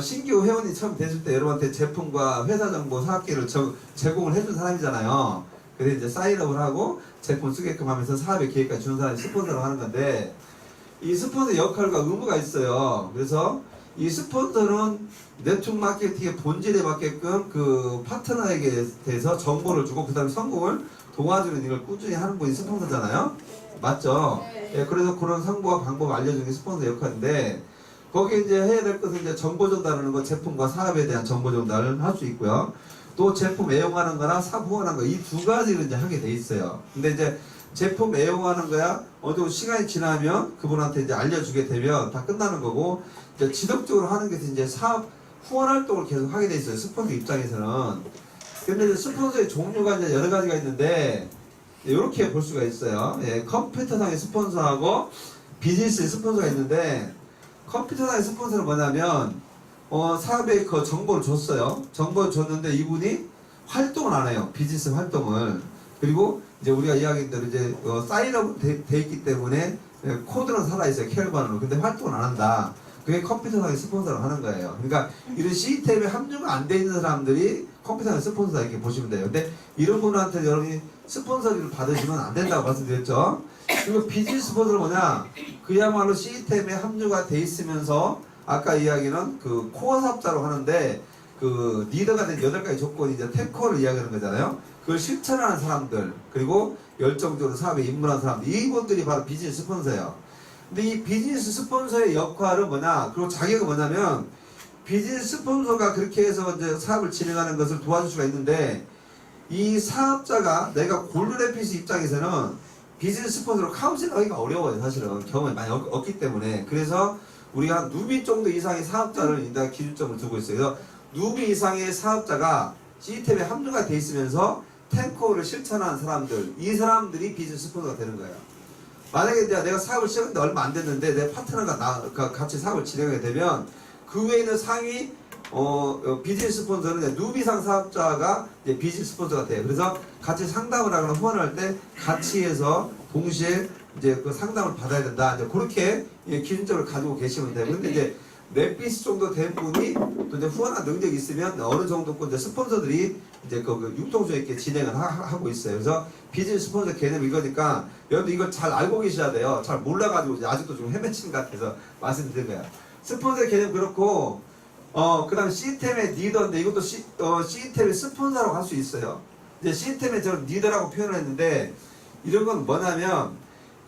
신규 회원이 처음 됐을 때 여러분한테 제품과 회사 정보 사업기를 제공을 해준 사람이잖아요. 그래서 이제 사인업을 하고 제품 쓰게끔 하면서 사업의 계획까지 주는 사람이 스폰서라고 하는 건데, 이 스폰서 역할과 의무가 있어요. 그래서 이 스폰서는 네트워크 마케팅의 본질에 맞게끔 그 파트너에게 대해서 정보를 주고 그 다음에 성공을 도와주는 일을 꾸준히 하는 분이 스폰서잖아요. 맞죠? 예, 그래서 그런 정보와 방법을 알려주는 게 스폰서 역할인데, 거기에 이제 해야 될 것은 이제 정보 전달하는 거, 제품과 사업에 대한 정보 전달을 할 수 있고요. 또 제품 애용하는 거나 사업 후원하는 거, 이 두 가지를 이제 하게 돼 있어요. 근데 이제 제품 애용하는 거야 어느 정도 시간이 지나면 그분한테 이제 알려주게 되면 다 끝나는 거고, 이제 지속적으로 하는 게 이제 사업 후원 활동을 계속 하게 돼 있어요. 스폰서 입장에서는. 근데 이제 스폰서의 종류가 이제 여러 가지가 있는데, 이렇게 볼 수가 있어요. 예, 컴퓨터상의 스폰서하고 비즈니스의 스폰서가 있는데, 컴퓨터상의 스폰서는 뭐냐면, 사업에 그 정보를 줬어요. 정보를 줬는데 이분이 활동을 안 해요. 비즈니스 활동을. 그리고 이제 우리가 이야기한 대로 이제 사인업 돼 있기 때문에 코드는 살아있어요. 캐럴반으로. 근데 활동을 안 한다. 그게 컴퓨터상의 스폰서라고 하는 거예요. 그러니까 이런 시스템에 합류가 안 돼 있는 사람들이 컴퓨터상의 스폰서다 이렇게 보시면 돼요. 근데 이런 분한테 여러분이 스폰서를 받으시면 안 된다고 말씀드렸죠. 그리고 비즈니스 스폰서는 뭐냐? 그야말로 시스템에 합류가 돼 있으면서 아까 이야기는 그 코어 사업자로 하는데, 그 리더가 된 8가지 조건이 이제 테크어를 이야기하는 거잖아요. 그걸 실천하는 사람들, 그리고 열정적으로 사업에 입문한 사람들, 이분들이 바로 비즈니스 스폰서예요. 근데 이 비즈니스 스폰서의 역할은 뭐냐? 그리고 자격은 뭐냐면, 비즈니스 스폰서가 그렇게 해서 이제 사업을 진행하는 것을 도와줄 수가 있는데, 이 사업자가 내가 골든레피스 입장에서는 비즈니스 스폰서로 카운셀하기가 어려워요. 사실은 경험이 많이 없기 때문에. 그래서 우리가 한 누비 정도 이상의 사업자를 일단 기준점을 두고 있어요. 그래서 누비 이상의 사업자가 시스템에 합류가 돼 있으면서 탱커를 실천하는 사람들, 이 사람들이 비즈니스 스폰서가 되는 거예요. 만약에 내가 사업을 시작했는데 얼마 안 됐는데 내 파트너가 같이 사업을 진행하게 되면, 그 외에 있는 상위 비즈니스 스폰서는 이제 누비상 사업자가 이제 비즈니스 스폰서가 돼요. 그래서 같이 상담을 하거나 후원을 할 때 같이 해서 동시에 이제 그 상담을 받아야 된다. 이제 그렇게 기준점을 가지고 계시면 돼요. 근데 이제 넷비스 정도 된 분이 또 이제 후원한 능력이 있으면 어느 정도고 이제 스폰서들이 이제 그 융통성 있게 진행을 하고 있어요. 그래서 비즈니스 스폰서 개념 이거니까 여러분 이걸 잘 알고 계셔야 돼요. 잘 몰라가지고 이제 아직도 좀 헤매치는 것 같아서 말씀드린 거예요. 스폰서 개념 그렇고, 그 다음에 시스템의 리더인데 이것도 시스템의 스폰서라고 할 수 있어요. 이제 시스템의 저는 리더라고 표현을 했는데, 이런 건 뭐냐면,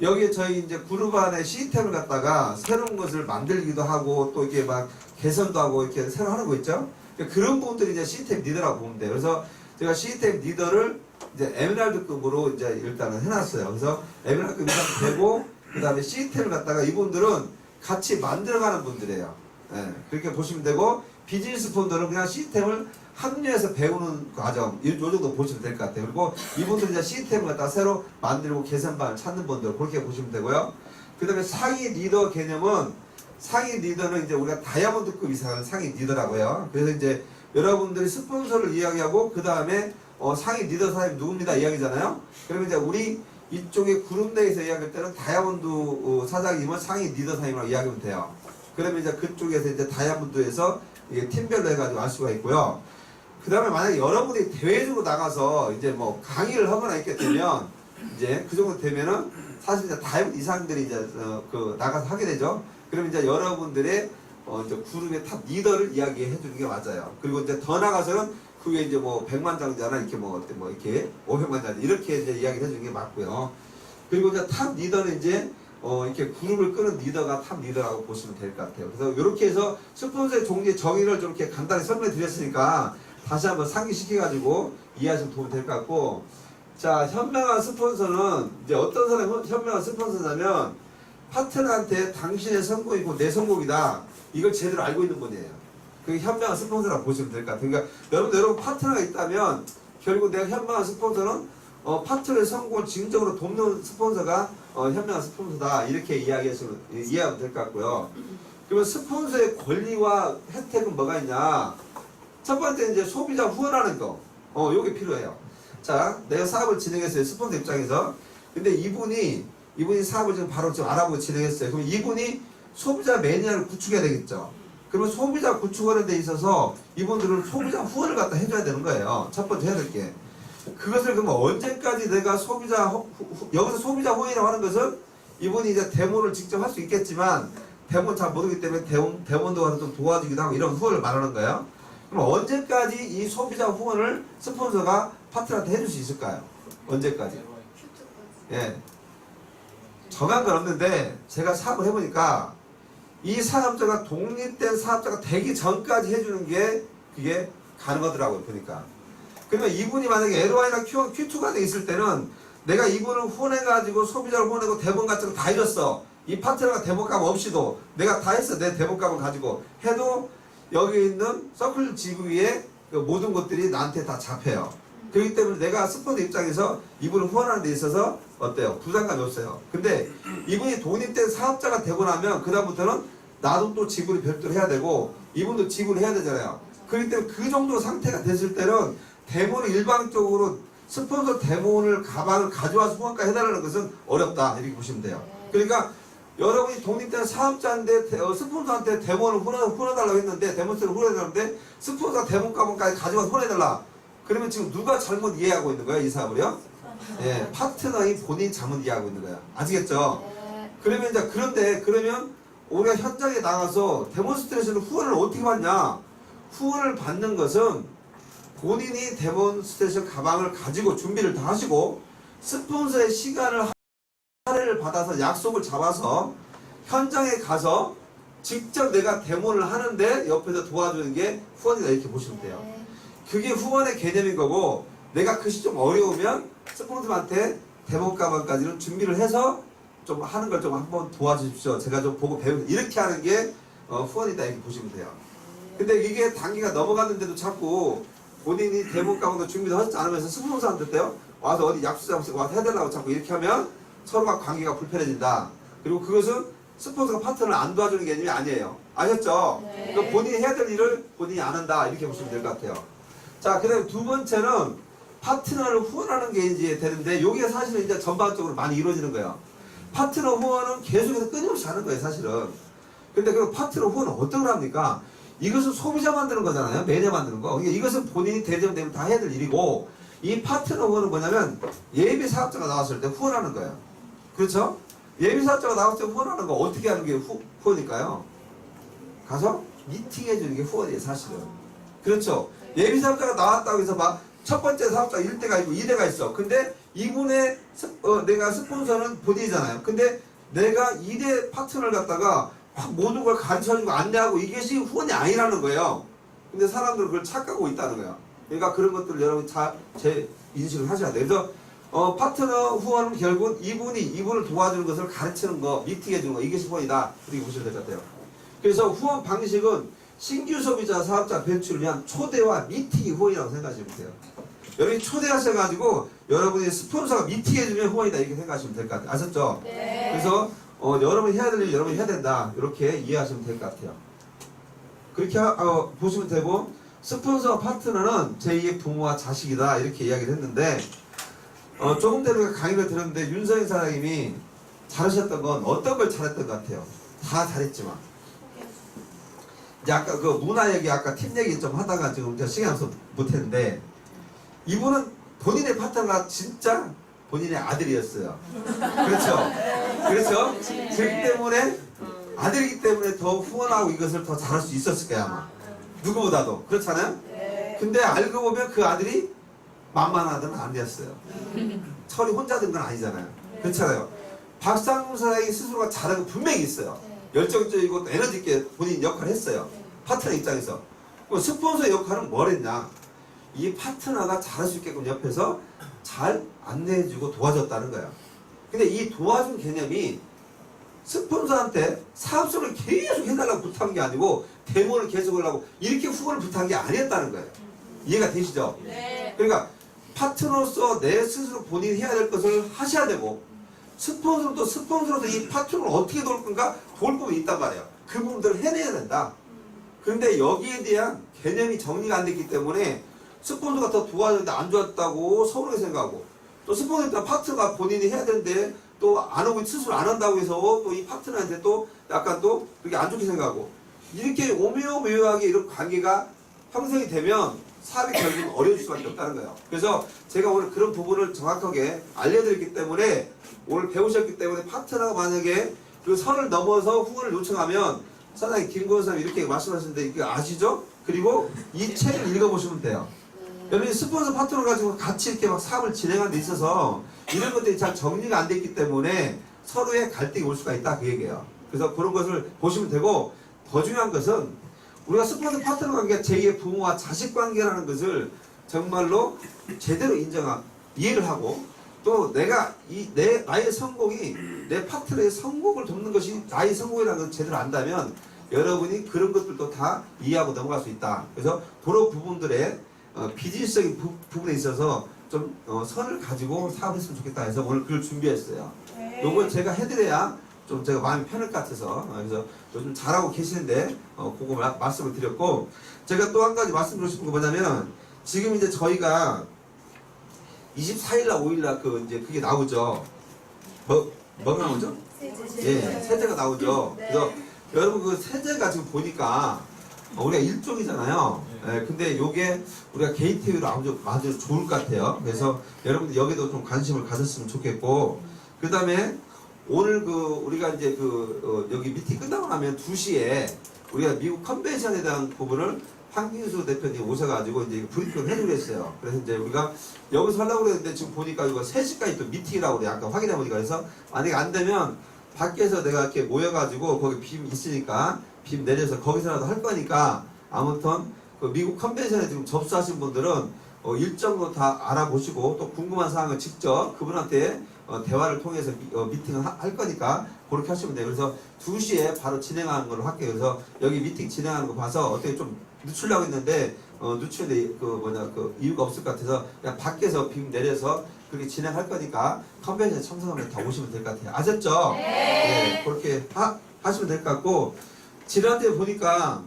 여기에 저희 이제 그룹 안에 시스템을 갖다가 새로운 것을 만들기도 하고, 또 이렇게 막 개선도 하고 이렇게 새로 하는 거 있죠? 그런 분들이 이제 시스템 리더라고 보면 돼요. 그래서 제가 시스템 리더를 이제 에메랄드급으로 이제 일단은 해놨어요. 그래서 에메랄드급 이상 되고, 그 다음에 시스템을 갖다가 이분들은 같이 만들어가는 분들이에요. 예, 그렇게 보시면 되고, 비즈니스 폰들은 그냥 시스템을 합류해서 배우는 과정, 이 정도 보시면 될 것 같아요. 그리고 이분들은 이제 시스템을 갖다가 새로 만들고 개선반을 찾는 분들, 그렇게 보시면 되고요. 그 다음에 상위 리더 개념은, 상위 리더는 이제 우리가 다이아몬드급 이상은 상위 리더라고 해요. 그래서 이제 여러분들이 스폰서를 이야기하고, 그 다음에 상위 리더 사람이 누굽니다 이야기잖아요. 그러면 이제 우리 이쪽에 그룹 내에서 이야기할 때는 다이아몬드 사장님은 상위 리더 사장님이라고 이야기하면 돼요. 그러면 이제 그쪽에서 이제 다이아몬드에서 이게 팀별로 해가지고 알 수가 있고요. 그 다음에 만약에 여러분이 대외적으로 나가서 이제 뭐 강의를 하거나 있게 되면, 이제 그 정도 되면은 사실 이제 다이어트 이상들이 이제 나가서 하게 되죠. 그러면 이제 여러분들의 이제 그룹의 탑 리더를 이야기해 주는 게 맞아요. 그리고 이제 더 나가서는 그게 이제 뭐 100만장자나 이렇게 뭐 이렇게 500만장자 이렇게 이제 이야기를 해 주는 게 맞고요. 그리고 이제 탑 리더는 이제 이렇게 그룹을 끄는 리더가 탑 리더라고 보시면 될 것 같아요. 그래서 이렇게 해서 스폰서의 종류의 정의를 좀 이렇게 간단히 설명해 드렸으니까 다시 한번 상기시켜가지고 이해하시면 도움이 될 것 같고, 자, 현명한 스폰서는 이제 어떤 사람이 현명한 스폰서냐면 파트너한테 당신의 성공이고 내 성공이다 이걸 제대로 알고 있는 분이에요. 그게 현명한 스폰서라고 보시면 될 것 같아요. 그러니까 여러분 파트너가 있다면 결국 내가 현명한 스폰서는 파트너의 성공을 진정으로 돕는 스폰서가 현명한 스폰서다 이렇게 이해하면 될 것 같고요. 그러면 스폰서의 권리와 혜택은 뭐가 있냐? 첫 번째 이제 소비자 후원하는 거, 요게 필요해요. 자, 내가 사업을 진행했어요. 스폰서 입장에서. 근데 이분이 사업을 지금 바로 지금 알아보고 진행했어요. 그럼 이분이 소비자 매니아를 구축해야 되겠죠. 그러면 소비자 구축하는 데 있어서 이분들은 소비자 후원을 갖다 해줘야 되는 거예요. 첫 번째 해야 될 게. 그것을 그러면 언제까지 내가 여기서 소비자 후원이라고 하는 것은 이분이 이제 데모를 직접 할 수 있겠지만 데모는 잘 모르기 때문에 데모도 가서 좀 도와주기도 하고 이런 후원을 말하는 거예요. 그럼 언제까지 이 소비자 후원을 스폰서가 파트너한테 해줄 수 있을까요? 언제까지? 예. 정한 건 없는데 제가 사업을 해보니까 이 사업자가 독립된 사업자가 되기 전까지 해주는 게 그게 가능하더라고요. 보니까. 그러면 이분이 만약에 LOI나 Q2가 돼 있을 때는 내가 이분을 후원해가지고 소비자를 후원하고 대본 같은 거 다 해줬어. 이 파트너가 대본값 없이도 내가 다 했어. 내 대본값을 가지고 해도 여기 있는 서클 지구의 그 모든 것들이 나한테 다 잡혀요. 그렇기 때문에 내가 스폰서 입장에서 이분을 후원하는 데 있어서 어때요? 부담감이 없어요. 근데 이분이 독립된 사업자가 되고 나면 그다음부터는 나도 또 지분을 별도로 해야 되고 이분도 지분을 해야 되잖아요. 그렇기 때문에 그 정도 상태가 됐을 때는 대본을 일방적으로 스폰서 대본을 가방을 가져와서 후원가 해달라는 것은 어렵다 이렇게 보시면 돼요. 그러니까 여러분이 독립된 사업자인데 스폰서한테 대본을 후원해달라고 했는데 데몬스를 후원해달라는데 스폰서가 대본 가방까지 가져와서 후원해달라. 그러면 지금 누가 잘못 이해하고 있는 거예요? 이 사업을요? 예, 파트너인 본인이 잘못 이해하고 있는 거예요. 아시겠죠? 그러면 이제 그러면 우리가 현장에 나가서 데몬스트레이션을 후원을 어떻게 받냐? 후원을 받는 것은 본인이 데몬스트레이션 가방을 가지고 준비를 다 하시고 스폰서의 시간을 할애를 받아서 약속을 잡아서 현장에 가서 직접 내가 데모를 하는데 옆에서 도와주는 게 후원이다 이렇게 보시면 돼요. 그게 후원의 개념인 거고 내가 그것이 좀 어려우면 스폰서한테 데모 가방까지는 준비를 해서 좀 하는 걸 좀 한번 도와주십시오. 제가 좀 보고 배우는 이렇게 하는 게 후원이다 이렇게 보시면 돼요. 근데 이게 단기가 넘어갔는데도 자꾸 본인이 데모 가방도 준비도 하지 않으면서 스폰서한테 때요 와서 어디 약속 잡고 와서 해달라고 자꾸 이렇게 하면 서로가 관계가 불편해진다. 그리고 그것은 스폰서가 파트너를 안 도와주는 개념이 아니에요. 아셨죠? 네. 그러니까 본인이 해야 될 일을 본인이 안 한다 이렇게 보시면 될 것 같아요. 자, 그 다음에 두 번째는 파트너를 후원하는 게 이제 되는데 여기가 사실은 이제 전반적으로 많이 이루어지는 거예요. 파트너 후원은 계속해서 끊임없이 하는 거예요, 사실은. 근데 그 파트너 후원은 어떤 걸 합니까? 이것은 소비자 만드는 거잖아요. 매니아 만드는 거. 그러니까 이것은 본인이 대전되면 다 해야 될 일이고 이 파트너 후원은 뭐냐면 예비 사업자가 나왔을 때 후원하는 거예요. 그렇죠? 예비 사업자가 나왔을 때 후원하는 거 어떻게 하는 게 후원일까요? 가서 미팅해 주는 게 후원이에요, 사실은. 그렇죠? 예비 사업자가 나왔다고 해서 막 첫 번째 사업자가 1대가 있고 2대가 있어. 근데 이분의 내가 스폰서는 본인이잖아요. 근데 내가 2대 파트너를 갖다가 막 모든 걸 가르쳐주고 안내하고 이것이 후원이 아니라는 거예요. 근데 사람들은 그걸 착각하고 있다는 거예요. 그러니까 그런 것들을 여러분 제 인식을 하셔야 돼요. 그래서 파트너 후원은 결국 이분을 도와주는 것을 가르치는 거, 미팅해주는 거 이것이 후원이다. 이렇게 보시면 될 것 같아요. 그래서 후원 방식은 신규 소비자 사업자 배출을 위한 초대와 미팅이 후원이라고 생각하시면 돼요. 여러분이 초대하셔가지고 여러분의 스폰서가 미팅해주면 후원이다 이렇게 생각하시면 될 것 같아요. 아셨죠? 네. 그래서 여러분이 해야 될 일 여러분이 해야 된다 이렇게 이해하시면 될 것 같아요. 그렇게 보시면 되고 스폰서 파트너는 제2의 부모와 자식이다 이렇게 이야기를 했는데 조금 전에 강의를 들었는데 윤서인 사장님이 잘하셨던 건 어떤 걸 잘했던 것 같아요. 다 잘했지만 이제 아까 그 문화 얘기 아까 팀 얘기 좀 하다가 지금 시간이 없어서 못했는데 이분은 본인의 파트너가 진짜 본인의 아들이었어요. 그렇죠? 그렇죠? 그렇기 때문에 아들이기 때문에 더 후원하고 이것을 더 잘할 수 있었을 거야 아마. 누구보다도. 그렇잖아요? 근데 알고 보면 그 아들이 만만하던 아니었어요. 철이 혼자 든 건 아니잖아요. 그렇잖아요. 박상무 사장이 스스로가 잘하는 거 분명히 있어요. 열정적이고 또 에너지 있게 본인 역할을 했어요. 파트너 입장에서. 그럼 스폰서의 역할은 뭘 했냐? 이 파트너가 잘할 수 있게끔 옆에서 잘 안내해주고 도와줬다는 거예요. 근데 이 도와준 개념이 스폰서한테 사업성을 계속 해달라고 부탁한 게 아니고 데모를 계속 하려고 이렇게 후원을 부탁한 게 아니었다는 거예요. 이해가 되시죠? 네. 그러니까 파트너로서 내 스스로 본인이 해야 될 것을 하셔야 되고 스폰서도 스폰서로서 이 파트너를 어떻게 도울 건가 도울 부분이 있단 말이에요. 그 부분들을 해내야 된다. 그런데 여기에 대한 개념이 정리가 안 됐기 때문에 스폰서가 더 도와줬는데 안 좋았다고 서운하게 생각하고 또 스폰서가 파트너가 본인이 해야 되는데 또 안 하고 스스로 안 한다고 해서 또 이 파트너한테 또 약간 또 그렇게 안 좋게 생각하고 이렇게 오묘하게 이런 관계가 형성이 되면 사업이 결국은 어려울 수밖에 없다는 거예요. 그래서 제가 오늘 그런 부분을 정확하게 알려드렸기 때문에 오늘 배우셨기 때문에 파트너가 만약에 그 선을 넘어서 후원을 요청하면 사장님 김고은 사장님 이렇게 말씀하셨는데 이거 아시죠? 그리고 이 책을 읽어보시면 돼요. 여러분이 스폰서 파트너 가지고 같이 이렇게 막 사업을 진행하는 데 있어서 이런 것들이 잘 정리가 안 됐기 때문에 서로의 갈등이 올 수가 있다 그 얘기예요. 그래서 그런 것을 보시면 되고 더 중요한 것은 우리가 스폰서 파트너 관계가 제2의 부모와 자식 관계라는 것을 정말로 제대로 이해를 하고 또 내가 나의 성공이 내 파트너의 성공을 돕는 것이 나의 성공이라는 걸 제대로 안다면 여러분이 그런 것들도 다 이해하고 넘어갈 수 있다. 그래서 그런 부분들의 비즈니스적인 부분에 있어서 좀 선을 가지고 사업했으면 좋겠다 해서 오늘 그걸 준비했어요. 요건 제가 해드려야 좀 제가 마음이 편할 것 같아서 그래서 요즘 잘하고 계시는데 그거 말씀을 드렸고 제가 또 한 가지 말씀드리고 싶은 거 뭐냐면 지금 이제 저희가 24일날 5일날 이제 그게 나오죠. 뭐가 나오죠? 예, 세제가 나오죠. 그래서 여러분 그 세제가 지금 보니까 우리가 일종이잖아요. 예, 근데 요게 우리가 게이트웨이로 아주 좋을 것 같아요. 그래서 여러분들 여기도 좀 관심을 가졌으면 좋겠고 그 다음에 오늘 우리가 이제 여기 미팅 끝나고 나면 2시에 우리가 미국 컨벤션에 대한 부분을 황진수 대표님 오셔가지고 이제 브리핑을 해주기로 했어요. 그래서 이제 우리가 여기서 하려고 그랬는데 지금 보니까 이거 3시까지 또 미팅이라고 그래. 아까 확인해보니까 그래서 만약에 안 되면 밖에서 내가 이렇게 모여가지고 거기 빔 있으니까 빔 내려서 거기서라도 할 거니까 아무튼 미국 컨벤션에 지금 접수하신 분들은 일정도 다 알아보시고 또 궁금한 사항을 직접 그분한테 대화를 통해서 미팅을 할 거니까 그렇게 하시면 돼요. 그래서 2시에 바로 진행하는 걸로 할게요. 그래서 여기 미팅 진행하는 거 봐서 어떻게 좀 늦추려고 했는데 늦추는데 이유가 없을 것 같아서 그냥 밖에서 빔 내려서 그렇게 진행할 거니까 컨벤션 청소하면 다 오시면 될 것 같아요. 아셨죠? 네. 그렇게 하시면 될 것 같고 지난주에 보니까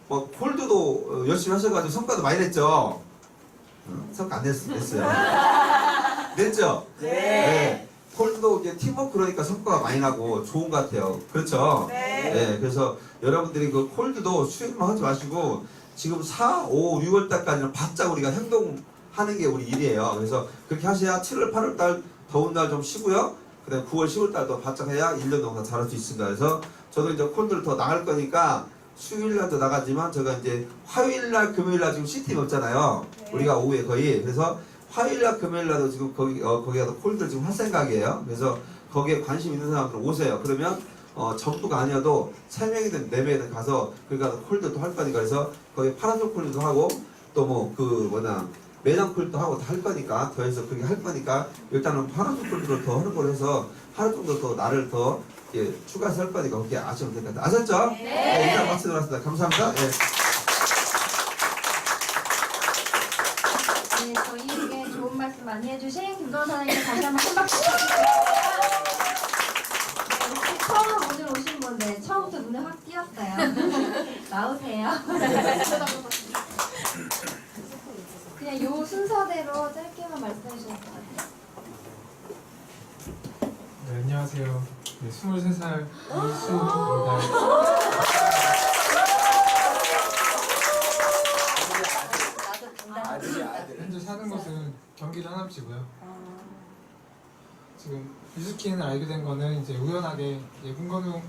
콜드도 열심히 하셔가지고 성과도 많이 냈죠? 성과 안 냈어요. 냈죠? 네. 콜드도 이제 팀워크 그러니까 성과가 많이 나고 좋은 것 같아요. 그렇죠? 네. 그래서 여러분들이 그 콜드도 수행만 하지 마시고 지금 4, 5, 6월 달까지는 바짝 우리가 행동하는 게 우리 일이에요. 그래서 그렇게 하셔야 7월, 8월 달 더운 날 좀 쉬고요. 그 다음에 9월, 10월 달도 바짝 해야 1년 동안 잘할 수 있습니다. 그래서 저도 이제 콜드를 더 나갈 거니까 수요일날도 나가지만 제가 이제 화요일날, 금요일날 지금 시팀 없잖아요. 우리가 오후에 거의. 그래서 화요일날, 금요일날도 지금 거기 가서 콜드를 지금 할 생각이에요. 그래서 거기에 관심 있는 사람들 오세요. 그러면 전부가 아니어도 3명이든 4명이든 가서 거기 가서 콜드도 할 거니까 그래서 거기 파라솔 콜드도 하고 또 매장 콜드도 하고 다 할 거니까 더해서 그렇게 할 거니까 일단은 파라솔 콜드를 더 하는 걸로 해서 하루 정도 더 나를 더 추가해서 할 거니까 그렇게 아시면 될 것 같아요. 아셨죠? 네. 일단 박수 들어왔습니다. 감사합니다. 네. 네, 저희에게 좋은 말씀 많이 해주신 김도원 사장님 다시 한번 큰 박수 부탁드립니다. 네, 혹시 처음 오늘 오신 분들 처음부터 눈에 확 띄었어요. 나오세요. 그냥 요 순서대로 짧게만 말씀해 주셔도 될 것 같아요. 네, 안녕하세요. 네, 23살 이수입니다. 현재 사는 곳은 경기도 하남시고요. 지금 유스킨을 알게 된 거는 이제 우연하게 문건우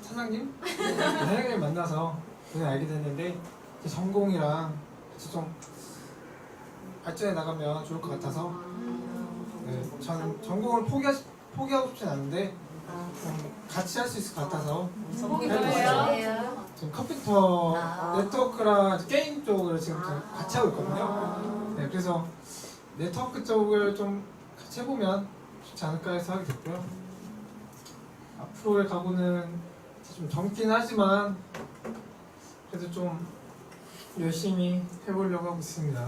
사장님 만나서 오늘 알게 됐는데 이제 전공이랑 같이 좀 발전해 나가면 좋을 것 같아서 네, 저는 전공을 포기하고 싶진 않은데 좀 같이 할 수 있을 것 같아서 전공이 알고 뭐예요? 있어요. 지금 컴퓨터 네트워크랑 게임 쪽을 지금 좀 같이 하고 있거든요. 네, 그래서 네트워크 쪽을 좀 같이 해보면 좋지 않을까 해서 하게 됐고요. 앞으로의 각오는 좀 젊긴 하지만 그래도 좀 열심히 해보려고 하고 있습니다.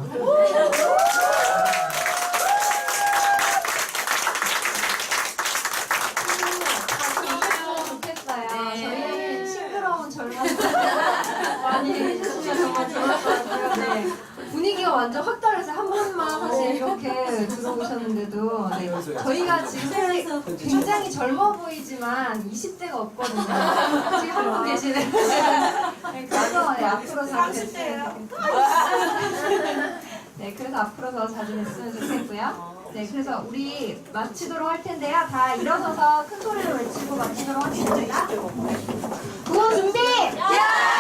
좋겠어요. 저희 싱그러운 젊은 많이 해주시면 정말 좋을 것 같아요. 네. 분위기가 완전 확 달라서 한 번만 사실 이렇게 들어오셨는데도 네. 저희가 지금 사실 굉장히 젊어 보이지만 20대가 없거든요. 지금 한 분 계시네요. 네, 그래서 네, 앞으로 잘 됐으면 네, 그래서 앞으로 더 자주 뵀으면 좋겠고요. 네, 그래서 우리 마치도록 할 텐데요. 다 일어서서 큰 소리로 외치고 마치도록 하겠습니다. 구호 준비! 야!